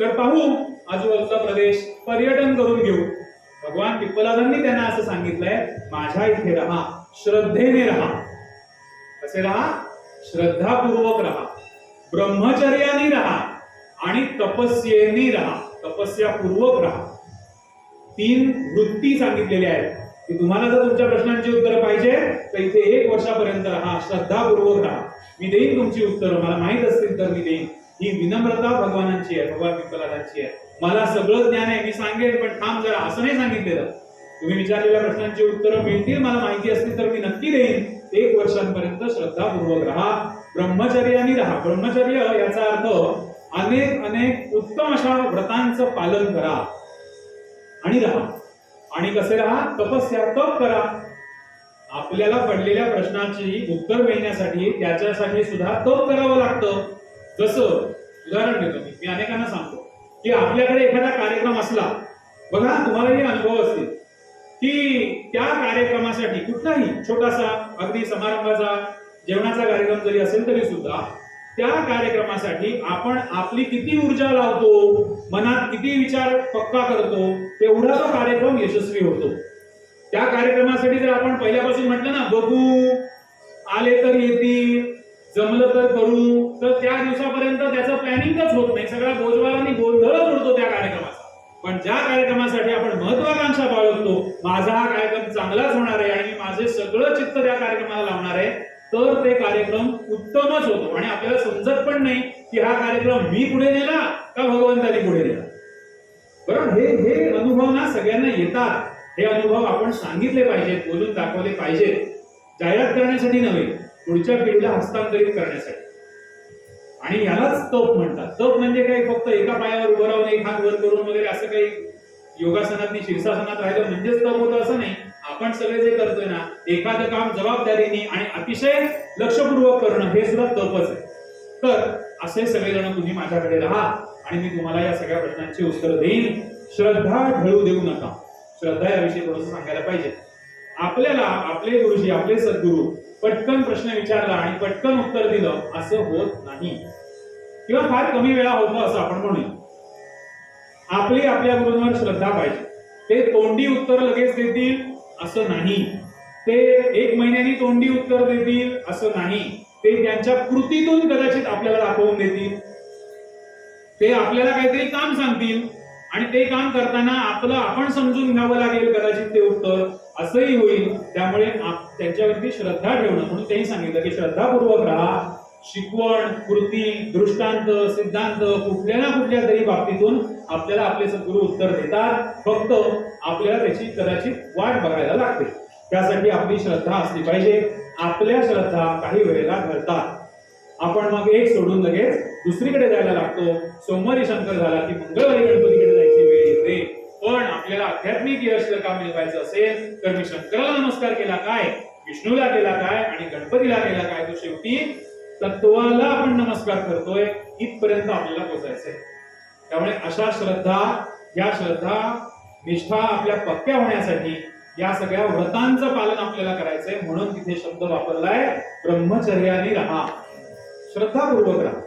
Speaker 1: तर पाहू आजूबाजूचा प्रदेश, पर्यटन करून घेऊ. भगवान विठ्ठलांनी त्यांना असं सांगितलंय, माझ्या इथे राहा, श्रद्धेने राहा. कसे राहा? श्रद्धापूर्वक राहा, ब्रह्मचर्याने राहा आणि तपस्येने राहा, तपस्यापूर्वक राहा. 3 वृत्ती सांगितलेल्या आहेत की तुम्हाला जर तुमच्या प्रश्नांची उत्तरं पाहिजे तर इथे 1 वर्षापर्यंत राहा, श्रद्धापूर्वक राहा. मी देईन तुमची उत्तरं, मला माहित असतील तर मी देईन. ही विनम्रता भगवानांची आहे, भगवान विठ्ठलांची आहे. मला सगळं ज्ञान आहे, मी सांगेन, पण थांब जरा, असं नाही सांगितलेलं. तुम्ही विचारलेल्या प्रश्नांची उत्तरं मिळतील, मला माहिती असतील तर मी नक्की देईन. 1 वर्षांपर्यंत श्रद्धापूर्वक राहा, ब्रह्मचर्याने राहा. ब्रह्मचर्य याचा अर्थ अनेक उत्तम अशा व्रतांचं पालन करा आणि राहा. आणि कसे राहा? तपस्या, तप करा. आपल्याला पडलेल्या प्रश्नाची उत्तर मिळण्यासाठी त्याच्यासाठी सुद्धा तप करावं लागतं. जसं उदाहरण देतो मी अनेकांना सांगतो की आपल्याकडे एखादा कार्यक्रम असला, बघा तुम्हालाही अनुभव असतील की त्या कार्यक्रमासाठी कुठलाही छोटासा अगदी समारंभाचा जेवणाचा कार्यक्रम जरी असेल तरी सुद्धा त्या कार्यक्रमासाठी आपण आपली किती ऊर्जा लावतो, मनात किती विचार पक्का करतो, तेवढा तो कार्यक्रम यशस्वी होतो. त्या कार्यक्रमासाठी जर आपण पहिल्यापासून म्हटलं ना, बघू, आले तर येतील, जमलं तर करू, तर त्या दिवसापर्यंत त्याचं प्लॅनिंगच होत नाही. सगळा बोजवाल आणि गोंधळच उडतो त्या कार्यक्रमाचा. पण ज्या कार्यक्रमासाठी आपण महत्वाकांक्षा बाळगतो, माझा हा कार्यक्रम चांगलाच होणार आहे आणि मी माझे सगळं चित्त त्या कार्यक्रमाला लावणार आहे, तर ते कार्यक्रम उत्तमच होतो. आणि आपल्याला समजत पण नाही की हा कार्यक्रम मी पुढे नेला का भगवंतानी पुढे नेला. बरोबर, हे अनुभव ना सगळ्यांना येतात. हे अनुभव आपण सांगितले पाहिजेत, बोलून दाखवले पाहिजेत. जाहिरात करण्यासाठी नव्हे, पुढच्या पिढीला हस्तांतरित करण्यासाठी. आणि यालाच तप म्हणतात. तप म्हणजे काय, फक्त एका पायावर उभं राहून एक हात वर करून वगैरे असं काही योगासनात शीर्षासनात राहिलं म्हणजेच तप होतं असं नाही. आपण सगळे जे करतोय ना, एखादं काम जबाबदारीने आणि अतिशय लक्षपूर्वक करणं, हे सुद्धा तपच आहे. तर असे सगळेजण तुम्ही माझ्याकडे राहा आणि मी तुम्हाला या सगळ्या प्रश्नांची उत्तर देईन. श्रद्धा ढळू देऊ नका. श्रद्धा याविषयी थोडंसं सांगायला पाहिजे. आपल्याला आपले गुरुजी, आपले सद्गुरू पटकन प्रश्न विचारला आणि पटकन उत्तर दिलं असं होत नाही, किंवा फार कमी वेळा होतं असं आपण म्हणूया. आपली आपल्या गुरूंवर श्रद्धा पाहिजे. ते तोंडी उत्तर लगेच देतील असं नाही, ते 1 महिन्यानी तोंडी उत्तर देतील असं नाही, ते त्यांच्या कृतीतून कदाचित आपल्याला दाखवून देतील. ते आपल्याला काहीतरी काम सांगतील आणि ते काम करताना आपलं आपण समजून घ्यावं लागेल कदाचित ते उत्तर असंही होईल. त्यामुळे त्यांच्यावरती श्रद्धा ठेवणं, म्हणून त्यांनी सांगितलं की श्रद्धापूर्वक राहा. शिकवण, कृती, दृष्टांत, सिद्धांत कुठल्या ना कुठल्या तरी बाबतीतून आपल्याला आपले सद्गुरू उत्तर देतात. फक्त आपल्याला त्याची कदाचित वाट बघायला लागते. त्यासाठी आपली श्रद्धा असली पाहिजे. आपल्या श्रद्धा काही वेळेला घडतात. आपण मग एक सोडून लगेच दुसरीकडे जायला लागतो. सोमवारी शंकर झाला की मंगळवारी गणपतीकडे जायची वेळ येते. पण आपल्याला आध्यात्मिक यश जर का मिळवायचं असेल तर मी शंकराला नमस्कार केला काय, विष्णूला केला काय आणि गणपतीला केला काय, तो शेवटी तत्वाला आपण नमस्कार करतोय इथपर्यंत आपल्याला पोहोचायचंय. त्यामुळे अशा श्रद्धा, या श्रद्धा निष्ठा आपल्या पक्क्या होण्यासाठी या सगळ्या व्रतांचं पालन आपल्याला करायचंय. म्हणून तिथे शब्द वापरलाय ब्रह्मचर्याने राहा, श्रद्धापूर्वक राहा.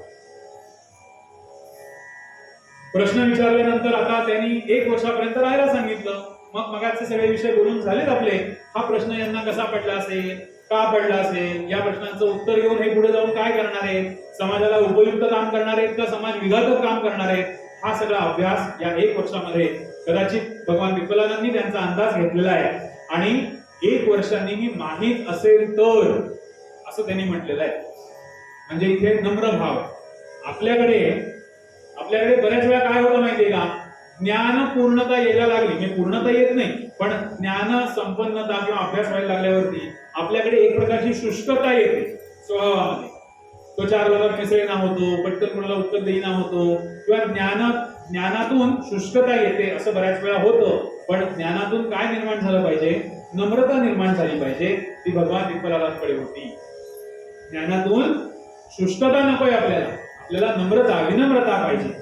Speaker 1: प्रश्न विचारल्यानंतर आता त्यांनी 1 वर्षापर्यंत राहायला सांगितलं. मग मगाचे सगळे विषय बोलून झालेत आपले. हा प्रश्न यांना कसा पडला असेल, का पडला असेल, या प्रश्नांचं उत्तर घेऊन हे पुढे जाऊन काय करणार आहेत, समाजाला उपयुक्त काम करणार आहेत का समाज विघातक काम करणार आहेत, हा सगळा अभ्यास या 1 वर्षामध्ये कदाचित भगवान विप्पलानंदांनी त्यांचा अंदाज घेतलेला आहे. आणि 1 वर्षांनी माहीत असेल तर असं त्यांनी म्हटलेलं आहे. म्हणजे इथे नम्र भाव. आपल्याकडे बऱ्याच वेळा काय होतं माहितीये का, ज्ञान पूर्णता यायला लागली, म्हणजे पूर्णता येत नाही पण ज्ञान संपन्नता किंवा अभ्यास व्हायला लागल्यावरती आपल्याकडे एक प्रकारची शुष्कता येते स्वभावामध्ये. तो 4 वर्गात मिसळीना होतो, पटकन कोणाला उत्तर देईना होतो, किंवा ज्ञानातून शुष्कता येते. असं बऱ्याच वेळा होतं. पण ज्ञानातून काय निर्माण झालं पाहिजे, नम्रता निर्माण झाली पाहिजे. ती भगवान विप्पलानंदांकडे होती. ज्ञानातून शुष्कता नकोय आपल्याला नम्रता, विनम्रता पाहिजे.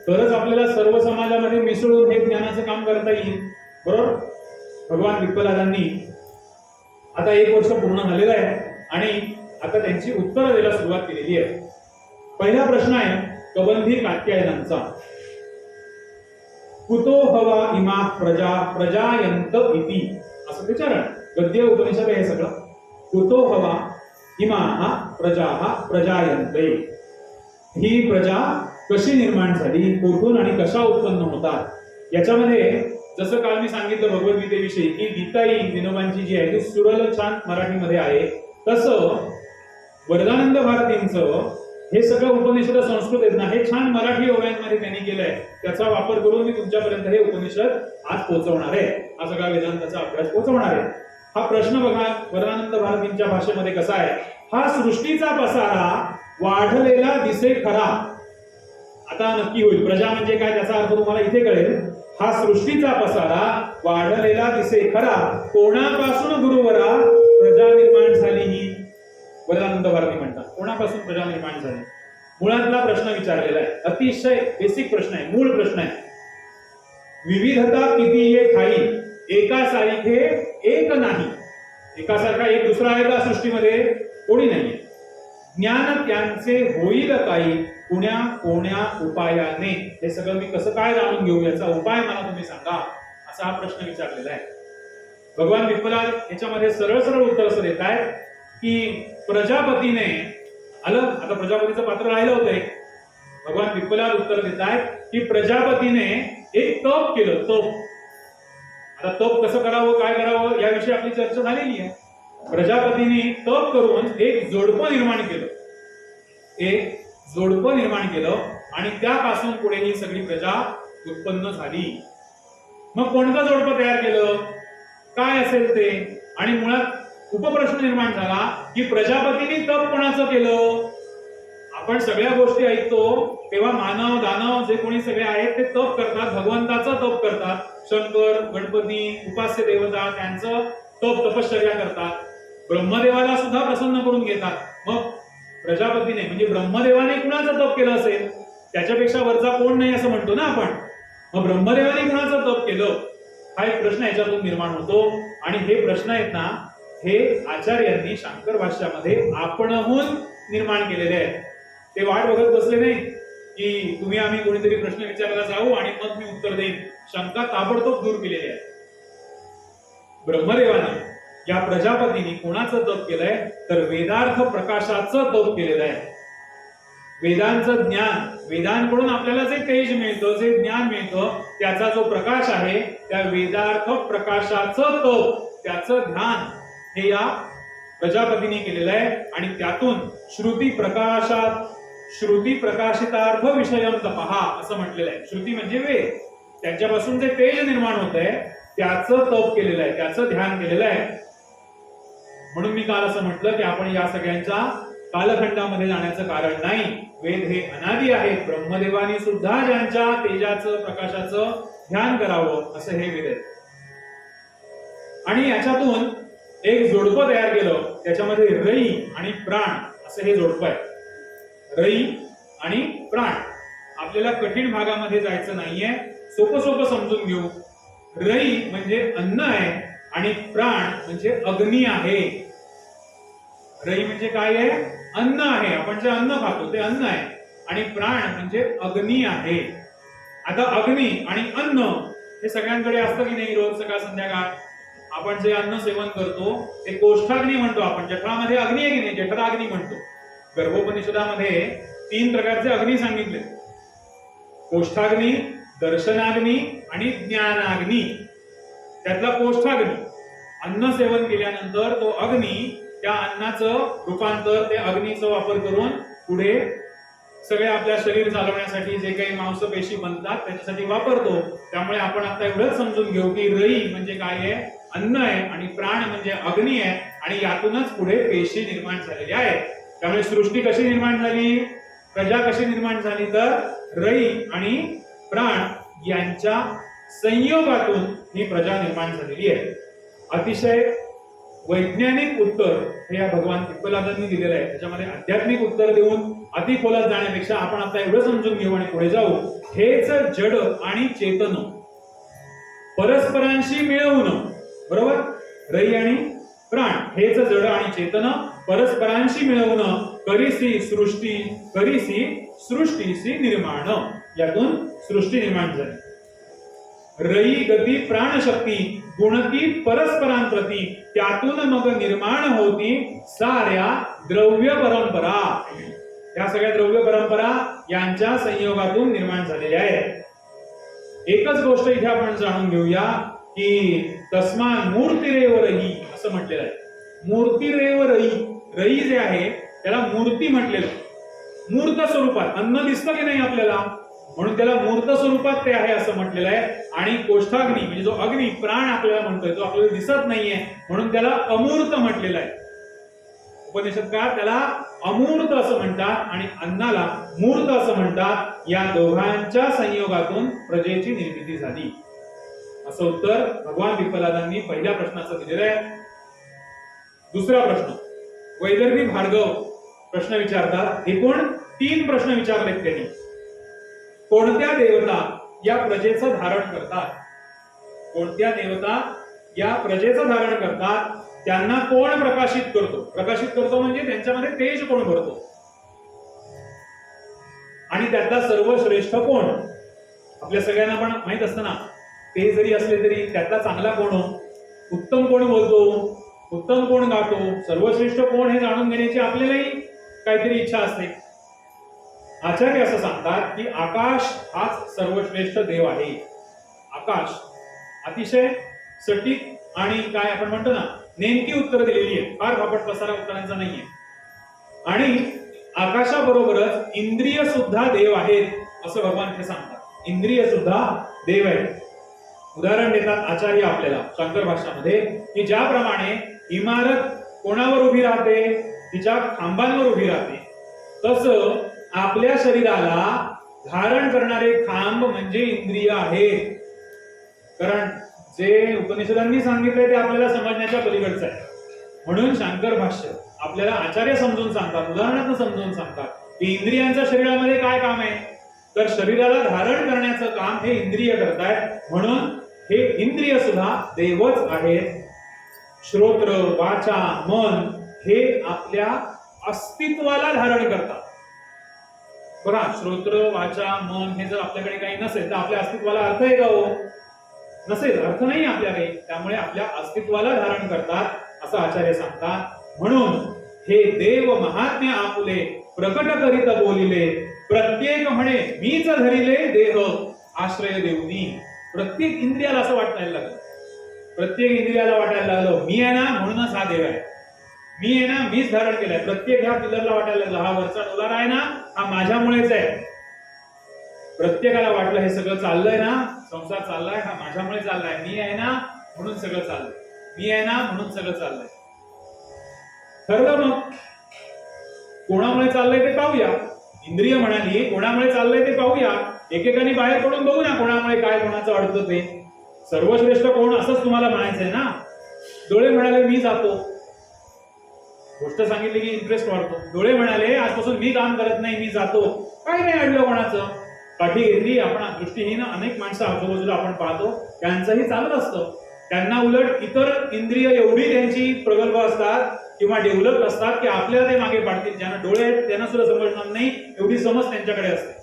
Speaker 1: तरच आपल्याला सर्व समाजामध्ये मिसळून हे ज्ञानाचं काम करता येईल. बरोबर. भगवान विप्पलानंदांनी आता 1 वर्ष पूर्ण झालेलं आहे आणि आता त्यांची उत्तरं द्यायला सुरुवात केलेली आहे. पहिला प्रश्न आहे कबंधी कात्यायनांचा. कुतो हवा इमा प्रजा प्रजायंत इति, असं ते चरण गद्य उपनिषद आहे सगळं. कुतो हवा इमा प्रजा प्रजायन्ते, ही प्रजा कशी निर्माण झाली, कुठून आणि कशा उत्पन्न होतात. याच्यामध्ये जसं काल मी सांगितलं भगवद्गीतेविषयी की गीताई विनोबांची जी आहे ती सुरल छान मराठीमध्ये आहे, तसं वरदानंद भारतींचं हे सगळं उपनिषद संस्कृत आहेत ना, हे छान मराठी ओव्यांमध्ये त्यांनी केलंय. त्याचा वापर करून मी तुमच्यापर्यंत हे उपनिषद आज पोहोचवणार आहे. हा सगळा वेदांताचा अभ्यास पोहोचवणार आहे. हा प्रश्न बघा वरदानंद भारतींच्या भाषेमध्ये कसा आहे. हा सृष्टीचा पसारा वाढलेला दिसे खरा. आता नक्की होईल प्रजा म्हणजे काय त्याचा अर्थ तुम्हाला इथे कळेल. हा सृष्टीचा पसारा वाढलेला दिसे खरा, कोणापासून गुरुवरा प्रजा निर्माण झाली, ही वरदानंद भारती म्हणतात. कोणापासून प्रजा निर्माण झाली. मुळातला प्रश्न विचारलेला आहे. अतिशय बेसिक प्रश्न आहे, मूळ प्रश्न आहे. विविधता किती ये ठाई, एका सारखे एक नाही. एकासारखा एक दुसरा आहे का सृष्टीमध्ये, कोणी नाहीये. ज्ञान त्यांचे होईल काही, कुण्या कोण्या उपायाने. हे सगळं मी कसं काय जाणून घेऊ, याचा उपाय मला तुम्ही सांगा, असा हा प्रश्न विचारलेला आहे. भगवान विप्पला याच्यामध्ये सरळ सरळ उत्तर असं देत आहे की प्रजापतीने आलं. आता प्रजापतीचं पात्र राहिलं होतं. भगवान विप्पला उत्तर देत आहेत की प्रजापतीने एक तप केलं. तप, आता तप कसं करावं, काय करावं याविषयी आपली चर्चा झालेली आहे. प्रजापतीने तप करून एक जोडपं निर्माण केलं. एक जोडपं निर्माण केलं आणि त्यापासून पुढे ही सगळी प्रजा उत्पन्न झाली. मग कोणतं जोडपं तयार केलं, काय असेल ते, आणि मुळात उपप्रश्न निर्माण झाला की प्रजापतीने तप कोणाचं केलं. आपण सगळ्या गोष्टी ऐकतो तेव्हा मानव दानव जे कोणी सगळे आहेत ते तप करतात, भगवंताचं तप करतात. शंकर, गणपती, उपास्य देवता त्यांचं तप तपश्चर्या करतात. ब्रह्मदेवाला सुद्धा प्रसन्न करून घेतात. मग प्रजापतीने म्हणजे ब्रह्मदेवाने कुणाचं तप केलं असेल, त्याच्यापेक्षा वरचा कोण नाही असं म्हणतो ना आपण. मग ब्रह्मदेवाने कुणाचं तप केलं, हा एक प्रश्न याच्यातून निर्माण होतो. आणि हे प्रश्न आहेत ना, हे आचार्यांनी शांकर भाष्यामध्ये आपणहून निर्माण केलेले आहेत. ते वाट बघत बसले नाही की तुम्ही आम्ही कोणीतरी प्रश्न विचारायला जाऊ आणि मग मी उत्तर देईन. शंका ताबडतोब दूर केलेली आहे. ब्रह्मदेवाने या प्रजापतीने कोणाचं तप केलंय, तर वेदार्थ प्रकाशाचं तप केलेलं आहे. वेदांचं ज्ञान, वेदांकडून आपल्याला जे तेज मिळतं, जे ज्ञान मिळतं, त्याचा जो प्रकाश आहे, त्या वेदार्थ प्रकाशाचं तप, त्याचं ध्यान हे या प्रजापतीने केलेलं आहे. आणि त्यातून श्रुती प्रकाशितार्थ विषयम तपहा असं म्हटलेलं आहे. श्रुती म्हणजे वेद, त्यांच्यापासून जे तेज निर्माण होत आहे त्याचं तप केलेलं आहे, त्याचं ध्यान केलेलं आहे. म्हणून मी काल असं म्हटलं की आपण या सगळ्यांच्या कालखंडामध्ये जाण्याचं कारण नाही. वेद हे अनादी आहेत. ब्रह्मदेवानी सुद्धा ज्यांच्या तेजाचं प्रकाशाचं ध्यान करावं असं हे वेद आहे. आणि याच्यातून एक जोडपं तयार केलं, त्याच्यामध्ये रई आणि प्राण असं हे जोडपं आहे. रई आणि प्राण. आपल्याला कठीण भागामध्ये जायचं नाहीये, सोपं सोपं समजून घेऊ. रई म्हणजे अन्न आहे आणि प्राण म्हणजे अग्नी आहे. रई म्हणजे काय आहे? अन्न आहे. आपण जे अन्न खातो ते अन्न आहे. आणि प्राण म्हणजे अग्नी आहे. आता अग्नी आणि अन्न हे सगळ्यांकडे असतं की नाही? रोज सकाळ संध्याकाळ आपण जे अन्न सेवन करतो ते कोष्ठाग्नी म्हणतो आपण. जठरामध्ये अग्नी आहे की नाही? जठराग्नी म्हणतो. गर्भोपनिषदामध्ये 3 प्रकारचे अग्नी सांगितले: कोष्ठाग्नी, दर्शनाग्नी आणि ज्ञानाग्नी. त्यातला कोष्ठाग्नी, अन्न सेवन केल्यानंतर तो अग्नी, त्या अन्नाचं रूपांतर ते अग्नीचा वापर करून पुढे सगळे आपल्या शरीर चालवण्यासाठी जे काही मांसपेशी बनतात त्याच्यासाठी वापरतो. त्यामुळे आपण आता एवढंच समजून घेऊ की रई म्हणजे काय आहे? अन्न आहे. आणि प्राण म्हणजे अग्नी आहे. आणि यातूनच पुढे पेशी निर्माण झालेली आहे. त्यामुळे सृष्टी कशी निर्माण झाली, प्रजा कशी निर्माण झाली, तर रई आणि प्राण यांच्या संयोगातून ही प्रजा निर्माण झालेली आहे. अतिशय वैज्ञानिक उत्तर हे या भगवान पिप्पलादांनी दिलेलं आहे. त्याच्यामध्ये आध्यात्मिक उत्तर देऊन अति खोलात जाण्यापेक्षा आपण आता एवढं समजून घेऊ आणि पुढे जाऊ. हेच जड आणि चेतन परस्परांशी मिळवून, बरोबर? रई आणि प्राण हेच जड आणि चेतन परस्परांशी मिळवून करीसी सृष्टीसी निर्माण. यातून सृष्टी निर्माण झाली. रई गती प्राणशक्ती गुणती परस्परांप्रती, त्यातून मग निर्माण होती साऱ्या द्रव्य परंपरा. या सगळ्या द्रव्य परंपरा यांच्या संयोगातून निर्माण झालेल्या आहेत. एकच गोष्ट इथे आपण जाणून घेऊया की तस्मान मूर्तिरेव रई असं म्हटलेलं आहे. मूर्तिरेव रई, रई जे आहे त्याला मूर्ती म्हटलेलं. मूर्त स्वरूपात अन्न दिसतं की नाही आपल्याला, म्हणून त्याला मूर्त स्वरूपात ते आहे असं म्हटलेलं आहे. आणि कोष्ठाग्नी म्हणजे जो अग्नी, प्राण आपल्याला म्हणतोय, तो आपल्याला दिसत नाहीये म्हणून त्याला अमूर्त म्हटलेलं आहे. उपनिषदकार त्याला अमूर्त असं म्हणतात आणि अन्नाला मूर्त असं म्हणतात. या दोघांच्या संयोगातून प्रजेची निर्मिती झाली असं उत्तर भगवान पिप्पलादांनी पहिल्या प्रश्नाचं दिलेलं आहे. दुसरा प्रश्न, वैदर्भी भार्गव प्रश्न विचारतात. एकूण 3 प्रश्न विचारलेत त्यांनी. कोणत्या देवता या प्रजेचं धारण करतात? कोणत्या देवता या प्रजेचं धारण करतात? त्यांना कोण प्रकाशित करतो? प्रकाशित करतो म्हणजे त्यांच्यामध्ये तेज कोण भरतो? आणि त्यातला सर्वश्रेष्ठ कोण? आपल्या सगळ्यांना पण माहित असतं ना, ते जरी असले तरी त्यातला चांगला कोण, उत्तम कोण बोलतो, उत्तम कोण गातो, सर्वश्रेष्ठ कोण हे जाणून घेण्याची आपल्यालाही काहीतरी इच्छा असते. आचार्य असं सांगतात की आकाश हाच सर्वश्रेष्ठ देव आहे. आकाश अतिशय सटीक आणि काय आपण म्हणतो ना, नेमकी उत्तर दिलेली आहे. फार फापट पसारा उत्तरांचा नाहीये. आणि आकाशाबरोबरच इंद्रिय सुद्धा देव आहेत असं भगवान इथे सांगतात. इंद्रिय सुद्धा देव आहेत. उदाहरण देतात आचार्य आपल्याला शंकर भाषामध्ये की ज्याप्रमाणे इमारत कोणावर उभी राहते? तिच्या खांबांवर उभी राहते. तसं आपल्या शरीराला धारण करणारे खांब म्हणजे इंद्रिय आहेत. कारण जे उपनिषदांनी सांगितलंय ते आपल्याला समजण्याच्या पलीकडचं आहे. म्हणून शंकर भाष्य आपल्याला आचार्य समजून सांगतात, उदाहरणार्थ समजून सांगतात की इंद्रियांच्या शरीरामध्ये काय काम आहे, तर शरीराला धारण करण्याचं काम हे इंद्रिय करतायत. म्हणून हे इंद्रिय सुद्धा देवच आहेत. श्रोत्र, वाचा, मन हे आपल्या अस्तित्वाला धारण करतात. बघा, श्रोत्र, वाचा, मन हे जर आपल्याकडे काही नसेल तर आपल्या अस्तित्वाला अर्थ आहे का हो? नसेल, अर्थ नाही आपल्याकडे. त्यामुळे आपल्या अस्तित्वाला धारण करतात असं आचार्य सांगतात. म्हणून हे देव महात्म्य आपुले प्रकट करीत बोलिले, प्रत्येक म्हणे मीच धरिले देह आश्रय देऊनी. प्रत्येक इंद्रियाला असं वाटायला लागलं, प्रत्येक इंद्रियाला वाटायला लागलं मी आहे ना म्हणूनच हा देव आहे, मी आहे ना मीच धारण केलाय. प्रत्येक ह्या पिलरला वाटायला लागलं हा वरचा डोलारा आहे ना हा माझ्यामुळेच आहे. प्रत्येकाला वाटलं हे सगळं चाललंय ना, संसार चाललाय हा माझ्यामुळे चाललाय, मी आहे ना म्हणून सगळं चाललंय, मी आहे ना म्हणून सगळं चाललंय. ठरलं मग कोणामुळे चाललंय ते पाहूया. इंद्रिय म्हणाली कोणामुळे चाललंय ते पाहूया. एकेकाने बाहेर पडून बघू ना कोणामुळे काय कोणाचं अडतं ते. सर्वश्रेष्ठ कोण असंच तुम्हाला म्हणायचंय ना. डोळे म्हणाले मी जातो, गोष्ट सांगितली की इंटरेस्ट वाढतो. डोळे म्हणाले आजपासून मी काम करत नाही, मी जातो. काय नाही अडलं कोणाचं. पाठी घेतली आपण दृष्टीहीन अनेक माणसं आजूबाजूला आपण पाहतो, त्यांचंही चालत असतं. त्यांना उलट इतर इंद्रिय एवढी त्यांची प्रगल्भ असतात किंवा डेव्हलप असतात की आपल्याला ते मागे पाडतील. ज्यांना डोळे आहेत त्यांना सुद्धा समजणार नाही एवढी समज त्यांच्याकडे असते.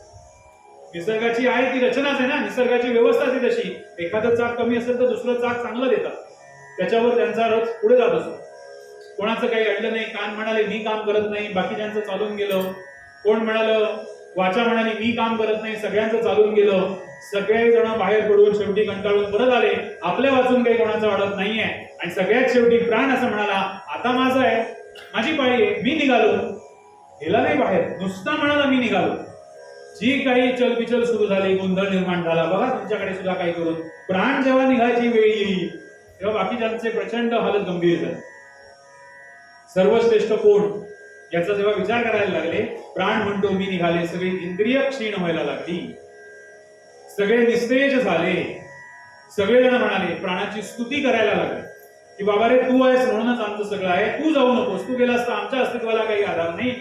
Speaker 1: निसर्गाची आहे ती रचनाच आहे ना, निसर्गाची व्यवस्था ती तशी. एखादं चाक कमी असेल तर दुसरं चाक चांगलं देतात, त्याच्यावर त्यांचा रथ पुढे जात असतो. कोणाचं काही अडलं नाही. कान म्हणाले मी काम करत नाही, बाकीच्यांचं चालून गेलं. कोण म्हणालं, वाचा म्हणाली मी काम करत नाही, सगळ्यांचं चालून गेलं. सगळे जण बाहेर पडून शेवटी कंटाळून परत आले. आपल्या वाचून काही कोणाचं अडत नाहीये. आणि सगळ्यात शेवटी प्राण असं म्हणाला आता माझं आहे, माझी पाळी आहे, मी निघालो. गेला नाही बाहेर, नुसता म्हणाला मी निघालो. जी काही चलबिचल सुरू झाली, गोंधळ निर्माण झाला बघा तुमच्याकडे सुद्धा काही करून. प्राण जेव्हा निघायची वेळ येईल तेव्हा बाकीच्यांचे प्रचंड हालत गंभीर झाले. सर्वश्रेष्ठ कोण याचा जेव्हा विचार करायला लागले, प्राण म्हणतो मी निघाले, सगळी इंद्रिय क्षीण व्हायला लागली, सगळे निस्तेज झाले. सगळेजण म्हणाले, प्राणाची स्तुती करायला लागले की बाबा रे तू आहेस म्हणूनच आमचं सगळं आहे, तू जाऊ नकोस, तू गेलास तर आमच्या अस्तित्वाला काही आधार नाही,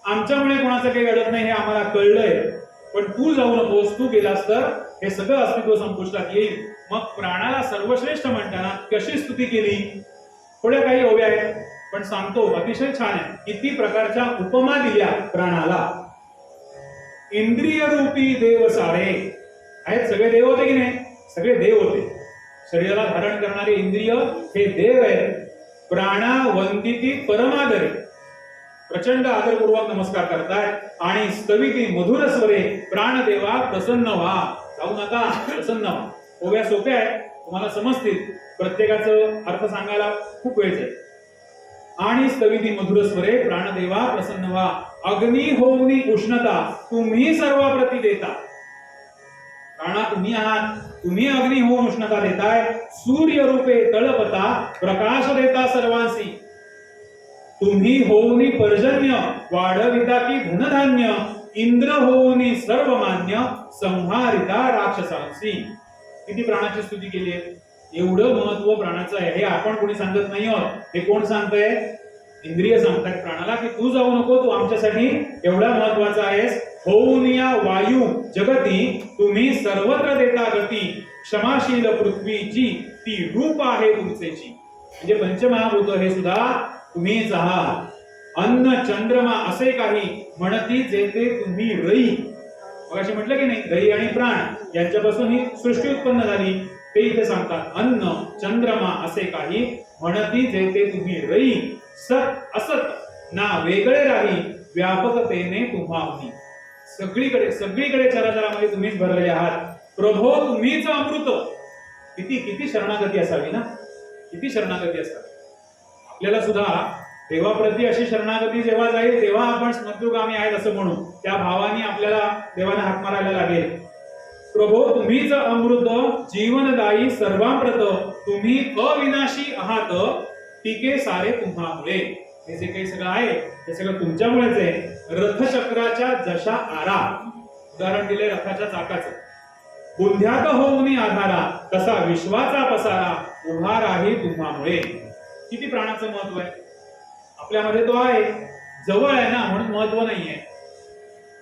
Speaker 1: आमच्यामुळे कोणाचं काही अडत नाही हे आम्हाला कळलंय, पण तू जाऊ नकोस, तू गेलास तर हे सगळं अस्तित्व संपुष्टात येईल. मग प्राणाला सर्वश्रेष्ठ म्हणताना कशी स्तुती केली, थोड्या काही ओव्या आहेत पण सांगतो, अतिशय छान आहे. किती प्रकारच्या उपमा दिल्या प्राणाला. इंद्रिय रूपी देव सारे आहेत, सगळे देव होते की नाही, सगळे देव होते. शरीराला धारण करणारे इंद्रिय हे देव आहेत. प्राणा वंदिती परमादरे, प्रचंड आदरपूर्वक नमस्कार करतायत आणि स्तविती मधुर स्वरे, प्राणदेवा प्रसन्न व्हा, जाऊ नका, प्रसन्न व्हा. ओव्या सोप्या आहेत, तुम्हाला समजतील, प्रत्येकाचं अर्थ सांगायला खूप वेळ आहे. आणि स्तविती मधुर स्वरे, प्राणदेवा प्रसन्न व्हा, अग्नी होऊनी उष्णता तुम्ही सर्व प्रती देता. प्राणा तुम्ही आहात, तुम्ही अग्नी होऊन उष्णता देताय. सूर्य रूपे तळपता प्रकाश देता सर्वांसी, तुम्ही होऊनी पर्जन्य वाढविता की धनधान्य, इंद्र होऊनी सर्वमान्य संहारिता राक्षसांसी. किती प्राणाची स्तुती केली आहे. एवढं महत्व प्राणाचं आहे हे आपण कोणी सांगत नाही आहोत, हे कोण सांगतंय, इंद्रिय सांगतायत प्राणाला की तू जाऊ नको, तू आमच्यासाठी एवढा महत्वाचा आहेस. होऊन या वायू जगती तुम्ही सर्वत्र देता गती, क्षमाशील पृथ्वीची ती रूप आहे तुमचेची. म्हणजे पंचमहाभूत हे सुद्धा तुम्हीच आहात. अन्न चंद्रमा असे काही म्हणती जेथे तुम्ही रई. मगाशी म्हटलं की नाही, दही आणि प्राण यांच्यापासून ही सृष्टी उत्पन्न झाली. ते इथे सांगतात, अन्न चंद्रमा असे काही म्हणती जेथे तुम्ही रई, सत असत ना वेगळे राही, व्यापकतेने तुम्हाही. सगळीकडे सगळीकडे चराचरामध्ये तुम्हीच भरलेले आहात. प्रभो तुम्हीच अमृत. किती किती शरणागती असावी ना, किती शरणागती असावी. आपल्याला सुद्धा देवाप्रती अशी शरणागती जेव्हा जाईल तेव्हा आपण स्मृत्युगामी आहेत असं म्हणू. त्या भावाने आपल्याला देवाने हाक मारायला लागेल. प्रभो तुम्हीच अमृत जीवनदायी सर्वांप्रत, तुम्ही अविनाशी आहात, टीके सारे तुम्हामुळे. हे जे काही सगळं आहे हे सगळं तुमच्यामुळेच आहे. रथचक्राच्या जशा आरा, उदाहरण दिले रथाच्या चाकाचं. बुंध्यात होऊनी आधारा, तसा विश्वाचा पसारा उभा राही तुम्हामुळे. किती प्राणाचं महत्व आहे आपल्यामध्ये. तो आहे, जवळ आहे ना म्हणून महत्व नाहीये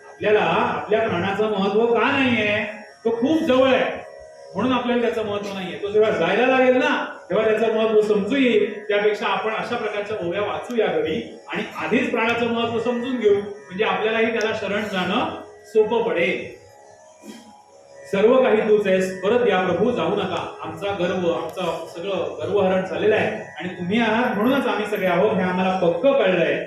Speaker 1: आपल्याला. आपल्या प्राणाचं महत्व का नाहीये, तो खूप जवळ आहे म्हणून आपल्याला त्याचं महत्व नाहीये. तो जेव्हा जायला लागेल ना तेव्हा त्याचं महत्व समजू येईल. त्यापेक्षा आपण अशा प्रकारच्या ओव्या वाचूया घरी आणि आधीच प्राणाचं महत्व समजून घेऊ, म्हणजे आपल्यालाही त्याला शरण जाणं सोपं पडेल. सर्व काही तूच आहेस, परत या प्रभू, जाऊ नका. आमचा गर्व, आमचं सगळं गर्वहरण झालेलं आहे आणि तुम्ही आहात म्हणूनच आम्ही सगळे आहोत हे आम्हाला पक्क कळलंय.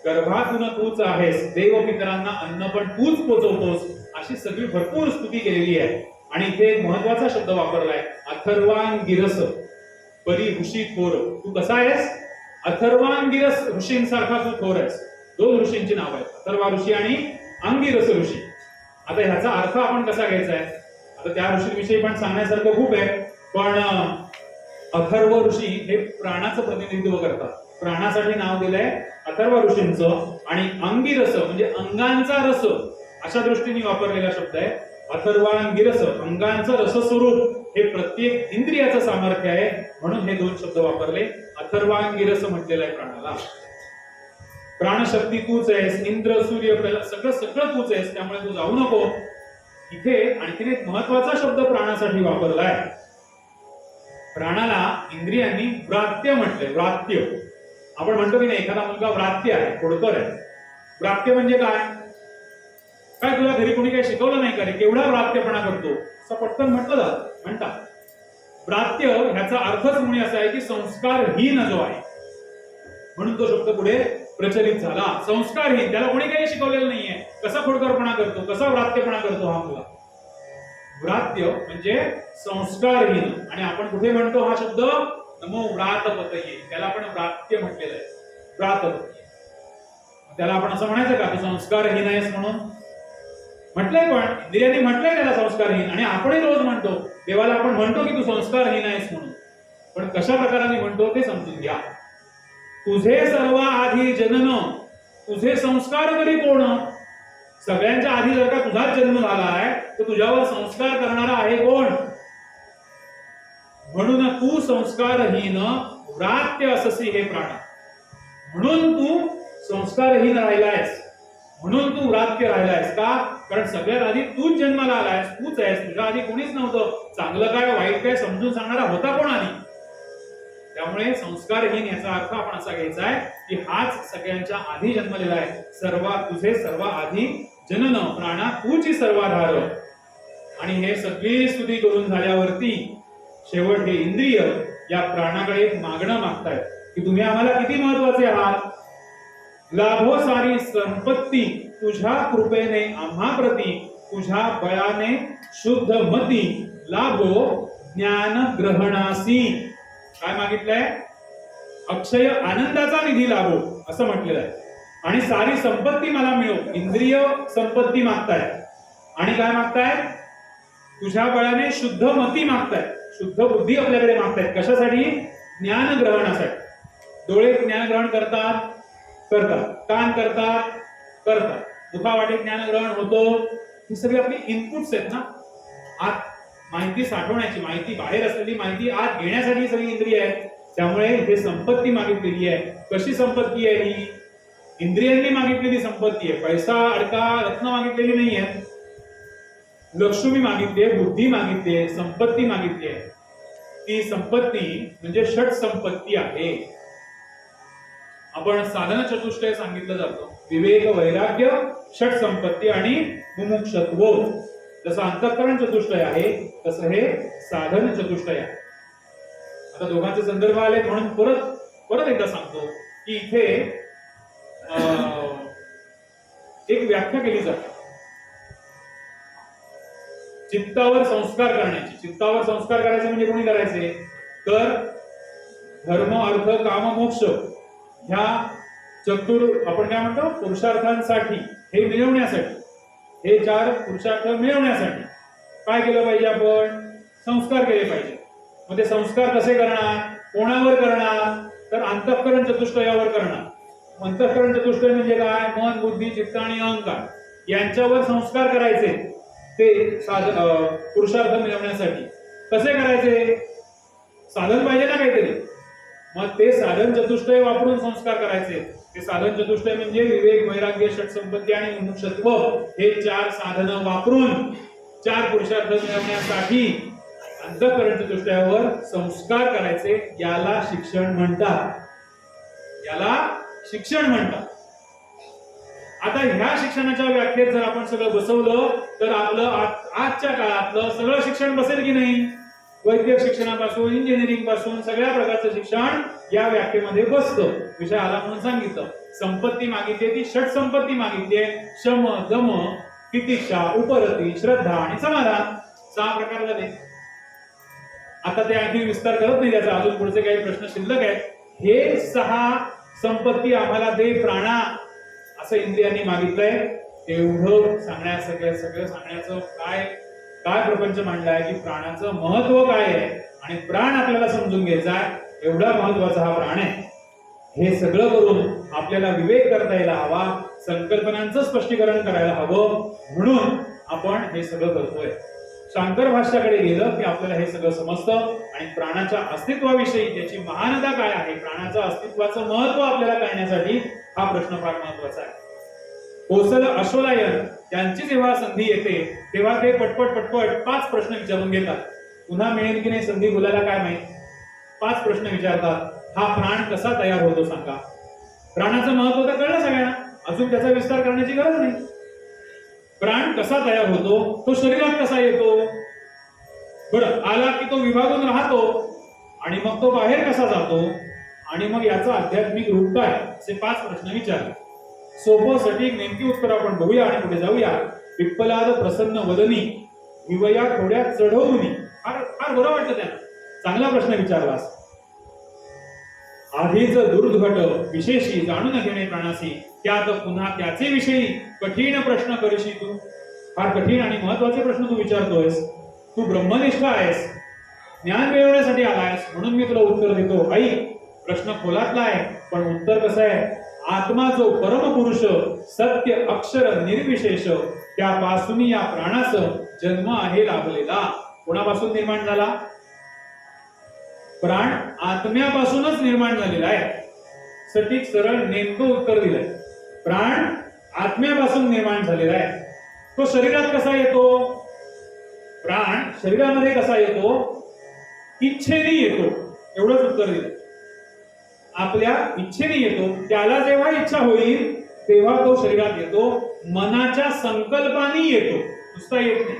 Speaker 1: गर्भातून तूच आहेस, देव पितरांना अन्न पण तूच पोचवतोस, अशी सगळी भरपूर स्तुती केलेली आहे. आणि इथे एक महत्वाचा शब्द वापरलाय, अथर्वांगिरस परी ऋषी थोर. तू कसा आहेस? अथर्वांगिरस ऋषींसारखा तू थोर आहेस. दोन ऋषींची नाव आहेत, अथर्वा ऋषी आणि अंगिरस ऋषी. आता ह्याचा अर्थ आपण कसा घ्यायचा आहे? आता त्या ऋषींविषयी पण सांगण्यासारखं खूप आहे, पण अथर्व ऋषी हे प्राणाचं प्रतिनिधित्व करतात. प्राणासाठी नाव दिलंय अथर्व ऋषींचं. आणि अंगिरस म्हणजे अंगांचा रस अशा दृष्टीने वापरलेला शब्द आहे. अथर्वांगिरस अंगांचं रसस्वरूप हे प्रत्येक इंद्रियाचं सामर्थ्य आहे, म्हणून हे दोन शब्द वापरले. अथर्वांगिरस म्हटलेलं आहे प्राणाला. प्राणशक्ती तूच आहेस, इंद्र सूर्य सगळं सगळं तूच आहेस, त्यामुळे तू जाऊ नको. इथे आणखीन एक महत्वाचा शब्द प्राणासाठी वापरलाय. प्राणाला इंद्रियांनी व्रात्य म्हटलंय. व्रात्य आपण म्हणतो की नाही, एखादा मुलगा व्रात्य आहे, खोडकर आहे. व्रात्य म्हणजे काय? काय तुला घरी कोणी काही शिकवलं नाही का रे, केवढा व्रात्यपणा करतो, असं पटकन म्हटलं जातं, म्हणतात. व्रात्य ह्याचा अर्थच मुळी असा आहे की संस्कारहीन जो आहे, म्हणून तो शब्द पुढे प्रचलित झाला. संस्कारहीन, त्याला कोणी काही शिकवलेलं नाहीये, कसा खोडकरपणा करतो, कसा व्रात्यपणा करतो हा मुलगा. व्रात्य म्हणजे संस्कारहीन. आणि आपण कुठे म्हणतो हा शब्द? नमो व्रातपतये, त्याला आपण व्रात्य म्हटलेलं आहे. व्रातपतये, त्याला आपण असं म्हणायचं का तू संस्कारहीन आहेस म्हणून? म्हटलंय, पण इंद्रियांनी म्हटलंय त्याला संस्कारहीन. आणि आपणही रोज म्हणतो, देवाला आपण म्हणतो की तू संस्कारहीन आहेस म्हणून. पण कशा प्रकाराने म्हणतो ते समजून घ्या. तुझे सर्व आधी जनन, तुझे संस्कार करी कोण? सगळ्यांच्या आधी जर का तुझाच जन्म झाला आहे, तर तुझ्यावर संस्कार करणारा आहे कोण? म्हणून तू संस्कारहीन व्रात्य अससी हे प्राण. म्हणून तू संस्कारहीन राहिलायस, म्हणून तू व्रात्य राहिलायस. का? कारण सगळ्यात आधी तूच जन्माला आलायस, तूच आहेस. तुझ्या आधी कोणीच नव्हतं. चांगलं काय वाईट काय समजून सांगणारा होता कोण आधी? त्यामुळे संस्कारहीन याचा अर्थ आपण असा घ्यायचा आहे की हाच सगळ्यांच्या आधी जन्मलेला आहे. तुझे सर्व आधी जनन, प्राणा तूची सर्वाधार. आणि हे सगळी स्तुती करून झाल्यावरती शेवट हे इंद्रिय या प्राणाकडे मागणं मागतायत की तुम्ही आम्हाला किती महत्वाचे आहात. लाभो सारी संपत्ती तुझ्या कृपेने आम्हा प्रती, तुझ्या बळाने शुद्ध मती लाभो ज्ञान ग्रहणासी. काय मागितलंय? अक्षय आनंदाचा निधी लाभो असं म्हटलेलं आहे. आणि सारी संपत्ती मला मिळो, इंद्रिय संपत्ती मागताय. आणि काय मागताय? तुझ्या बळाने शुद्ध मती मागताय, शुद्ध बुद्धी आपल्याकडे मागतायत. कशासाठी? ज्ञान ग्रहणासाठी. डोळे ज्ञान ग्रहण करतात, कान करतात, मुखावाटे ज्ञान ग्रहण होतो. ही सगळी आपली इनपुट्स आहेत ना. आत माहिती साठवण्याची, माहिती बाहेर असलेली माहिती आत घेण्यासाठी सगळी इंद्रिय आहे. त्यामुळे हे संपत्ती मागितलेली आहे. कशी संपत्ती आहे ही? इंद्रियांनी मागितलेली संपत्ती आहे. पैसा, अडका, रत्न मागितलेली नाही आहे. लक्ष्मी मागितली, बुद्धी मागितली, संपत्ती मागितली आहे. ती संपत्ती म्हणजे षट संपत्ती आहे. आपण साधन चतुष्टय सांगितलं जातं. विवेक, वैराग्य, षट संपत्ती आणि मुमुक्षत्व. जसं अंतःकरण चतुष्टय आहे तसं हे साधन चतुष्टय आहे. आता दोघांचे संदर्भ आले म्हणून परत एकदा सांगतो की इथे एक व्याख्या केली जाते चित्तावर संस्कार करण्याची. चित्तावर संस्कार करायचे म्हणजे कोणी करायचे? तर धर्म, अर्थ, काम, मोक्ष ह्या आपण काय म्हणतो पुरुषार्थांसाठी, हे मिळवण्यासाठी, हे 4 पुरुषार्थ मिळवण्यासाठी काय केलं पाहिजे? आपण संस्कार केले पाहिजे. मग ते संस्कार कसे करणार? कोणावर करणार? तर अंतःकरण चतुष्टयावर करणार. अंतःकरण चतुष्टय म्हणजे काय? मन, बुद्धी, चित्त आणि अहंकार यांच्यावर संस्कार करायचे. ते पुरुषार्थ मिळवण्यासाठी कसे करायचे? साधन पाहिजे ना काहीतरी. मग ते साधन चतुष्टय वापरून संस्कार करायचे. ते साधन चतुष्टय म्हणजे विवेक, वैराग्य, षट संपत्ती आणि मुमुक्षत्व हे 4 साधनं वापरून 4 पुरुषार्थ मिळवण्यासाठी अंतःकरण चतुष्टयावर संस्कार करायचे. याला शिक्षण म्हणतात. आता ह्या शिक्षणाच्या व्याख्येत जर आपण सगळं बसवलं तर आपलं आजच्या काळातलं सगळं शिक्षण बसेल की नाही? वैद्यक शिक्षणापासून इंजिनिअरिंग पासून सगळ्या प्रकारचं शिक्षण या व्याख्येमध्ये बसतं. विषय आला म्हणून सांगितलं. संपत्ती मागितली ती षट संपत्ती मागितली, शम दम तितिक्षा उपरती श्रद्धा आणि समाधान. 6 प्रकार झाले. आता ते आणखी विस्तार करत नाही त्याचा, अजून पुढचे काही प्रश्न शिल्लक आहेत. हे 6 संपत्ती आम्हाला दे प्राणा असं इंद्रियांनी मागितलंय. तेवढं सगळं सांगण्याचं काय काय प्रपंच मांडलाय की प्राणाचं महत्व काय आहे आणि प्राण आपल्याला समजून घ्यायचा आहे, एवढा महत्वाचा हा प्राण आहे. हे सगळं करून आपल्याला विवेक करता यायला हवा, संकल्पनांचं स्पष्टीकरण करायला हवं, म्हणून आपण हे सगळं करतोय. शांकर भाष्याकडे गेलं की आपल्याला हे सगळं समजतं आणि प्राणाच्या अस्तित्वाविषयी त्याची महानता काय आहे, प्राणाचं अस्तित्वाचं महत्व आपल्याला कळण्यासाठी हा प्रश्न फार महत्वाचा आहे. कोसल अश्वलायन त्यांची जेव्हा संधी येते तेव्हा ते पटपट 5 प्रश्न विचारून घेतात. पुन्हा मिळेल की नाही संधी बोलायला काय माहित. 5 प्रश्न विचारतात. हा प्राण कसा तयार होतो सांगा. प्राणाचं महत्व तर कळलं सगळ्यांना, अजून त्याचा विस्तार करण्याची गरज नाही. प्राण कसा तयार होतो, तो शरीरात कसा येतो, बरं आला की तो विभागून राहतो आणि मग तो बाहेर कसा जातो आणि मग याचं आध्यात्मिक रूप काय, असे 5 प्रश्न विचारले. सोपं सटीक नेमकी उत्तर आपण बघूया आणि पुढे जाऊया. पिप्पलाद प्रसन्न वदनी विवया थोड्या चढवूनी. फार फार बरं वाटतं त्यांना, चांगला प्रश्न विचारलास. आधीच दुर्धट विशेषी जाणून घेणे प्राणासी, त्यात पुन्हा त्याचे विषयी कठीण प्रश्न करशी तू. फार कठीण आणि महत्वाचे प्रश्न तू विचारतोयस. तू ब्रह्मनिष्ठ आहेस, ज्ञान मिळवण्यासाठी आलायस, म्हणून मी तुला उत्तर देतो. आई, प्रश्न खोलातला आहे पण उत्तर कसं आहे. आत्मा जो परम पुरुष सत्य अक्षर निर्विशेष, त्यापासून या प्राणास जन्म आहे लाभलेला. कोणापासून निर्माण झाला. प्राण आत्म्यापासूनच निर्माण झालेला आहे. सटीक सरळ नेमकं उत्तर दिलंय. प्राण आत्म्यापासून निर्माण झालेला आहे. तो शरीरात कसा येतो. प्राण शरीरामध्ये कसा येतो. इच्छेने येतो, एवढंच उत्तर दिलं. आपल्या इच्छेने येतो. त्याला जेव्हा इच्छा होईल तेव्हा तो शरीरात येतो. मनाच्या संकल्पाने येतो, नुसता येत नाही.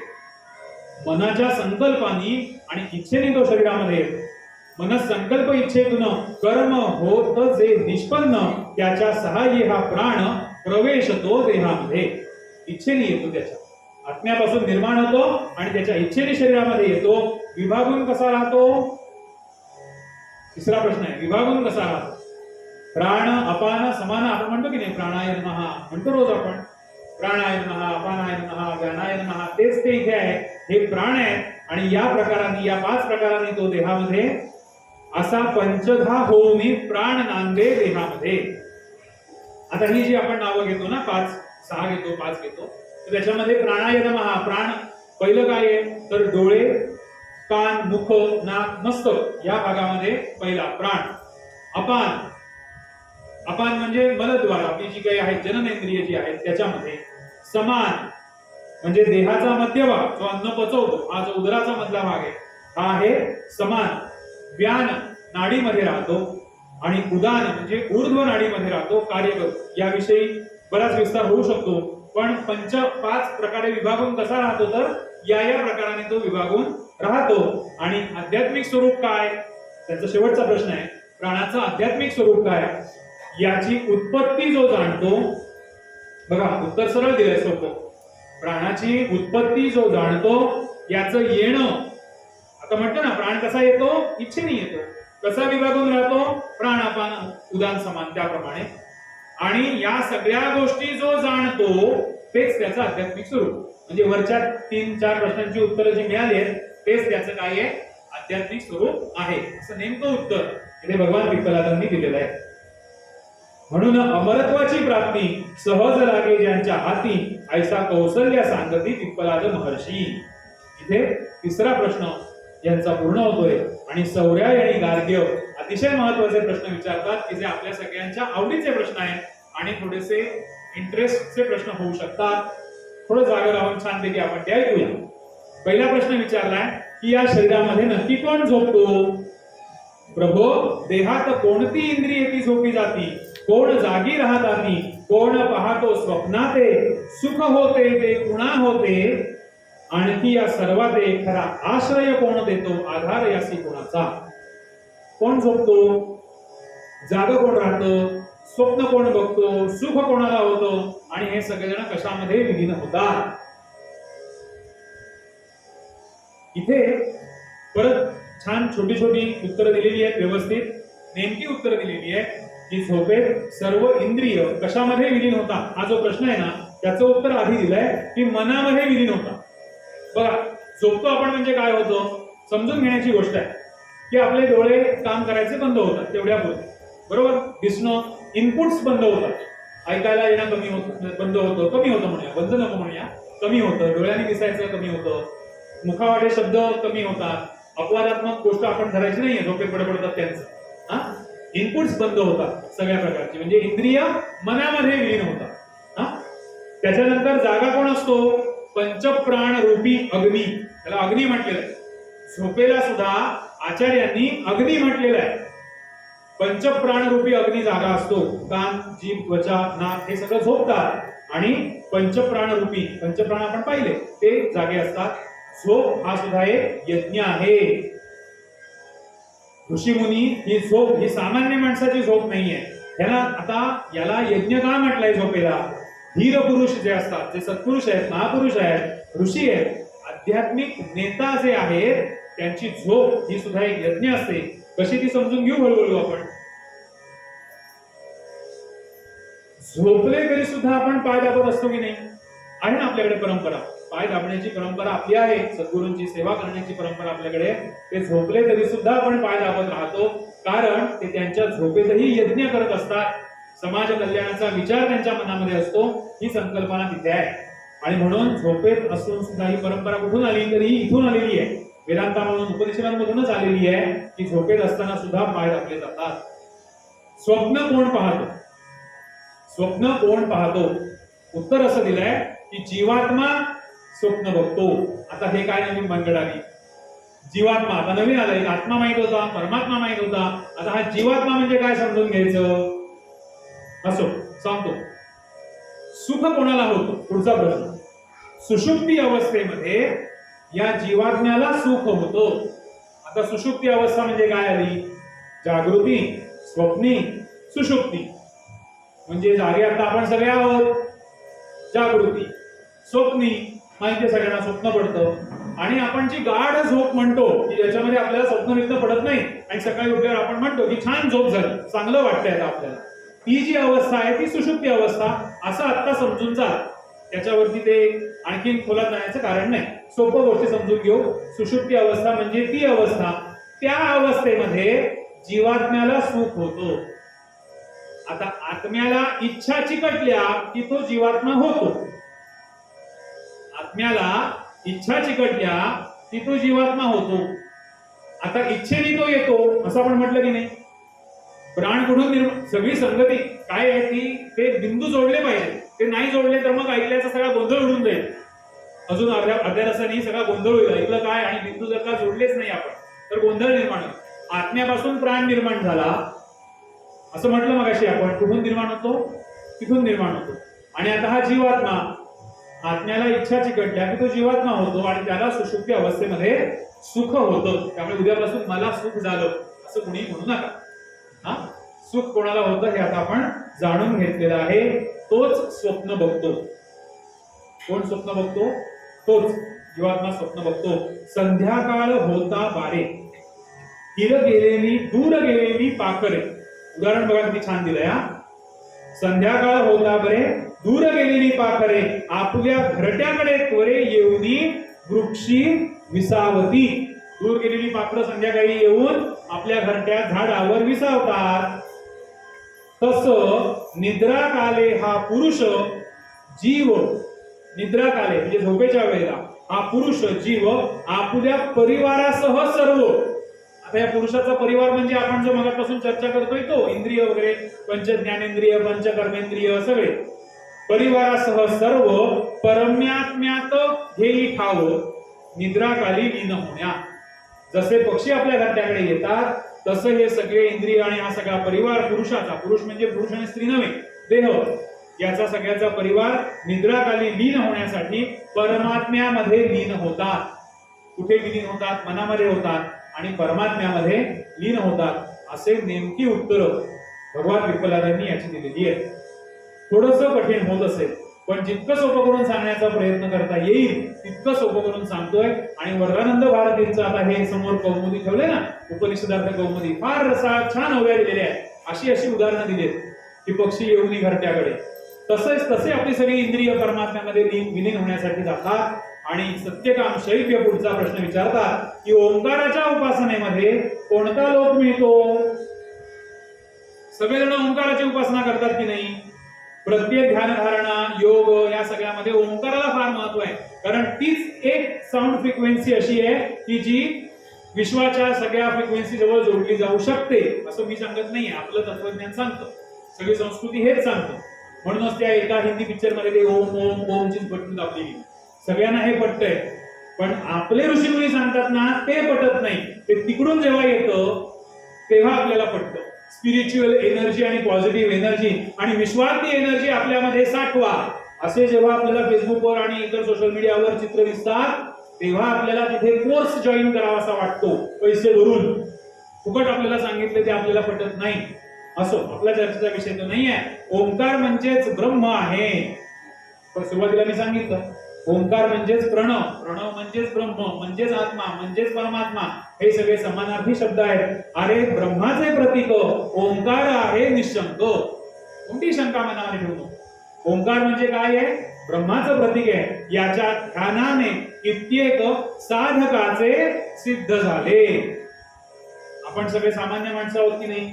Speaker 1: मनाच्या संकल्पाने आणि इच्छेने तो शरीरामध्ये येतो. मन संकल्प इच्छेतून कर्म होत जे निष्पन्न, त्याच्या सहाय्ये हा प्राण प्रवेशतो देहामध्ये. इच्छेने येतो, त्याच्या आत्म्यापासून निर्माण होतो आणि त्याच्या इच्छेने शरीरामध्ये येतो. विभागून कसा राहतो. तिसरा प्रश्न आहे, विभागून कसा राहतो. प्राण अपान समान आपण म्हणतो की नाही. प्राणाय नमः म्हणतो रोज आपण. प्राणाय नमः, अपानाय नमः, व्यानाय नमः. तेच ते इथे आहे. हे प्राण आहे आणि या प्रकाराने, या 5 प्रकाराने तो देहामध्ये असा पंचधा होऊन प्राण नांदे देहामध्ये. आता ही जी आपण नावं घेतो ना, 5 6 घेतो 5 घेतो, तर त्याच्यामध्ये प्राणाय नमः, प्राण पहिलं काय आहे तर डोळे कान मुख नाक मस्तक या भागामध्ये पहिला प्राण. अपान, अपान म्हणजे मलद्वार, आपली जी काही आहे जननेंद्रिय जी आहेत त्याच्यामध्ये. समान म्हणजे देहाचा मध्यभाग जो अन्न पचवतो, हा जो उदराचा मधला भाग आहे हा आहे समान. व्यान नाडीमध्ये राहतो आणि उदान म्हणजे ऊर्ध्व नाडीमध्ये राहतो, कार्य करतो. याविषयी बराच विस्तार होऊ शकतो, पण 5 प्रकारे विभागून कसा राहतो तर या प्रकाराने तो विभागून राहतो. आणि आध्यात्मिक स्वरूप काय, त्याचा शेवटचा प्रश्न आहे. प्राणाचं आध्यात्मिक स्वरूप काय, याची उत्पत्ती जो जाणतो. बघा उत्तर सरळ दिलंय सोपं. प्राणाची उत्पत्ती जो जाणतो, याचं येणं. आता म्हटलं ना, प्राण कसा येतो. इच्छेने येतो. कसा विभागून राहतो. प्राण अपान उदान समान त्याप्रमाणे. आणि या सगळ्या गोष्टी जो जाणतो तेच त्याचं आध्यात्मिक स्वरूप. म्हणजे वरच्या 3-4 प्रश्नांची उत्तरं जी मिळाली आहेत तेच त्याचं काय आहे आध्यात्मिक स्वरूप आहे, असं नेमकं उत्तर इथे भगवान पिप्पलादांनी दिलेलं आहे. म्हणून अमरत्वाची प्राप्ती सहज लागे ज्यांच्या हाती, ऐसा कौशल्य सांगती पिप्पलाद महर्षी. इथे 3रा प्रश्न यांचा पूर्ण होतोय. आणि सौर्याय आणि गार्ग्य अतिशय महत्वाचे प्रश्न विचारतात की जे आपल्या सगळ्यांच्या आवडीचे प्रश्न आहेत आणि थोडेसे इंटरेस्टचे प्रश्न होऊ शकतात. थोडं जागे राहून छानपैकी आपण ते ऐकूया. पहिला प्रश्न विचारलाय की या शरीरामध्ये नक्की कोण झोपतो. प्रभो, देहात कोणती इंद्रिय ती झोपी जाती, कोण जागी राहताती, कोण पाहतो स्वप्नाते, सुख होते ते कुणा होते, आणखी या सर्वात एक खरा आश्रय कोण देतो, आधार यासी कोणाचा. कोण झोपतो, जाग कोण राहतं, स्वप्न कोण बघतो, सुख कोणाला होतं, आणि हे सगळेजण कशामध्ये विलीन होतात. इथे परत छान छोटी छोटी उत्तरं दिलेली आहेत, व्यवस्थित नेमकी उत्तरं दिलेली आहे की झोपेत सर्व इंद्रिय कशामध्ये विलीन होतात. हा जो प्रश्न आहे ना, त्याचं उत्तर आधी दिलंय की मनामध्ये विलीन होतात. बघा, झोपतो आपण म्हणजे काय होतं समजून घेण्याची गोष्ट आहे की आपले डोळे काम करायचे बंद होतात तेवढ्यापुरते, बरोबर. दिसणं, इनपुट्स बंद होतात, ऐकायला येणं कमी होतं, बंद होतं, कमी होतं म्हणूया, बंद नको म्हणूया, कमी होतं, डोळ्यांनी दिसायचं कमी होतं, मुखावाटे शब्द कमी होतात, अपवादात्मक गोष्ट आपण धरायची नाहीये, झोपेत पडतात त्यांचं. हा, इनपुट्स बंद होतात सगळ्या प्रकारचे, म्हणजे इंद्रिय मनामध्ये विलीन होतात. हा, त्याच्यानंतर जागा कोण असतो, पंचप्राण रूपी अग्नी, त्याला अग्नी म्हटलेलं आहे. झोपेला सुद्धा आचार्यांनी अग्नी म्हटलेलं आहे. पंचप्राण रूपी अग्नी जागा असतो. कान, जीभ, त्वचा, नाक हे सगळं झोपतात आणि पंचप्राण रूपी, पंचप्राण आपण पाहिले ते जागे असतात. झोप हा सुद्धा एक यज्ञ आहे. ऋषीमुनी ही झोप ही सामान्य माणसाची झोप नाहीये. याला यज्ञ का म्हटलंय झोपेला. धीर पुरुष जे असतात, जे सत्पुरुष आहेत, महापुरुष आहेत, ऋषी आहेत, आध्यात्मिक नेता जे आहेत, त्यांची झोप ही सुद्धा एक यज्ञ असते. कशी ती समजून घेऊ हळूहळू आपण. झोपले तरी सुद्धा आपण पाय दाबत असतो की नाही, आहे ना आपल्याकडे परंपरा. पाय दाबण्याची परंपरा आपली आहे, सद्गुरूंची सेवा करण्याची परंपरा आपल्याकडे. ते झोपले तरी सुद्धा आपण पाय दाबत राहतो, कारण ते त्यांच्या झोपेतही यज्ञ करत असतात. समाज कल्याणाचा विचार त्यांच्या मनामध्ये असतो, ही संकल्पना तिथे आहे. आणि म्हणून झोपेत असून सुद्धा ही परंपरा कुठून आली, तर ही इथून आलेली आहे. वेदांतामधून, उपनिषदांमधूनच आलेली आहे की झोपेत असताना सुद्धा पाय दाबले जातात. स्वप्न कोण पाहतो, स्वप्न कोण पाहतो. उत्तर असं दिलंय की जीवात्मा स्वप्न बघतो. आता हे काय नवीन भानगड आली, जीवात्मा आता नवीन आलंय. आत्मा माहित होता, परमात्मा माहित होता, आता हा जीवात्मा म्हणजे काय समजून घ्यायचं. असो सांगतो. सुख कोणाला होतं, पुढचा प्रश्न. सुषुप्ती अवस्थेमध्ये या जीवात्म्याला सुख होतं. आता सुषुप्ती अवस्था म्हणजे काय आली, जागृती, स्वप्नी, सुषुप्ती. म्हणजे जागे आता आपण सगळे आहोत, जागृती, स्वप्नी माहिती सगळ्यांना स्वप्न पडतं, आणि आपण जी गाढ झोप म्हणतो की ज्याच्यामध्ये आपल्याला स्वप्न बिप्न पडत नाही आणि सकाळी उठल्यावर आपण म्हणतो की छान झोप झाली, चांगलं वाटतंय आता आपल्याला, ती जी अवस्था आहे ती सुषुप्ती अवस्था असं आता समजून जा. त्याच्यावरती ते आणखीन खोलात जाण्याचं कारण नाही, सोपं गोष्टी समजून घेऊ. सुषुप्ती अवस्था म्हणजे ती अवस्था, त्या अवस्थेमध्ये जीवात्म्याला सुख होतो. आता आत्म्याला इच्छा चिकटल्या की तो जीवात्मा होतो. आत्म्याला इच्छा चिकटल्या की तो जीवात्मा होतो. आता इच्छेने तो येतो असं आपण म्हटलं की नाही. प्राण कुठून सगळी संगती काय आहे ती, ते बिंदू जोडले पाहिजे. ते नाही जोडले तर मग ऐकल्याचा सगळा गोंधळ उडून जाईल. अजून अर्ध्या रसाने सगळा गोंधळ होईल. ऐकलं काय आणि बिंदू जर का जोडलेच नाही आपण तर गोंधळ निर्माण होईल. आत्म्यापासून प्राण निर्माण झाला असं म्हटलं मगाशी आपण. कुठून निर्माण होतो, तिथून निर्माण होतो. आणि आता हा जीवात्मा, आत्म्याला इच्छा चिकटल्या की तो जीवात्मा होतो आणि त्याला सुषुप्ती अवस्थेमध्ये सुख होतं. त्यामुळे उद्यापासून मला सुख झालं असं कुणी म्हणू नका. हा, सुख कोणाला होतं हे आता आपण जाणून घेतलेलं आहे. तोच स्वप्न बघतो. कोण स्वप्न बघतो, तोच जीवात्मा स्वप्न बघतो. संध्याकाळ होता बारे, हिर गेलेली दूर गेलेली पाखरे. उदाहरण बघा किती छान दिलंय. हा, संध्याकाळ होता बरे, दूर गेलेली पाखरे, आपल्या घरट्याकडे त्वरे येऊनी वृक्षी विसावती. दूर गेलेली पाखरं संध्याकाळी येऊन आपल्या घरट्या झाडावर विसावतात. तसं निद्राकाले हा पुरुष जीव, निद्राकाले म्हणजे झोपेच्या वेळेला हा पुरुष जीव आपल्या परिवारासह सर्व. आता या पुरुषाचा परिवार म्हणजे आपण जो मगापासून चर्चा करतोय तो इंद्रिय वगैरे, पंच ज्ञानेंद्रिय, पंच कर्मेंद्रिय सगळे, परिवारासह सर्व परम्यात्म्यात हेही ठाव निद्राकाली लीन होण्या. जसे पक्षी आपल्या घरट्याकडे येतात तसं हे सगळे इंद्रिय आणि हा सगळा परिवार पुरुषाचा, पुरुष म्हणजे पुरुष आणि स्त्री नव्हे, देह, याचा सगळ्याचा परिवार निद्राकाली लीन होण्यासाठी परमात्म्यामध्ये लीन होतात. कुठे लीन होतात? मनामध्ये होतात आणि परमात्म्यामध्ये लीन होतात. असे नेमकी उत्तर भगवान विठ्ठलांनी याची दिलेली आहे. थोडस कठीण होत असेल, पण जितकं सोपं करून सांगण्याचा प्रयत्न करता येईल तितकं सोपं करून सांगतोय. आणि वरदानंद भारतींचं आता हे समोर कौमुदी ठेवले ना, उपनिषदार्थ कौमुदी, फार रसा छान ओव्या दिलेल्या आहेत. अशी उदाहरणं दिलीत की पक्षी येऊन घरट्याकडे, तसे आपली सगळी इंद्रिय परमात्म्यामध्ये विलीन होण्यासाठी जातात. आणि सत्यकाम शैव्य पुढचा प्रश्न विचारतात की ओंकाराच्या उपासनेमध्ये कोणता लोक मिळतो? सगळेजण ओंकाराची उपासना करतात की नाही? प्रत्येक ध्यानधारणा योग या सगळ्यामध्ये ओंकाराला फार महत्व आहे. कारण तीच एक साऊंड फ्रिक्वेन्सी अशी आहे की जी विश्वाच्या सगळ्या फ्रिक्वेन्सी जवळ जोडली जाऊ शकते. असं मी सांगत नाहीये, आपलं तत्वज्ञान सांगतं, सगळी संस्कृती हेच सांगतं. म्हणूनच त्या एका हिंदी पिक्चर मध्ये ते ओम ओम ओमचीच बटन दाबलेली. सगळ्यांना हे पटतंय, पण आपले ऋषीमुनी सांगतात ना ते पटत नाही. ते तिकडून जेव्हा येतं तेव्हा आपल्याला पटतं. स्पिरिच्युअल एनर्जी आणि पॉझिटिव्ह एनर्जी आणि विश्वातली एनर्जी आपल्यामध्ये साठवा, असे जेव्हा आपल्याला फेसबुकवर आणि इतर सोशल मीडियावर चित्र दिसतात तेव्हा आपल्याला तिथे कोर्स जॉईन करावा असा वाटतो, पैसे भरून. फुकट आपल्याला सांगितले ते आपल्याला पटत नाही. असो, आपल्या चर्चेचा विषय तो नाही आहे. ओंकार म्हणजेच ब्रह्म आहे. पण सुरुवातीला मी सांगितलं ओंकार म्हणजेच प्रणव, प्रणव म्हणजेच ब्रह्म, म्हणजेच आत्मा, म्हणजेच परमात्मा. हे सगळे समानार्थी शब्द आहेत. अरे ब्रह्माचे प्रतीक ओंकार आहे निशंक. कोणती शंका मनामध्ये ठेवू नको. ओंकार म्हणजे काय आहे? ब्रह्माचं प्रतीक आहे. याच्या ध्यानाने कित्येक साधकाचे सिद्ध झाले. आपण सगळे सामान्य माणसं आहोत की नाही?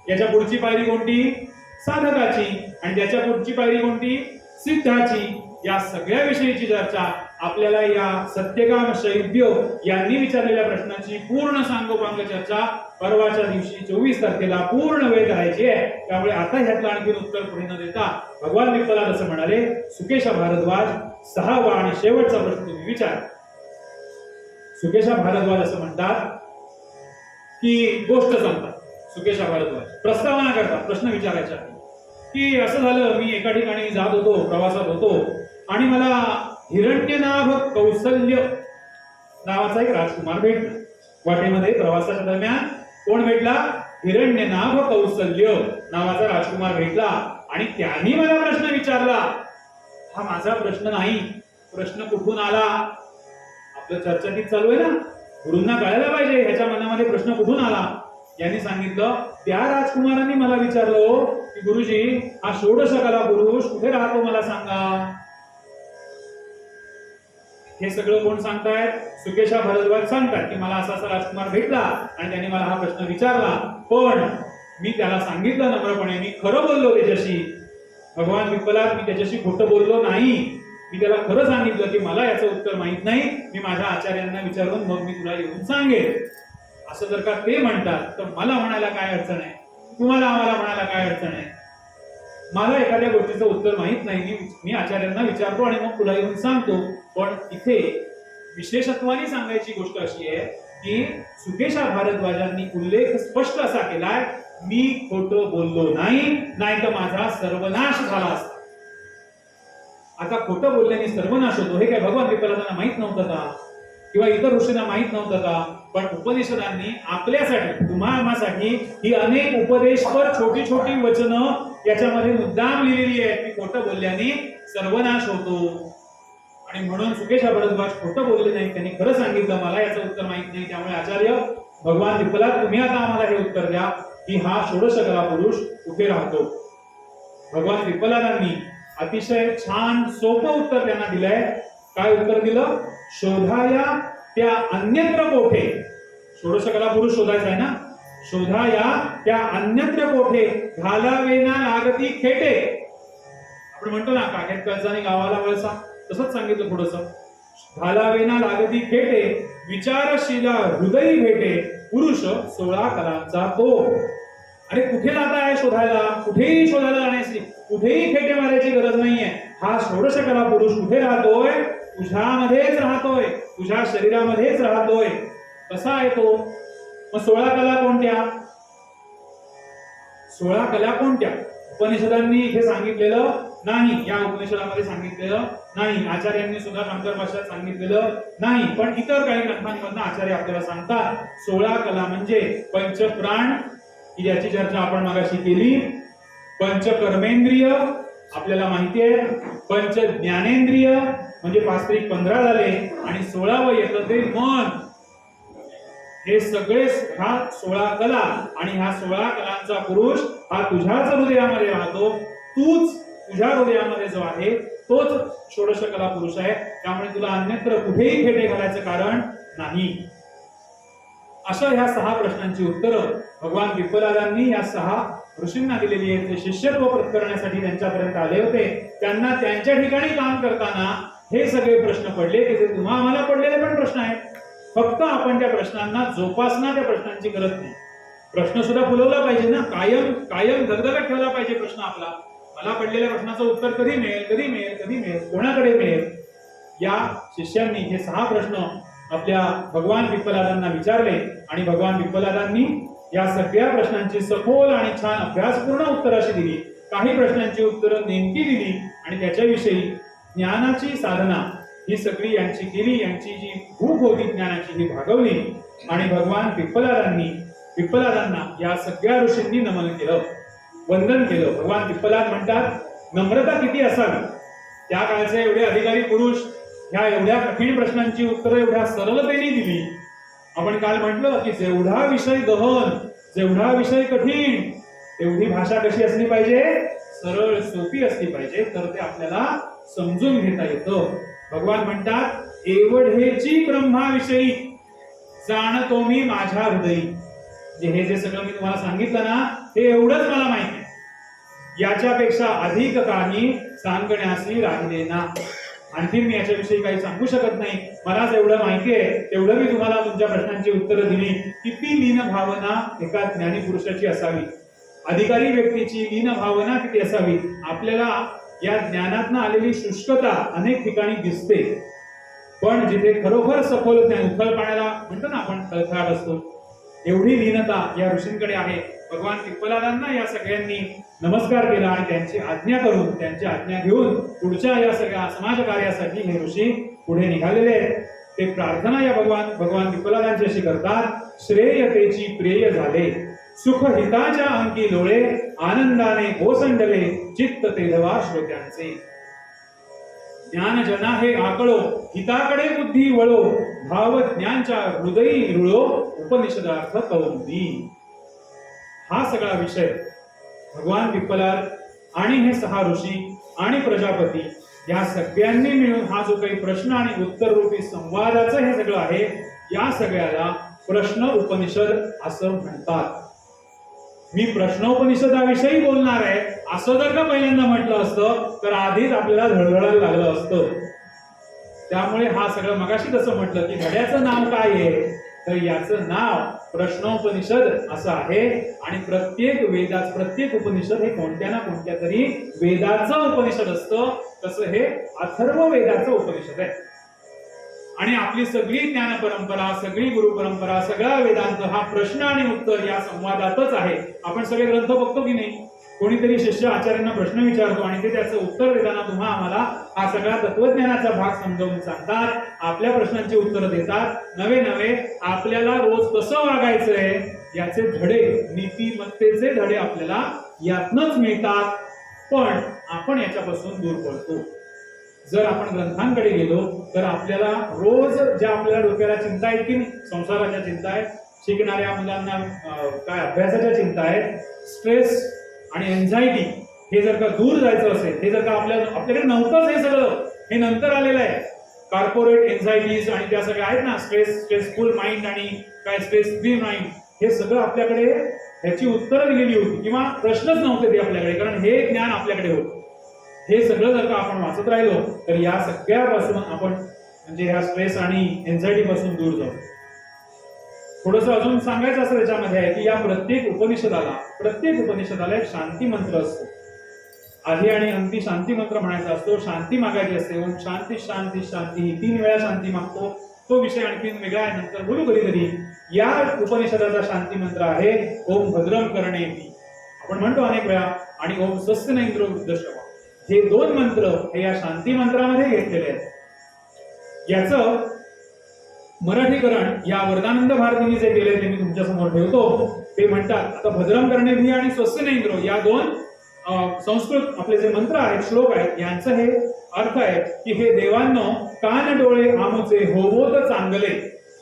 Speaker 1: याच्या पुढची पायरी कोणती? साधकाची. आणि त्याच्या पुढची पायरी कोणती? सिद्धाची. या सगळ्या विषयीची चर्चा आपल्याला या सत्यकाम शैव्य यांनी विचारलेल्या प्रश्नाची पूर्ण सांगोपांग चर्चा परवाच्या दिवशी 24 तारखेला पूर्ण वेळ करायची आहे. त्यामुळे आता ह्यातलं आणखी उत्तर पुढे न देता भगवान विठ्ठला असं म्हणाले, सुकेशा भारद्वाज 6वा आणि शेवटचा प्रश्न तुम्ही विचार. सुकेशा भारद्वाज असं म्हणतात की गोष्ट सांगतात. सुकेशा भारद्वाज प्रस्तावना करतात प्रश्न विचारायच्या की असं झालं, मी एका ठिकाणी जात होतो, प्रवासात होतो आणि मला हिरण्यनाभ कौसल्य नावाचा एक राजकुमार भेटला. वाटेमध्ये प्रवासाच्या दरम्यान कोण भेटला? हिरण्यनाभ कौसल्य नावाचा राजकुमार भेटला. आणि त्यांनी मला प्रश्न विचारला. हा माझा प्रश्न नाही. प्रश्न कुठून आला? आपलं चर्चा तीच चालू आहे ना, गुरूंना कळायला पाहिजे ह्याच्या मनामध्ये प्रश्न कुठून आला. यांनी सांगितलं, त्या राजकुमारांनी मला विचारलं की गुरुजी, हा षोडश कला पुरुष कुठे राहतो मला सांगा. हे सगळं कोण सांगतायत? सुकेशा भारद्वाज सांगतात की मला असा राजकुमार भेटला आणि त्याने मला हा प्रश्न विचारला, पण मी त्याला सांगितलं नम्रपणे, मी खरं बोललो त्याच्याशी. भगवान विठ्ठला, मी त्याच्याशी खोटं बोललो नाही. मी त्याला खरं सांगितलं की मला याचं उत्तर माहित नाही, मी माझ्या आचार्यांना विचारून मग मी तुला येऊन सांगेन. असं जर का ते म्हणतात तर मला म्हणायला काय अडचण आहे? तुम्हाला आम्हाला म्हणायला काय अडचण आहे? मला एखाद्या गोष्टीचं उत्तर माहित नाही, मी आचार्यांना विचारतो आणि मग तुला येऊन सांगतो. पण इथे विशेषत्वाने सांगायची गोष्ट अशी आहे की सुकेशा भारद्वाजांनी उल्लेख स्पष्ट असा केलाय, मी खोटं बोललो नाही, नाहीतर माझा सर्वनाश झाला असता. आता खोटं बोलल्याने सर्वनाश होतो हे काय भगवान विठ्ठलांना माहित नव्हतं का? किंवा इतर ऋषींना माहित नव्हतं का? पण उपनिषदांनी आपल्यासाठी, तुम्हासाठी ही अनेक उपदेशपर छोटी छोटी वचनं याच्यामध्ये मुद्दाम लिहिलेली आहेत की खोटं बोलल्याने सर्वनाश होतो. आणि म्हणून सुकेशा भारद्वाज खोटं बोलले नाही, त्यांनी खरं सांगितलं, मला याचं उत्तर माहित नाही. त्यामुळे आचार्य भगवान विठ्ठला, तुम्ही आता आम्हाला हे उत्तर द्या की हा षोडश कला पुरुष कुठे राहतो. भगवान विठ्ठलांनी अतिशय छान सोपं उत्तर त्यांना दिलंय. काय उत्तर दिलं? शोधाया त्या अन्यत्र कोठे. षोडश कला पुरुष शोधायचा आहे ना. शोधाया त्या अन्यत्र कोठे घालावेना लागती खेटे. आपण म्हणतो ना, काखेत कर्जाने गावाला वळसा, तसंच सांगितलं थोडंसं. घालावेना लागती खेटे विचारशीला हृदय भेटे पुरुष 16 कलांचा तो. अरे कुठे जाताय शोधायला? कुठेही शोधायला जाण्याची, कुठेही खेटे मारायची गरज नाहीये. हा षोडश कला पुरुष कुठे राहतोय? तुझ्यामध्येच राहतोय, तुझ्या शरीरामध्येच राहतोय. कसा आहे तो? मग 16 कला कोणत्या? 16 कला कोणत्या? उपनिषदांनी इथे सांगितलेलं नाही, या उपनिषदामध्ये सांगितलेलं नाही, आचार्यांनी सुद्धा शंकर भाष्यात सांगितलेलं नाही, पण इतर काही ग्रंथांमधून आचार्य आपल्याला सांगतात 16 कला म्हणजे पंचप्राण, याची चर्चा आपण मगाशी केली, पंचकर्मेंद्रिय आपल्याला माहिती आहे, पंच ज्ञानेंद्रिय म्हणजे 5 त्रिक 15 झाले, आणि 16वं येतं ते मन. हे सगळे ह्या 16 कला, आणि ह्या 16 कलांचा पुरुष हा तुझ्याच हृदयामध्ये राहतो. तुझ तुझ्या हृदयामध्ये जो आहे तोच षोडश कला पुरुष आहे. त्यामुळे तुला अन्यत्र कुठेही फेटे घालायचं कारण नाही. अशा ह्या 6 प्रश्नांची उत्तरं भगवान पिप्पलादांनी या 6 ऋषींना दिलेली आहेत. ते शिष्यत्व करण्यासाठी त्यांच्यापर्यंत आले होते. त्यांना त्यांच्या ठिकाणी काम करताना हे सगळे प्रश्न पडले की जे तुम्हा आम्हाला पडलेले पण प्रश्न आहेत. फक्त आपण त्या प्रश्नांना जोपासना, त्या प्रश्नांची गरज नाही. प्रश्न सुद्धा फुलवला पाहिजे ना, कायम कायम धगधगत ठेवला पाहिजे प्रश्न आपला. मला पडलेल्या प्रश्नाचं उत्तर कधी मिळेल, कधी मिळेल, कधी मिळेल, कोणाकडे मिळेल. या शिष्यांनी हे 6 प्रश्न आपल्या भगवान पिप्पलादांना विचारले, आणि भगवान पिप्पलादांनी या सगळ्या प्रश्नांची सखोल आणि छान अभ्यासपूर्ण उत्तर अशी दिली. काही प्रश्नांची उत्तरं नेमकी दिली, आणि त्याच्याविषयी ज्ञानाची साधना ही सगळी यांची केली. यांची जी भूक होती ज्ञानाची ही भागवली, आणि भगवान पिप्पलादांना या सगळ्या ऋषींनी नमन केलं, वंदन केलं. भगवान पिप्पलाद म्हणतात, नम्रता किती असावी. त्या काळचे एवढे अधिकारी पुरुष ह्या एवढ्या कठीण प्रश्नांची उत्तरं एवढ्या सरलतेने दिली. आपण काल म्हटलं की जेवढा विषय गहन, जेवढा विषय कठीण, तेवढी भाषा कशी असली पाहिजे, सरळ सोपी असली पाहिजे, तर ते आपल्याला समजून घेता येतं. भगवान म्हणतात, एवढेची ब्रह्माविषयी जाणतो मी माझ्या हृदयी. हे जे सगळं मी तुम्हाला सांगितलं ना, ते एवढंच मला माहिती आहे. याच्यापेक्षा अधिक काही सांगण्यासी राहिले ना. आणखी मी याच्याविषयी काही सांगू शकत नाही. मला जेवढं माहिती आहे तेवढं मी तुम्हाला तुमच्या प्रश्नांची उत्तरं दिली. किती लीन भावना एका ज्ञानी पुरुषाची असावी, अधिकारी व्यक्तीची लीन भावना किती असावी. आपल्याला या ज्ञानातनं आलेली शुष्कता अनेक ठिकाणी दिसते, पण जिथे खरोखर सखोल ज्ञान, उथळ पाण्याला म्हणतो ना आपण तळथाळ असतो, एवढी लीनता या ऋषींकडे आहे. भगवान पिप्पलादांना या सगळ्यांनी नमस्कार केला, आणि त्यांची आज्ञा करून, त्यांची आज्ञा घेऊन पुढच्या या सगळ्या समाज कार्यासाठी हे ऋषी पुढे निघालेले आहेत. ते प्रार्थना या भगवान पिप्पलादांची अशी करतात, श्रेयतेची प्रेय झाले, सुख हिताच्या अंकी लोळे, आनंदाने ओसंडले चित्त तेधवा श्रोत्यांचे. ज्ञान जना हे आकळो, हिताकडे बुद्धी वळो, भाव ज्ञानच्या हृदयी रुळो, उपनिषदार्थ कौमुदी. हा सगळा विषय भगवान पिप्पलाद आणि हे 6 ऋषी आणि प्रजापती या सगळ्यांनी मिळून हा जो काही प्रश्न आणि उत्तर रूपी संवादाचं हे सगळं आहे, या सगळ्याला प्रश्न उपनिषद असं म्हणतात. मी प्रश्नोपनिषदाविषयी बोलणार आहे असं जर का पहिल्यांदा म्हटलं असतं तर आधीच आपल्याला धडधडायला लागलं असतं. त्यामुळे हा सगळं मगाशी कसं म्हटलं की धड्याचं नाव काय आहे, तर याचं नाव प्रश्नोपनिषद असं आहे. आणि प्रत्येक उपनिषद हे कोणत्या ना कोणत्या तरी वेदाचं उपनिषद असतं. तसं हे अथर्व वेदाचं उपनिषद आहे. आणि आपली सगळी ज्ञान परंपरा, सगळी गुरु परंपरा, सगळा वेदांत हा प्रश्न आणि उत्तर या संवादातच आहे. आपण सगळे ग्रंथ बघतो की नाही, कोणीतरी शिष्य आचार्यांना प्रश्न विचारतो आणि ते त्याचं उत्तर देताना तुम्हा आम्हाला हा सगळा तत्वज्ञानाचा भाग समजावून सांगतात, आपल्या प्रश्नांची उत्तरं देतात. नवे नवे आपल्याला रोज कसं वागायचंय याचे धडे, नीतिमत्तेचे धडे आपल्याला यातनच मिळतात. पण आपण याच्यापासून दूर पडतो. जर आपण ग्रंथांकडे गेलो तर आपल्याला रोज ज्या आपल्याला डोक्याला चिंता आहेत की नाही, संसाराच्या चिंता आहेत, शिकणाऱ्या मुलांना काय अभ्यासाच्या चिंता आहेत, स्ट्रेस आणि एन्झायटी, हे जर का दूर जायचं असेल, हे जर का आपल्याकडे नव्हतंच, हे सगळं हे नंतर आलेलं आहे. कॉर्पोरेट एन्झायटीज आणि त्या सगळ्या आहेत ना, स्ट्रेसफुल माइंड आणि काय स्ट्रेस फ्री माइंड, हे सगळं आपल्याकडे ह्याची उत्तरं दिलेली होती किंवा प्रश्नच नव्हते ते आपल्याकडे, कारण हे ज्ञान आपल्याकडे होतं. हे सगळं जर का आपण वाचत राहिलो तर या सगळ्यापासून आपण म्हणजे ह्या स्ट्रेस आणि एन्झायटी पासून दूर जाऊ. थोडंसं अजून सांगायचं असं त्याच्यामध्ये आहे की या प्रत्येक उपनिषदाला एक शांती मंत्र असतो. आधी आणि अंती शांती मंत्र म्हणायचा असतो. शांती मागायची असते. ओम शांती शांती शांती, 3 वेळा शांती मागतो. तो विषय आणखी वेगळा आहे, नंतर बोलू कधीतरी. या उपनिषदाचा शांती मंत्र आहे ओम भद्रम कर्णेति. आपण म्हणतो अनेक वेळा. आणि ओम स्वस्ति न इंद्रो वृद्धश्रवा. हे 2 मंत्र हे या शांती मंत्रामध्ये घेतलेले आहेत. याचं मराठीकरण या वरदानंद भारतीने जे केले ते मी तुमच्या समोर ठेवतो. ते म्हणतात, आता भद्रम कर्णेभिः आणि स्वस्ति इंद्रो या 2 संस्कृत आपले जे मंत्र आहेत, श्लोक आहेत, यांचं हे अर्थ आहे की हे देवांनो कान डोळे आमुचे होवोत चांगले.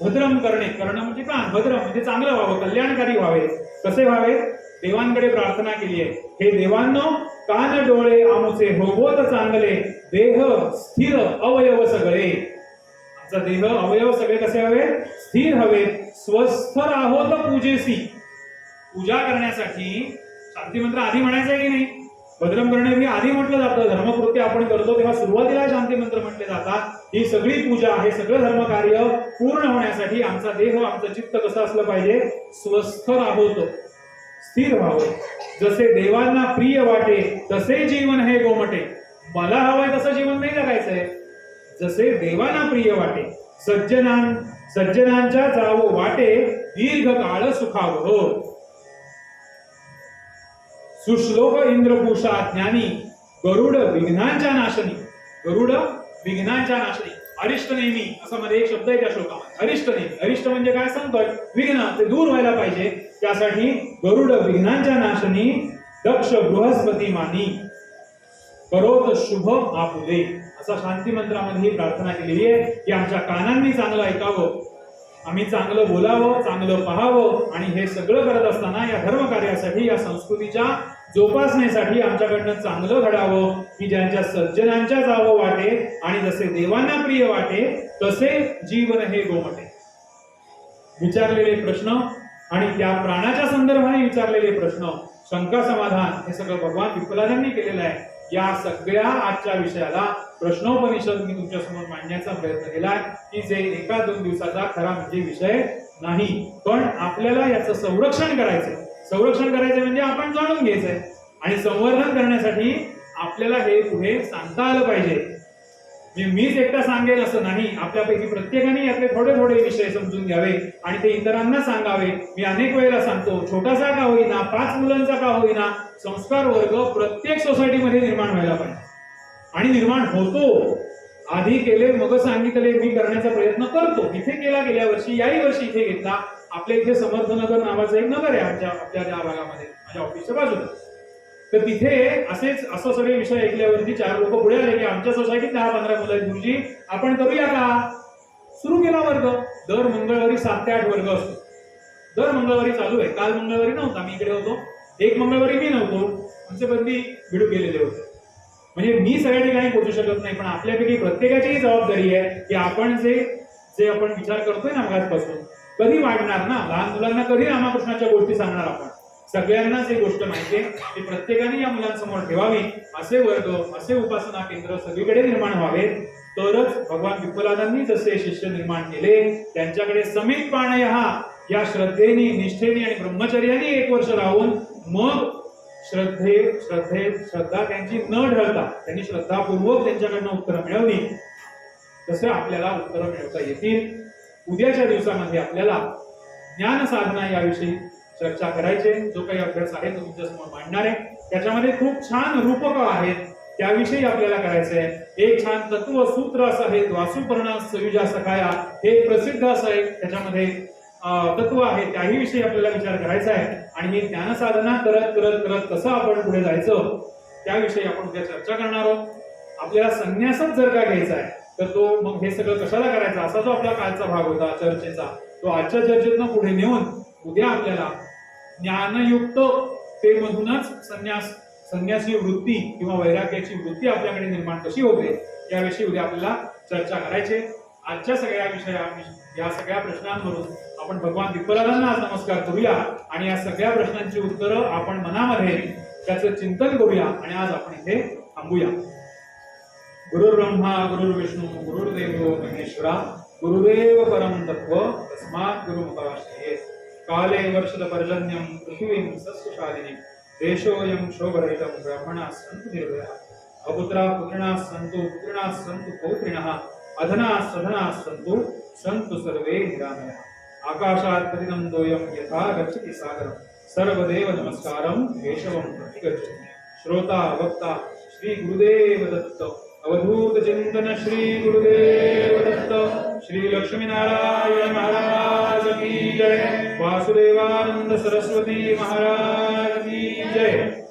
Speaker 1: भद्रम करणे, कर्ण म्हणजे कान, भद्रम म्हणजे चांगलं व्हावं, कल्याणकारी व्हावे. कसे व्हावे? देवांकडे प्रार्थना केली आहे. हे देवांनो कान डोळे आमुचे होवोत चांगले, देह स्थिर अवयव सगळे. आमचा देह अवयव सगळे कसे हवे? स्थिर हवे. स्वस्थ राहोत पूजेसी. पूजा करण्यासाठी शांती मंत्र आधी म्हणायचं आहे की नाही? भद्रम करणे हे आधी म्हटलं जातं. धर्मकृत्य आपण करतो तेव्हा सुरुवातीला शांती मंत्र म्हटले जातात. ही सगळी पूजा, हे सगळं धर्म कार्य पूर्ण होण्यासाठी आमचा देह, आमचं चित्त कसं असलं पाहिजे? स्वस्थ राहोत, स्थिर व्हावं. जसे देवांना प्रिय वाटे तसे जीवन हे गोमटे. मला हवंय तसं जीवन नाही जगायचंय. जसे देवांना प्रिय वाटे, सज्जनांच्या जावो वाटे दीर्घ काळ सुखावह. सुश्लोक इंद्रपूषा ज्ञानी गरुड विघ्नांच्या नाशनी. गरुड विघ्नांच्या नाशनी. अरिष्ट नेमी असा मध्ये एक शब्द आहे त्या श्लोकामध्ये. अरिष्ट नेमी, अरिष्ट म्हणजे काय? संकट, विघ्न ते दूर व्हायला पाहिजे. त्यासाठी गरुड विघ्नांच्या नाशनी दक्ष बृहस्पती मानी करोत शुभ आपुले. असा शांती मंत्रामध्ये ही प्रार्थना केलेली आहे की आमच्या कानांनी चांगलं ऐकावं, आम्ही चांगलं बोलावं, चांगलं पाहावं. आणि हे सगळं करत असताना या धर्म कार्यासाठी, या संस्कृतीच्या जोपासनेसाठी आमच्याकडनं चांगलं घडावं की ज्यांच्या सज्जनांच्या जावं वाटे आणि जसे देवांना प्रिय वाटे तसे जीवन हे गोमटे. विचारलेले प्रश्न आणि त्या प्राणाच्या संदर्भाने विचारलेले प्रश्न, शंका समाधान हे सगळं भगवान पिप्पलादांनी केलेलं आहे. या सगळ्या आजच्या विषयाला प्रश्नोपनिषद मी तुमच्या समोर मांडण्याचा प्रयत्न केलाय की जे 1-2 दिवसाचा खरा म्हणजे विषय नाही, पण आपल्याला याचं संरक्षण करायचंय. संरक्षण करायचं म्हणजे आपण जाणून घ्यायचंय आणि संवर्धन करण्यासाठी आपल्याला हे पुढे सांगता आलं पाहिजे. मीच एकटा सांगेल असं नाही, आपल्यापैकी प्रत्येकाने यातले थोडे थोडे विषय समजून घ्यावे आणि ते इतरांना सांगावे. मी अनेक वेळेला सांगतो, छोटासा का होईना, 5 मुलांचा का होईना, संस्कार वर्ग प्रत्येक सोसायटीमध्ये निर्माण व्हायला पाहिजे आणि निर्माण होतो. आधी केले मग सांगितले मी करण्याचा प्रयत्न करतो. इथे केला गेल्या वर्षी, याही वर्षी इथे घेतला. आपल्या इथे समर्थनगर नावाचं एक नगर आहे आपल्या त्या भागामध्ये, माझ्या ऑफिसच्या बाजूला. तर तिथे असं सगळे विषय ऐकल्यावरती 4 लोक पुढे आले की आमच्या सोसायटीत 10-15 मुलं आहेत गुरुजी, आपण करूया का? सुरू केला वर्ग. दर मंगळवारी 7 ते 8 वर्ग असतो. दर मंगळवारी चालू आहे. काल मंगळवारी नव्हता, मी इकडे होतो. एक मंगळवारी मी नव्हतो, आमचे बंदी बिडू गेलेले होते. म्हणजे मी सगळ्या ठिकाणी पोहोचू शकत नाही, पण आपल्यापैकी प्रत्येकाची जबाबदारी आहे की आपण जे आपण विचार करतोय ना मगाचपासून, कधी वाढणार ना? लहान मुलांना कधी रामकृष्णाच्या गोष्टी सांगणार आपण? सगळ्यांना जी गोष्ट माहिती आहे ती प्रत्येकाने या मुलांसमोर ठेवावी. असे वर्ग, असे उपासना केंद्र सगळीकडे निर्माण व्हावे. तरच भगवान पिप्पलादांनी जसे शिष्य निर्माण केले त्यांच्याकडे समित पाणयः या श्रद्धेने, निष्ठेने आणि ब्रह्मचर्याने 1 वर्ष राहून मग श्रद्धा त्यांची न ढळता त्यांनी श्रद्धापूर्वक त्यांच्याकडनं उत्तरं मिळवली. तसं आपल्याला उत्तरं मिळवता येतील. उद्याच्या दिवसामध्ये आपल्याला ज्ञान साधना याविषयी चर्चा करायचे. जो काही अभ्यास आहे तो तुमच्यासमोर मांडणार आहे. त्याच्यामध्ये खूप छान रूपक आहेत, त्याविषयी आपल्याला करायचं आहे. एक छान तत्व सूत्र असं आहे, द्वासुपर्णा सयुजा सखाया, हे प्रसिद्ध असं आहे. त्याच्यामध्ये तत्व आहे, त्याही विषयी आपल्याला विचार करायचा आहे. आणि ही ज्ञान साधना करत करत करत कसं आपण पुढे जायचं त्याविषयी आपण उद्या चर्चा करणार आहोत. आपल्याला संन्यासच जर का घ्यायचा आहे तर तो मग हे सगळं कशाला करायचं, असा जो आपला कालचा भाग होता चर्चेचा, तो आजच्या चर्चेतनं पुढे नेऊन उद्या आपल्याला ज्ञानयुक्त ते मधूनच संन्यासी वृत्ती किंवा वैराग्याची वृत्ती आपल्याकडे निर्माण कशी होते याविषयी उद्या आपल्याला चर्चा करायची. आजच्या सगळ्या या सगळ्या प्रश्नांवरून आपण भगवान पिप्पलादांना आज नमस्कार करूया आणि या सगळ्या प्रश्नांची उत्तरं आपण मनामध्ये त्याचं चिंतन करूया आणि आज आपण इथे थांबूया. गुरुर्ब्रह्मा गुरुर्विष्णू गुरुर्देव महेश्वरा गुरुदेव परम तत्व तस्मात् गुरुमुखाश्रये. काले वर्षद पर्जन्यं पृथिवीं सस्यशालिनीं देशोऽयं शोभरहितं ब्राह्मणाः सन्तु निर्भयाः अपुत्राः पुत्रिणः सन्तु पुत्रिणः सन्तु पौत्रिणः अधनाः सधनाः सन्तु सर्वे निरामयाः. आकाशात् पतितं तोयं यथा गच्छति सागरं सर्वदेव नमस्कारं केशवं प्रतिगच्छति. श्रोता वक्ता श्री गुरुदेव दत्त. अवधूत चिंतन श्री गुरुदेव दत्त. श्री लक्ष्मीनारायण महाराज की जय. वासुदेवानंद सरस्वती महाराज की जय.